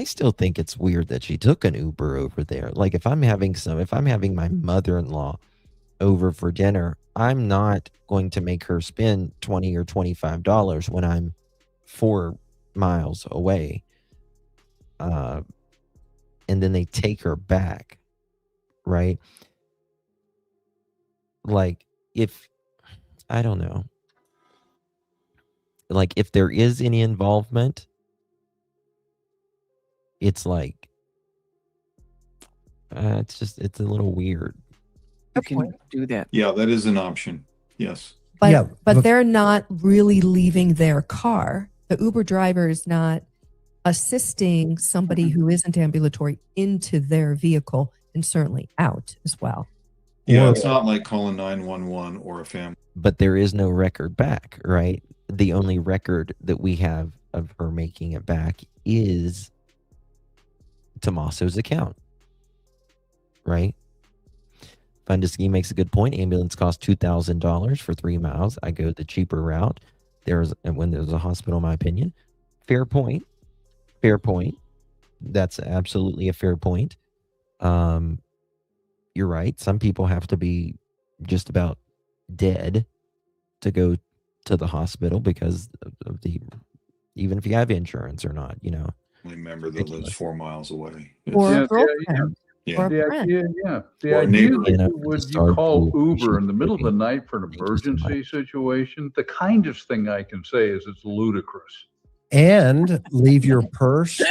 still think it's weird that she took an Uber over there. Like if I'm having my mother-in-law over for dinner, I'm not going to make her spend $20 or $25 when I'm 4 miles away. And then they take her back, right? Like if I don't know. Like if there is any involvement, it's like it's a little weird. you can do that. Yeah, that is an option. Yes. But they're not really leaving their car. The Uber driver is not assisting somebody who isn't ambulatory into their vehicle and certainly out as well. Yeah, it's not like calling 911 or a family. But there is no record back, right? The only record that we have of her making it back is Tommaso's account, right? Fundeski makes a good point. Ambulance costs $2,000 for 3 miles. I go the cheaper route. When there's a hospital, in my opinion. Fair point. Fair point. That's absolutely a fair point. You're right. Some people have to be just about dead to go to the hospital because of even if you have insurance or not, Member that lives 4 miles away. Or a girlfriend. Yeah. Or a friend. The Or a idea neighbor. that would you call Uber in the middle of the night for an emergency situation, the kindest thing I can say is it's ludicrous. And leave your purse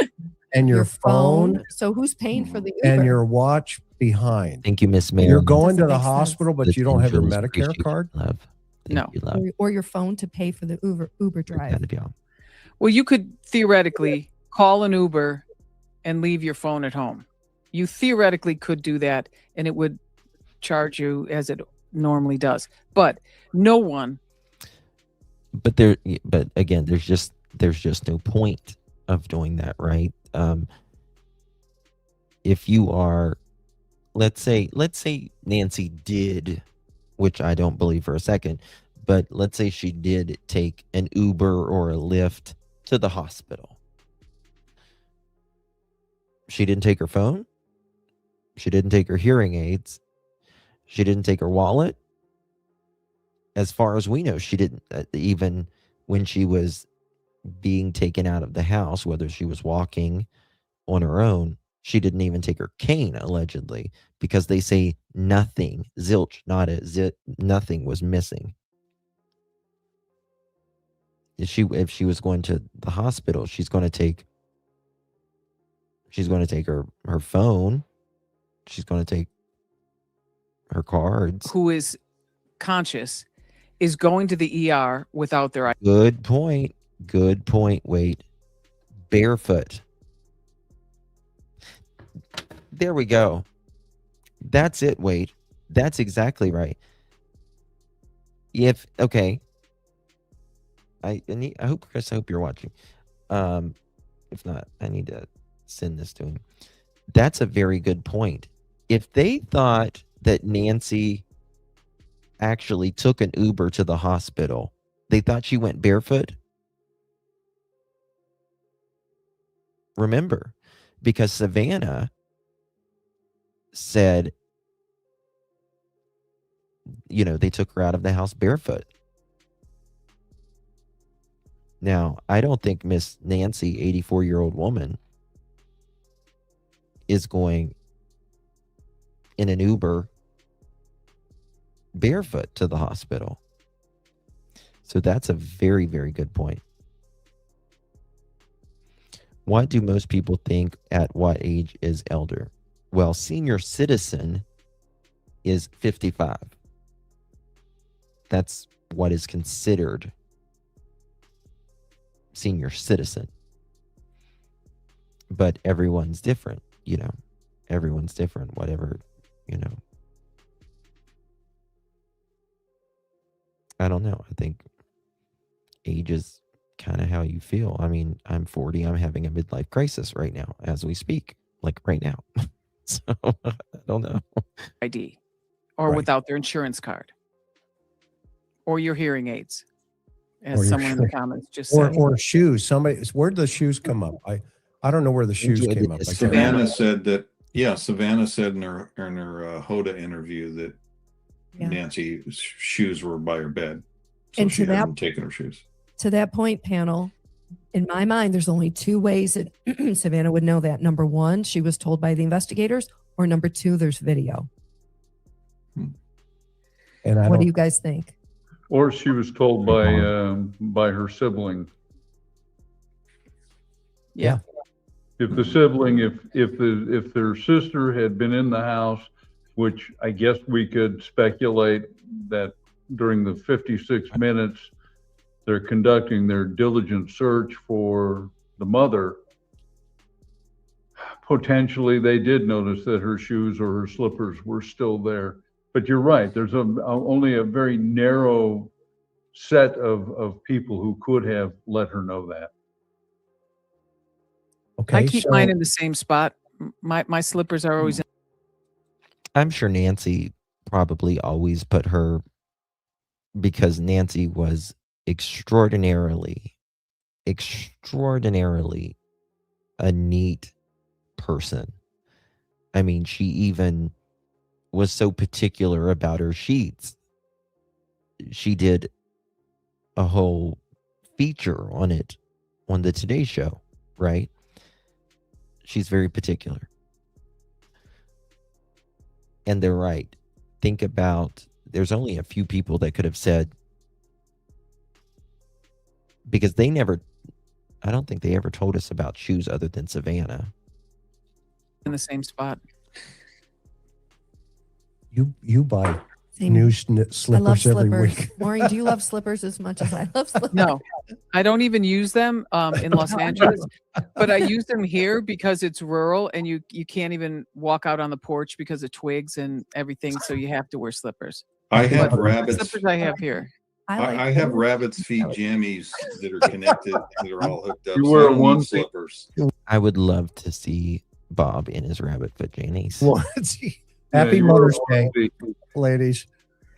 and your phone. So who's paying for the Uber? And your watch behind. Thank you, Miss Mayor. You're going to Doesn't the make hospital, sense. but you don't have your Angels, Medicare appreciate card? you, love. Thank you, love. Or your phone to pay for the Uber drive. Well, you could theoretically call an Uber and leave your phone at home. You theoretically could do that, and it would charge you as it normally does. But no one. But again, there's just no point of doing that, right? If you are, let's say Nancy did, which I don't believe for a second, but let's say she did take an Uber or a Lyft to the hospital. She didn't take her phone. She didn't take her hearing aids. She didn't take her wallet. As far as we know, she didn't, even when she was being taken out of the house, whether she was walking on her own, she didn't even take her cane, allegedly, because they say nothing, zilch, not a zit, nothing was missing. If she was going to the hospital, she's going to take her phone. She's going to take her cards. Who is conscious is going to the ER without their ID. Good point. Good point. Wait. Barefoot. There we go. That's it. Wait. That's exactly right. Okay. I hope, Chris, I hope you're watching. If not, I need to send this to him. That's a very good point. If they thought that Nancy actually took an Uber to the hospital, they thought she went barefoot. Remember, because Savannah said, they took her out of the house barefoot. Now, I don't think Miss Nancy, 84-year-old woman, is going in an Uber barefoot to the hospital. So that's a very, very good point. What do most people think at what age is elder? Well, senior citizen is 55. That's what is considered senior citizen. But everyone's different, everyone's different, whatever, I don't know. I think age is kind of how you feel. I mean, I'm 40. I'm having a midlife crisis right now as we speak, like right now. So I don't know. ID or without their insurance card or your hearing aids, as someone in the comments just said. Or shoes. Somebody, where did the shoes come up? I don't know where the shoes came up. Savannah said that. Yeah, Savannah said in her Hoda interview that Nancy's shoes were by her bed, so And she to that- hadn't taken her shoes. To that point, panel, in my mind, there's only two ways that Savannah would know that. Number one, she was told by the investigators, or number two, there's video. And what do you guys think? Or she was told by her sibling. Yeah. If the sibling, if their sister had been in the house, which I guess we could speculate that during the 56 minutes they're conducting their diligent search for the mother, potentially they did notice that her shoes or her slippers were still there. But you're right, there's only a very narrow set of people who could have let her know that. Okay, I keep mine in the same spot. My slippers are always in. I'm sure Nancy probably always put her, because Nancy was extraordinarily a neat person. I mean, she even was so particular about her sheets. She did a whole feature on it on the Today Show, right? She's very particular. And they're right. Think about, there's only a few people that could have said, because they never, I don't think they ever told us about shoes other than Savannah. In the same spot. You buy Same. new I love slippers every slippers. week. Maureen, do you love slippers as much as I love slippers? No, I don't even use them in Los Angeles, but I use them here because it's rural and you can't even walk out on the porch because of twigs and everything. So you have to wear slippers. I have But rabbits. slippers I have here. I have rabbit's feet jammies that are connected, that are all hooked up. You so wear I don't one need slippers. I would love to see Bob in his rabbit foot jammies. Happy you Mother's wear Day, one ladies.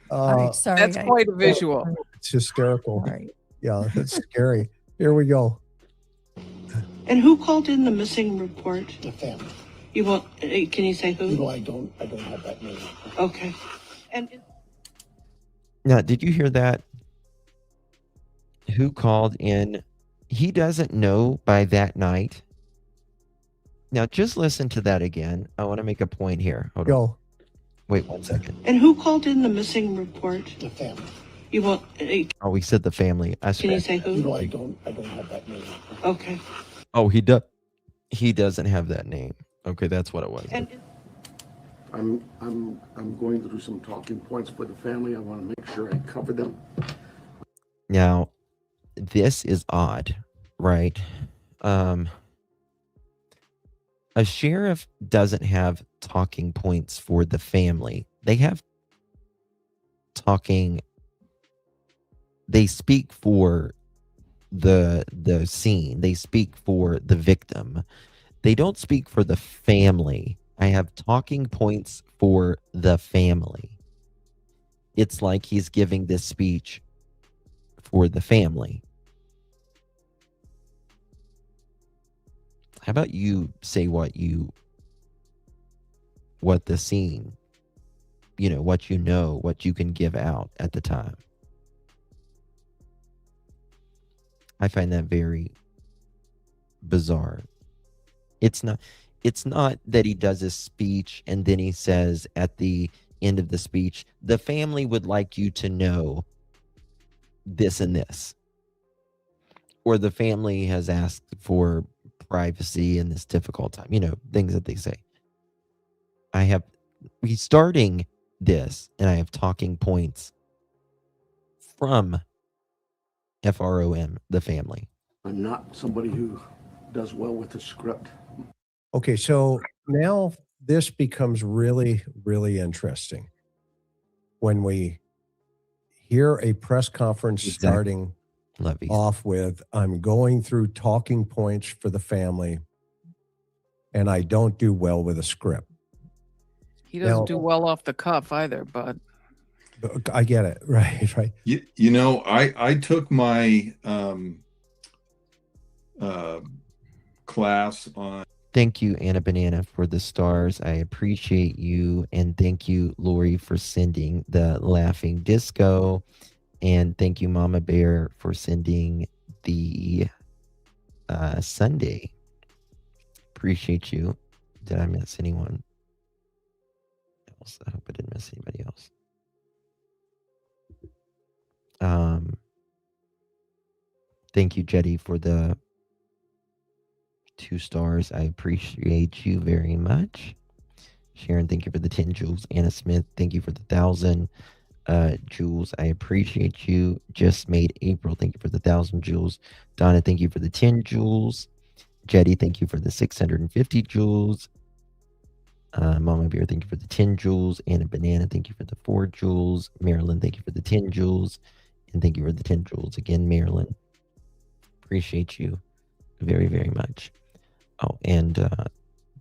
All right, sorry. That's quite a visual. It's hysterical. Sorry. Yeah, it's scary. Here we go. And who called in the missing report? The family. You won't, can you say who? No, I don't have that name. Okay. And Now, did you hear that? Who called in? He doesn't know by that night. Now, just listen to that again. I want to make a point here. Hold on. Go. Wait 1 second. and who called in the missing report? The family. You won't, Oh, we said the family. I can you swear. say who? No, I don't have that name. Okay. Oh, he does. He doesn't have that name. Okay, that's what it was. And I'm going through some talking points for the family. I want to make sure I cover them. Now, this is odd, right? A sheriff doesn't have talking points for the family. They have talking. They speak for the scene. They speak for the victim. They don't speak for the family. I have talking points for the family. It's like he's giving this speech for the family. How about you say what the scene, what what you can give out at the time. I find that very bizarre. It's not that he does a speech and then he says at the end of the speech, the family would like you to know this and this. Or the family has asked for privacy in this difficult time, things that they say. He's starting this, and I have talking points from FROM, the family. I'm not somebody who does well with the script. Okay, so now this becomes really, really interesting. When we hear a press conference starting Love you. off with, I'm going through talking points for the family, and I don't do well with a script. He doesn't Now- do well off the cuff either, but I get it. Right. You know, I took my class on. Thank you, Anna Banana, for the stars. I appreciate you. And thank you, Lori, for sending the laughing disco. And thank you, Mama Bear, for sending the Sunday. Appreciate you. Did I miss anyone else? I hope I didn't miss anybody else. Thank you, Jetty, for the 2 stars. I appreciate you very much. Sharon, thank you for the 10 jewels. Anna Smith, thank you for the 1,000 jewels. I appreciate you. Just made April, thank you for the 1,000 jewels. Donna, thank you for the 10 jewels. Jetty, thank you for the 650 jewels. Mama Bear, thank you for the 10 jewels. Anna Banana, thank you for the 4 jewels. Marilyn, thank you for the 10 jewels. And thank you for the 10 jewels again, Marilyn. Appreciate you very, very much. Oh, and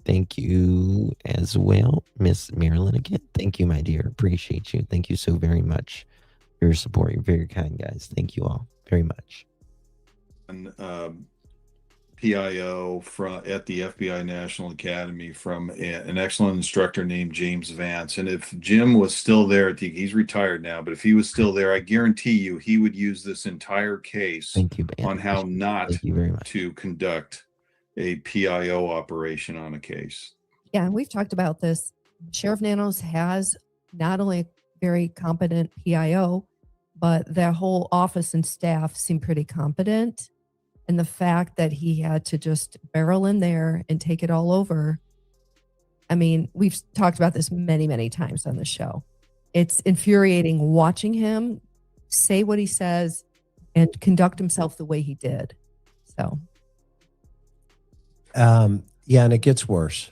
thank you as well, Miss Marilyn, again. Thank you, my dear. Appreciate you. Thank you so very much for your support. You're very kind, guys. Thank you all very much. And PIO at the FBI National Academy from an excellent instructor named James Vance. And if Jim was still there, he's retired now, but if he was still there, I guarantee you he would use this entire case on how not to conduct a PIO operation on a case. Yeah, and we've talked about this. Sheriff Nanos has not only a very competent PIO, but their whole office and staff seem pretty competent. And the fact that he had to just barrel in there and take it all over. I mean, we've talked about this many, many times on the show. It's infuriating watching him say what he says and conduct himself the way he did. So. Yeah, and it gets worse,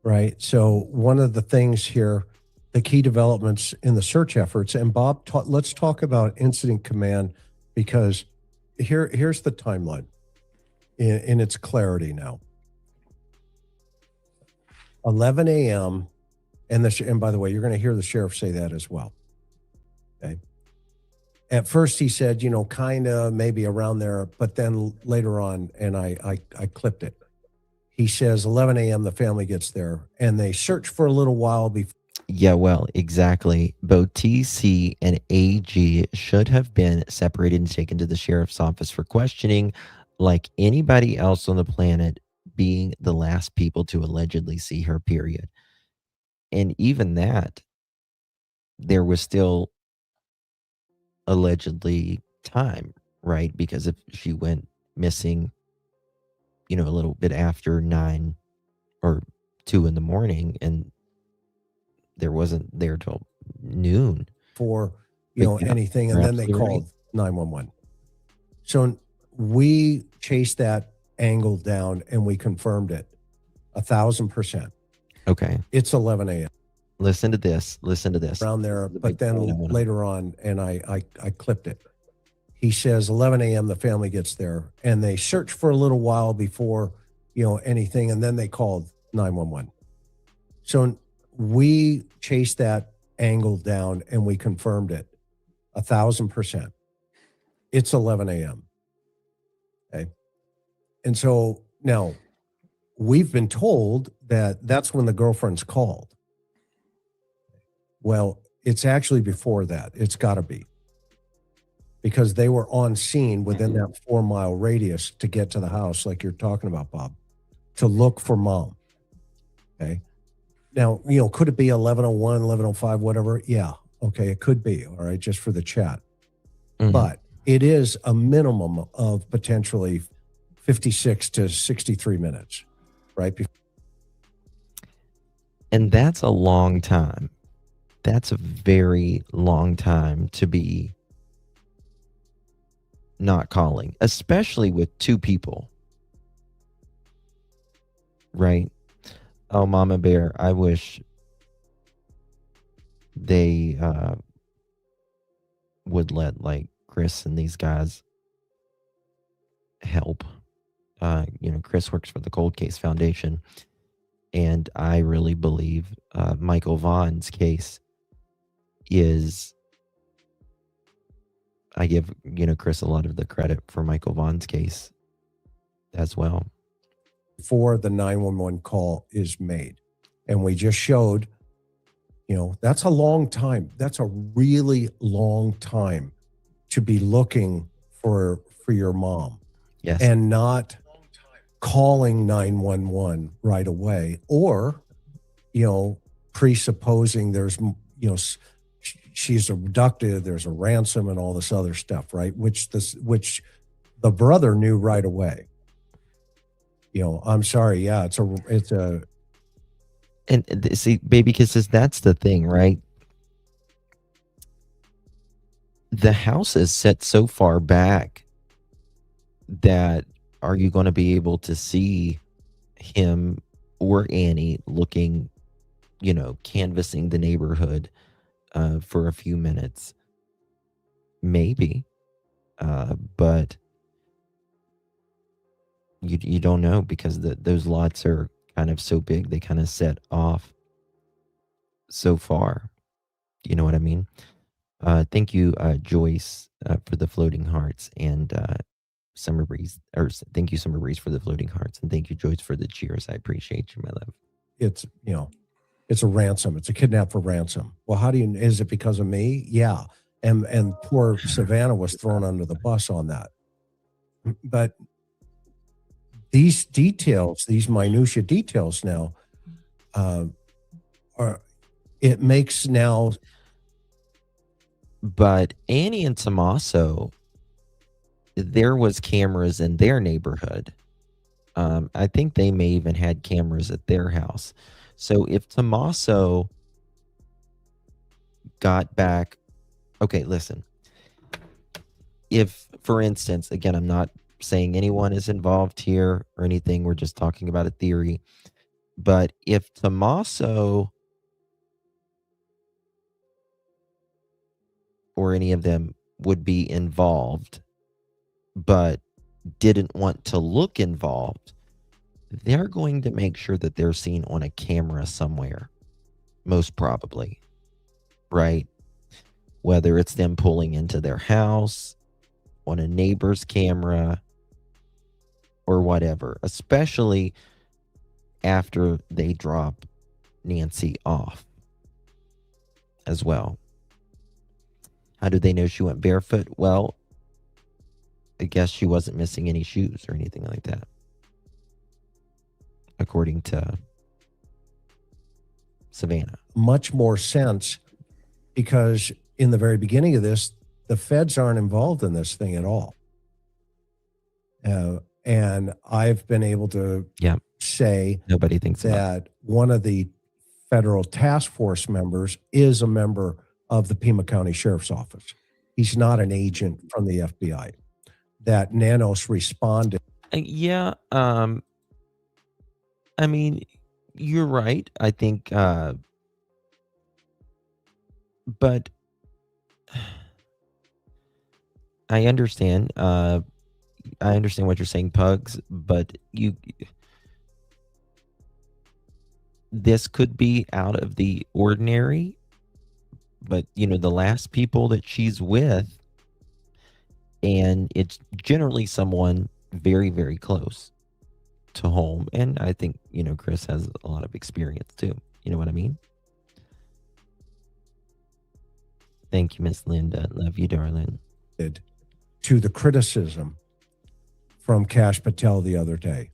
right? So one of the things here, the key developments in the search efforts, and Bob, let's talk about incident command, because here's the timeline in its clarity now. 11 a.m. And by the way, you're going to hear the sheriff say that as well. Okay. At first he said, kind of maybe around there, but then later on, and I clipped it. He says 11 a.m. the family gets there and they search for a little while before. Yeah, well, exactly. Both TC and AG should have been separated and taken to the sheriff's office for questioning, like anybody else on the planet, being the last people to allegedly see her, period. And even that, there was still allegedly time, right? Because if she went missing, a little bit after 9 or 2 in the morning, and there wasn't there till noon for anything, and then they called 911. So we chased that angle down and we confirmed it 1,000%. Okay, it's 11 a.m. Listen to this around there, but then later on, and I clipped it. He says 11 a.m. the family gets there and they search for a little while before anything, and then they called 911. So we chased that angle down and we confirmed it 1,000%. It's 11 a.m. Okay. And so now we've been told that that's when the girlfriend's called. Well, it's actually before that. It's got to be, because they were on scene within that 4-mile radius to get to the house, like you're talking about, Bob, to look for mom. Okay. Now, could it be 11:01, 11:05, whatever? Yeah. Okay. It could be. All right. Just for the chat. Mm-hmm. But it is a minimum of potentially 56 to 63 minutes, right? And that's a long time. That's a very long time to be not calling, especially with 2 people. Right? Oh, Mama Bear, I wish they would let like Chris and these guys help. Chris works for the Cold Case Foundation, and I really believe Michael Vaughn's case is. I give Chris a lot of the credit for Michael Vaughn's case as well. Before the 911 call is made, and we just showed, that's a long time. That's a really long time to be looking for your mom. Yes. And not calling 911 right away, or presupposing there's she's abducted, there's a ransom and all this other stuff, right? Which the brother knew right away. I'm sorry, yeah, it's a And see, baby kisses, that's the thing, right? The house is set so far back that are you going to be able to see him or Annie looking, canvassing the neighborhood for a few minutes? Maybe. But you don't know, because those lots are kind of so big, they kind of set off so far. You know what I mean? Thank you, Joyce, for the floating hearts, and Summer Breeze, or thank you, Summer Breeze, for the floating hearts, and thank you, Joyce, for the cheers. I appreciate you, my love. It's it's a ransom. It's a kidnap for ransom. Well, is it because of me? Yeah, and poor Savannah was thrown under the bus on that. But these details, these minutia details now, it makes now. But Annie and Tommaso, there was cameras in their neighborhood. I think they may even had cameras at their house. So if Tommaso got back, okay, listen. If, for instance, again, I'm not saying anyone is involved here or anything, we're just talking about a theory. But if Tommaso or any of them would be involved, but didn't want to look involved, they're going to make sure that they're seen on a camera somewhere, most probably, right? Whether it's them pulling into their house, on a neighbor's camera, or whatever, especially after they drop Nancy off as well. How do they know she went barefoot? Well, I guess she wasn't missing any shoes or anything like that, according to Savannah. Much more sense, because in the very beginning of this, the feds aren't involved in this thing at all. And I've been able to say nobody thinks that one of the federal task force members is a member of the Pima County Sheriff's Office. He's not an agent from the FBI. That Nanos responded. Yeah. I mean, you're right. I think, but I understand. I understand what you're saying, Pugs, but this could be out of the ordinary, but the last people that she's with, and it's generally someone very, very close to home. And I think, Chris has a lot of experience too. You know what I mean? Thank you, Miss Linda. Love you, darling. To the criticism from Kash Patel the other day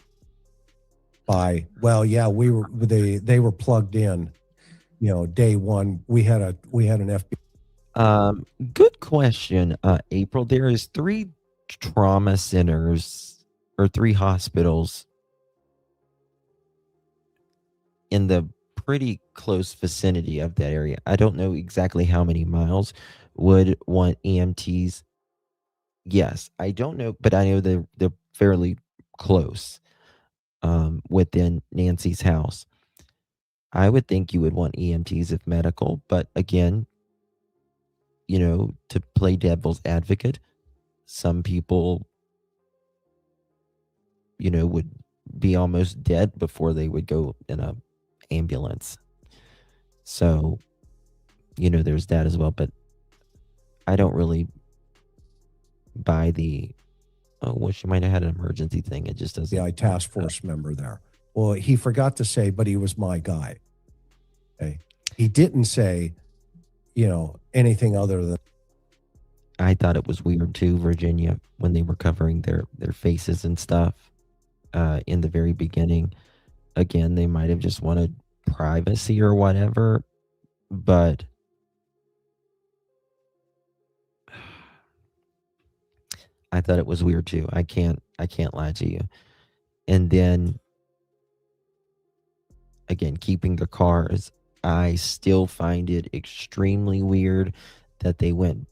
they were plugged in, day one. We had an FBI. Good question, April. There is 3 trauma centers or 3 hospitals in the pretty close vicinity of that area. I don't know exactly how many miles would want EMTs. Yes, I don't know, but I know they're fairly close within Nancy's house. I would think you would want EMTs if medical, but again, to play devil's advocate, some people would be almost dead before they would go in a ambulance. So, there's that as well. But I don't really buy the, oh, well, she might have had an emergency thing. It just doesn't. FBI task force member there. Well, he forgot to say, but he was my guy. Okay. He didn't say, anything other than. I thought it was weird too, Virginia, when they were covering their faces and stuff in the very beginning. Again, they might have just wanted privacy or whatever, but I thought it was weird too. I can't lie to you. And then again, keeping the cars, I still find it extremely weird that they went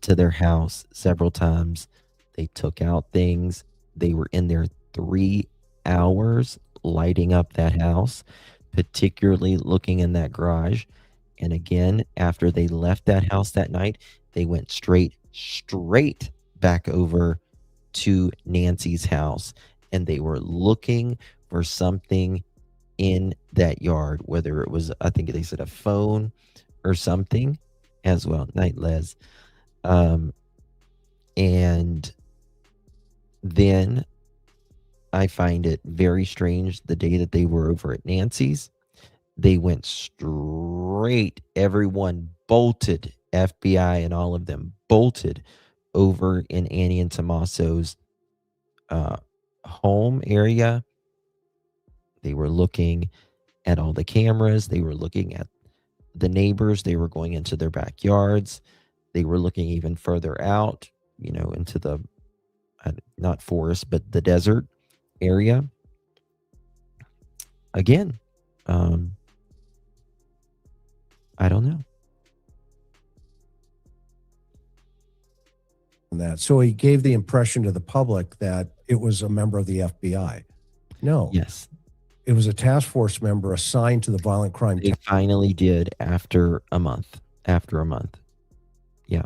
to their house several times. They took out things. They were in there 3 hours lighting up that house, particularly looking in that garage. And again, after they left that house that night, they went straight back over to Nancy's house, and they were looking for something in that yard, whether it was, I think they said, a phone or something as well. Night, Les. And then I find it very strange the day that they were over at Nancy's, they went straight, everyone bolted, FBI and all of them bolted over in Annie and Tommaso's home area. They were looking at all the cameras. They were looking at the neighbors. They were going into their backyards. They were looking even further out, into the, not forest, but the desert area. Again, I don't know. That. So he gave the impression to the public that it was a member of the FBI. No. Yes. It was a task force member assigned to the violent crime. They finally did after a month. Yeah.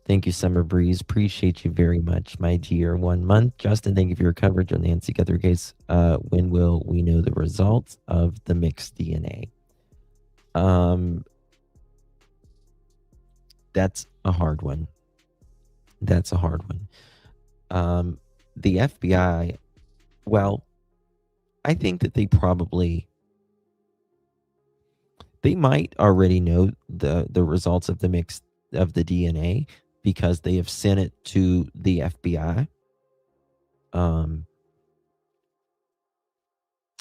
Thank you, Summer Breeze. Appreciate you very much, my dear. 1 month. Justin, thank you for your coverage on the Nancy Guthrie case. When will we know the results of the mixed DNA? That's a hard one. The FBI, well, I think that they might already know the results of the mix of the DNA because they have sent it to the FBI.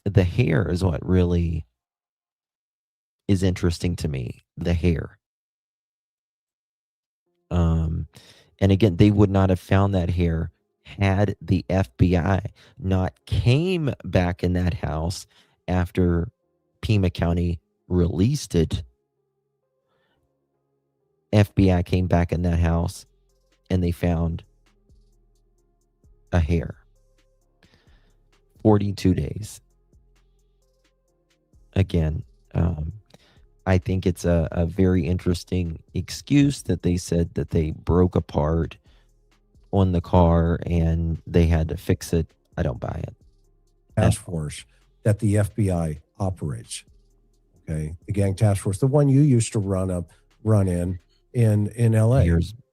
The hair is what really is interesting to me. The hair. And again, they would not have found that hair had the FBI not came back in that house after Pima County released it. FBI came back in that house and they found a hair. 42 days. Again, I think it's a very interesting excuse that they said that they broke apart on the car and they had to fix it. I don't buy it. Task force that the FBI operates. Okay. The gang task force, the one you used to run in LA.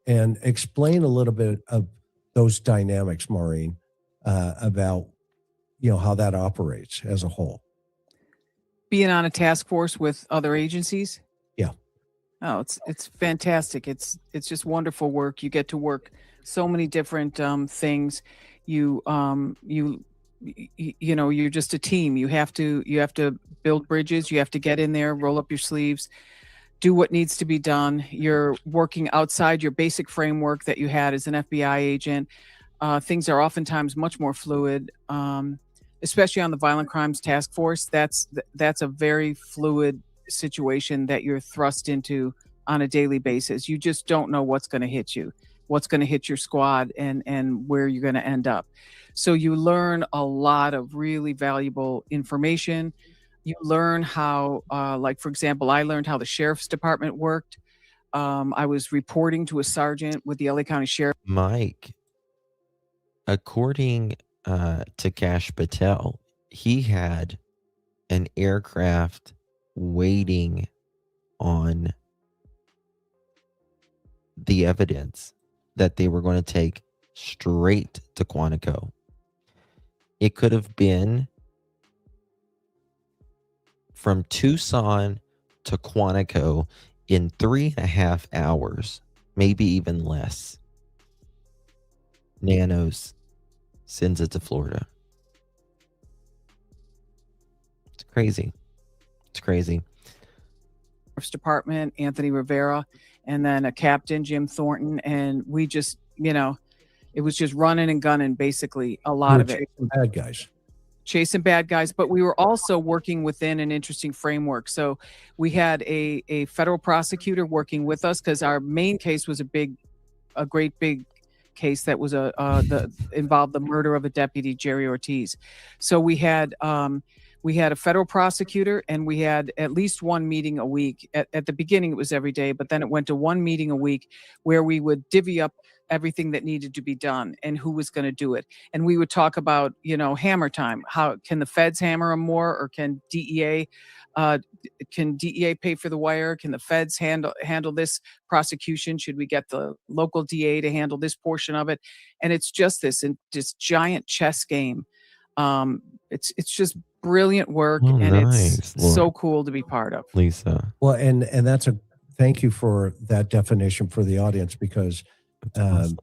And explain a little bit of those dynamics, Maureen, about, how that operates as a whole. Being on a task force with other agencies? Yeah. Oh, it's fantastic. It's just wonderful work. You get to work so many different things. You're just a team. You have to build bridges. You have to get in there, roll up your sleeves, do what needs to be done. You're working outside your basic framework that you had as an FBI agent. Things are oftentimes much more fluid. Especially on the violent crimes task force, that's a very fluid situation that you're thrust into on a daily basis. You just don't know what's going to hit you, what's going to hit your squad, and where you're going to end up. So you learn a lot of really valuable information. You learn how, like, for example, I learned how the sheriff's department worked. I was reporting to a sergeant with the LA County Sheriff. Mike, according Cash Patel, he had an aircraft waiting on the evidence that they were going to take straight to Quantico. It could have been from Tucson to Quantico in 3.5 hours, maybe even less. Nanos sends it to Florida. It's crazy. It's crazy. Sheriff's Department, Anthony Rivera, and then a captain, Jim Thornton. And we just, it was just running and gunning, basically, a lot of it. Bad guys. Chasing bad guys, but we were also working within an interesting framework. So we had a federal prosecutor working with us because our main case was a great big case that was involved the murder of a deputy, Jerry Ortiz. So we had a federal prosecutor, and we had at least one meeting a week. At the beginning, it was every day, but then it went to one meeting a week where we would divvy up everything that needed to be done and who was going to do it. And we would talk about, hammer time. How can the feds hammer them more, or can DEA pay for the wire? Can the feds handle this prosecution? Should we get the local DA to handle this portion of it? And it's just this giant chess game. It's just brilliant work, and it's so cool to be part of. Lisa. Well, and thank you for that definition for the audience, because awesome.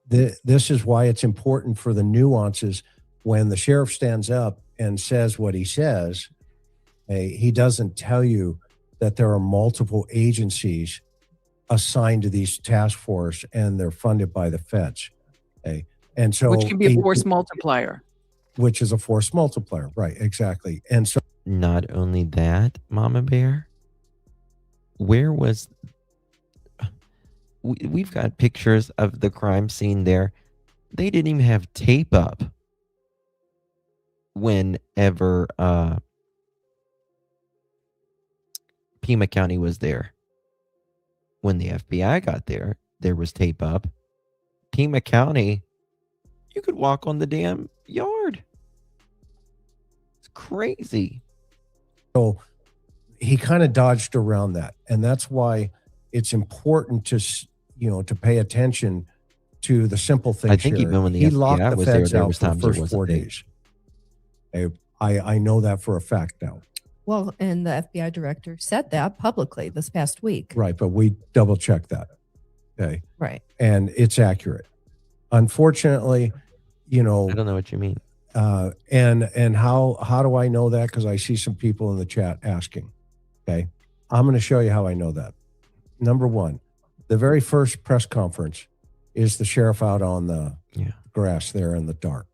This is why it's important for the nuances. When the sheriff stands up and says what he says, he doesn't tell you that there are multiple agencies assigned to these task force and they're funded by the feds. And so, which can be a force multiplier. Which is a force multiplier, right? Exactly. And so, not only that, Mama Bear, where was we've got pictures of the crime scene there. They didn't even have tape up whenever Pima County was there. When the FBI got there, there was tape up. Pima County, you could walk on the damn yard. It's crazy. So he kind of dodged around that, and that's why it's important to pay attention to the simple things. I think here. even when the he FBI locked the was feds there out was for the times there first 4 wasn't days. I know that for a fact now. Well, and the FBI director said that publicly this past week. Right, but we double checked that. Okay. Right. And it's accurate. Unfortunately, I don't know what you mean. And how do I know that? Because I see some people in the chat asking. Okay. I'm going to show you how I know that. Number one, the very first press conference is the sheriff out on the grass there in the dark,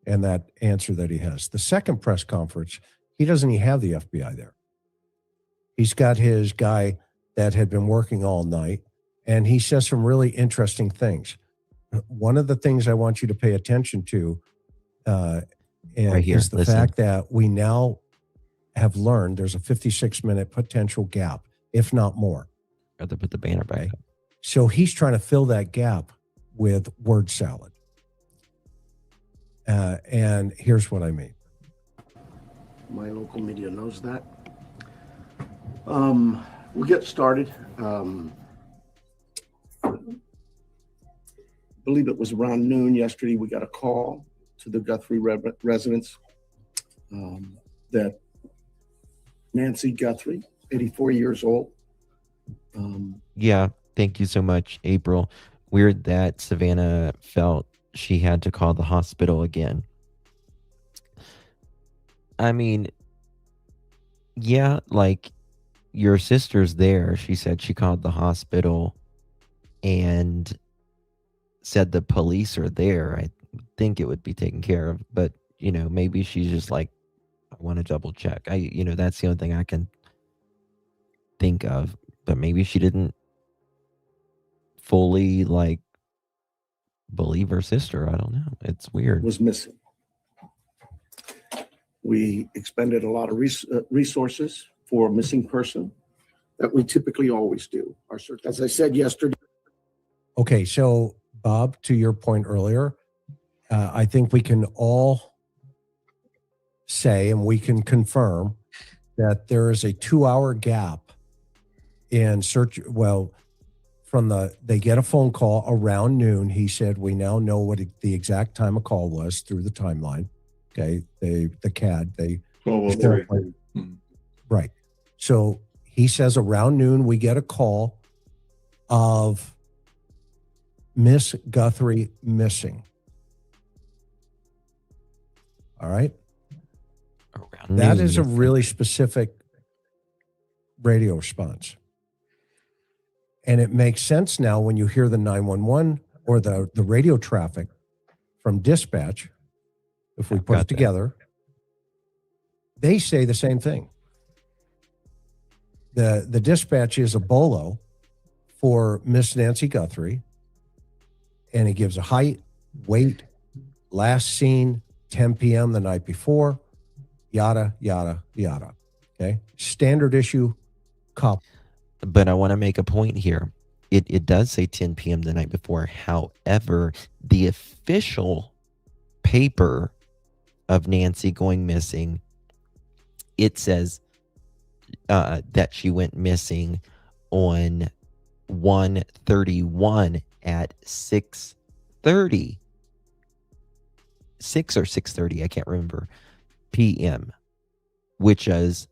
and that answer that he has. The second press conference, he doesn't even have the FBI there. He's got his guy that had been working all night, and he says some really interesting things. One of the things I want you to pay attention to is the fact that we now have learned there's a 56-minute potential gap, if not more. Got to put the banner back up. So he's trying to fill that gap with word salad. And here's what I mean. My local media knows that. We'll get started. I believe it was around noon yesterday, we got a call to the Guthrie residence that Nancy Guthrie, 84 years old. Yeah, thank you so much, April. Weird that Savannah felt she had to call the hospital again. I mean, yeah, like your sister's there. She said she called the hospital and said the police are there. I think it would be taken care of, but maybe she's just like, I want to double check. That's the only thing I can think of, but maybe she didn't fully believe her sister. I don't know. It's weird. Was missing. We expended a lot of resources for a missing person that we typically always do. Our search, as I said yesterday. Okay, so Bob, to your point earlier, I think we can all say, and we can confirm, that there is a 2-hour gap in search. Well, they get a phone call around noon. He said, we now know what the exact time of call was through the timeline. Okay. The CAD, 12:03. Right. So he says around noon, we get a call of Miss Guthrie missing. All right. That is a really specific radio response. And it makes sense now when you hear the 911 or the radio traffic from dispatch. If we put it together, they say the same thing. The dispatch is a bolo for Miss Nancy Guthrie, and it gives a height, weight, last seen 10 p.m. the night before, yada, yada, yada. Okay. Standard issue cop. But I want to make a point here. It does say 10 p.m. the night before. However, the official paper of Nancy going missing, it says that she went missing on 1/31 at 6:30. 6 or 6:30, I can't remember, p.m., which is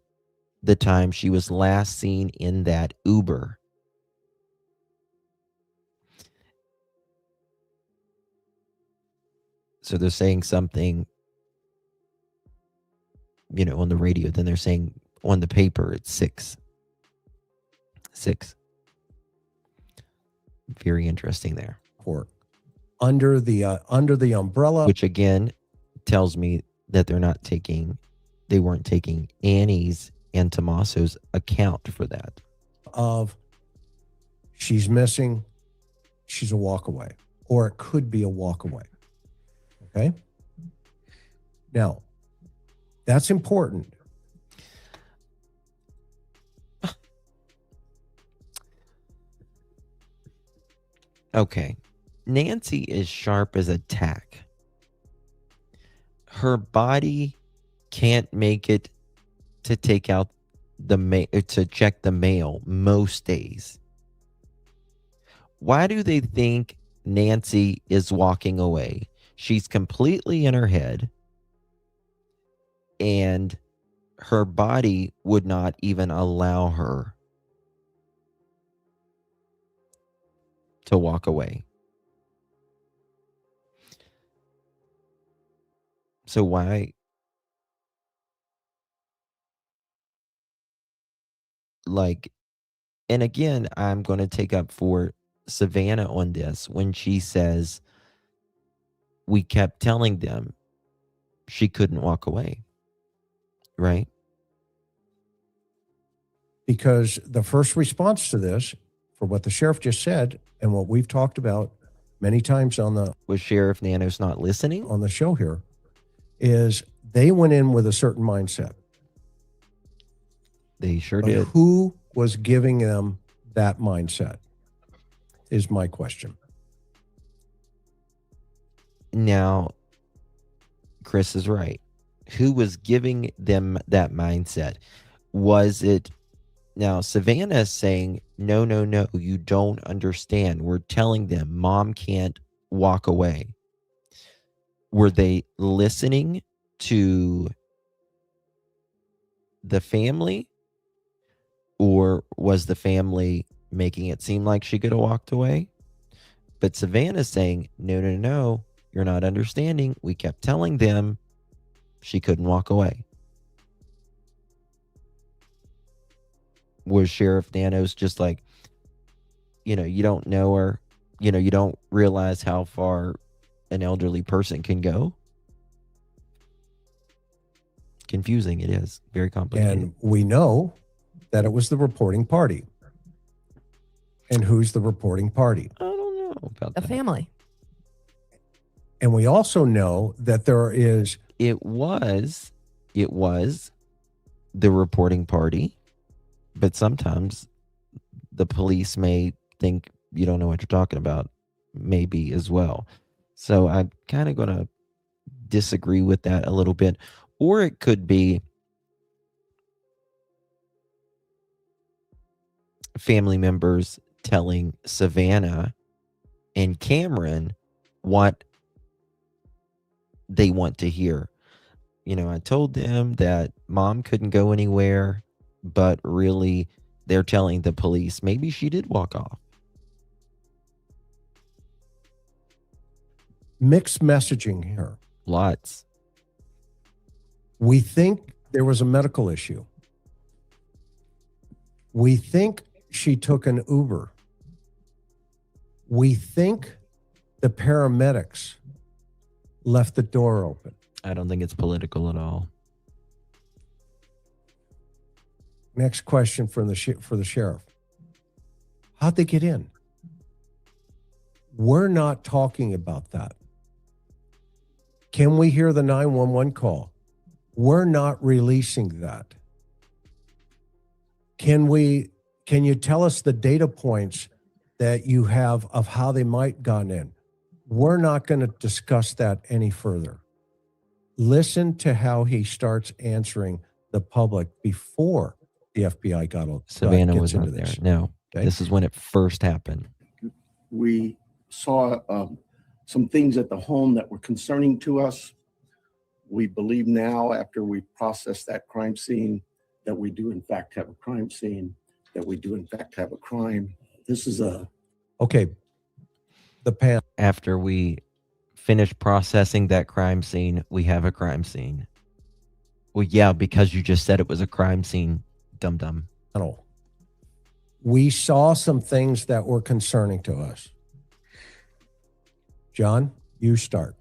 the time she was last seen in that Uber. So they're saying something, on the radio. Then they're saying on the paper it's 6. Very interesting there. Or under the umbrella, which again tells me that they weren't taking Annie's and Tommaso's account for that. Of she's missing, she's a walk away, or it could be a walk away. Okay. Now, that's important. Okay. Nancy is sharp as a tack. Her body can't make it to take out to check the mail most days. Why do they think Nancy is walking away? She's completely in her head, and her body would not even allow her to walk away. So why? And again, I'm going to take up for Savannah on this when she says we kept telling them she couldn't walk away, right? Because the first response to this, for what the sheriff just said and what we've talked about many times was Sheriff Nanos not listening on the show here, is they went in with a certain mindset. They sure did. Who was giving them that mindset is my question. Now, Chris is right. Who was giving them that mindset? Was it... Now, Savannah is saying, no, you don't understand. We're telling them mom can't walk away. Were they listening to the family? Or was the family making it seem like she could have walked away? But Savannah's saying, no, you're not understanding. We kept telling them she couldn't walk away. Was Sheriff Nanos just like, you don't know her, you don't realize how far an elderly person can go? Confusing, it is. Very complicated. And we know that it was the reporting party. And who's the reporting party? I don't know about the that. family. And we also know that there is... It was the reporting party. But sometimes the police may think you don't know what you're talking about, maybe as well. So I'm kind of going to disagree with that a little bit. Or it could be family members telling Savannah and Cameron what they want to hear. I told them that mom couldn't go anywhere, but really they're telling the police maybe she did walk off. Mixed messaging here. Lots. We think there was a medical issue. We think she took an Uber. We think the paramedics left the door open. I don't think it's political at all. Next question for the sheriff. How'd they get in? We're not talking about that. Can we hear the 911 call? We're not releasing that. Can you tell us the data points that you have of how they might gone in? We're not going to discuss that any further. Listen to how he starts answering the public before the FBI Savannah gets was into not there. this. No, Okay? this is when it first happened. We saw some things at the home that were concerning to us. We believe now, after we processed that crime scene, that we do in fact have a crime scene, that we do in fact have a crime. This is Okay. The pan. After we finish processing that crime scene, we have a crime scene. Well, yeah, because you just said it was a crime scene, dum-dum. We saw some things that were concerning to us. John, you start.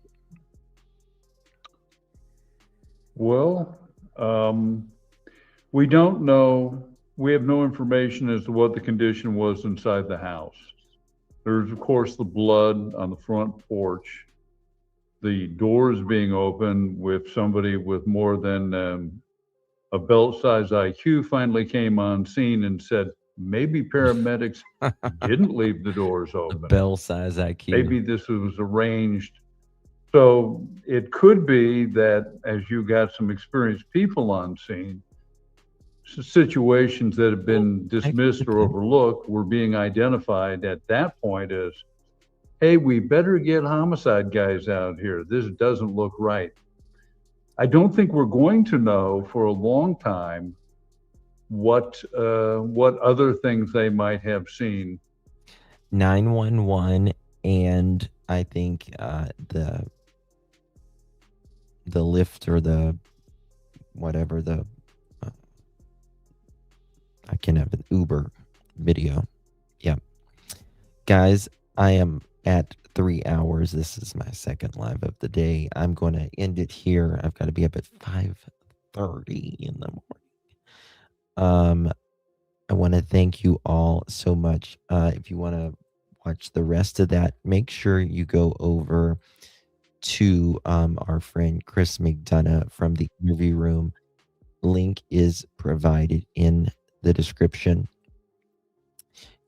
Well, we don't know. We have no information as to what the condition was inside the house. There's, of course, the blood on the front porch, the doors being open with somebody with more than a belt-sized IQ finally came on scene and said, maybe paramedics didn't leave the doors open. Bell-size IQ. Maybe this was arranged. So it could be that as you got some experienced people on scene, situations that have been dismissed or overlooked were being identified at that point as, hey, we better get homicide guys out here. This doesn't look right. I don't think we're going to know for a long time what other things they might have seen. 911 and I think the Lyft or the whatever I can have an Uber video. Yep. Guys, I am at 3 hours. This is my second live of the day. I'm going to end it here. I've got to be up at 5:30 in the morning. I want to thank you all so much. If you want to watch the rest of that, make sure you go over to our friend Chris McDonough from the interview room. Link is provided in the description.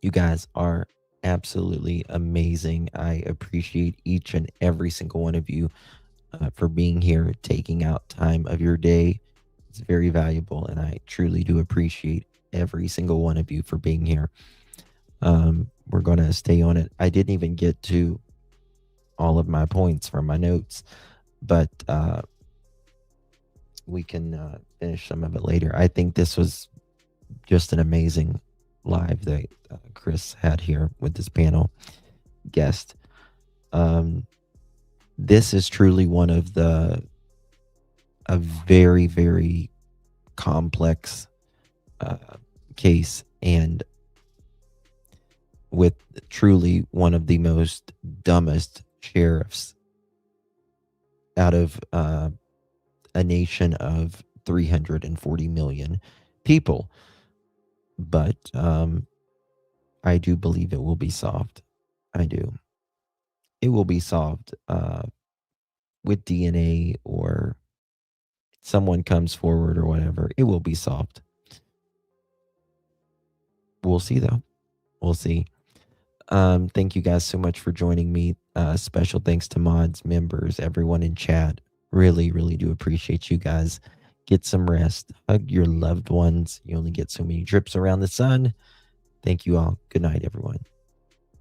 You guys are absolutely amazing. I appreciate each and every single one of you for being here, taking out time of your day. It's very valuable, and I truly do appreciate every single one of you for being here. We're going to stay on it. I didn't even get to all of my points from my notes, but we can finish some of it later. I think this was just an amazing live that Chris had here with this panel guest. This is truly one of a very, very complex case, and with truly one of the most dumbest sheriffs out of a nation of 340 million people. But I do believe it will be solved. I do. It will be solved with DNA, or someone comes forward or whatever. It will be solved. We'll see, though. We'll see. Thank you guys so much for joining me. Special thanks to mods, members, everyone in chat. Really, really do appreciate you guys. Get some rest. Hug your loved ones. You only get so many trips around the sun. Thank you all. Good night, everyone.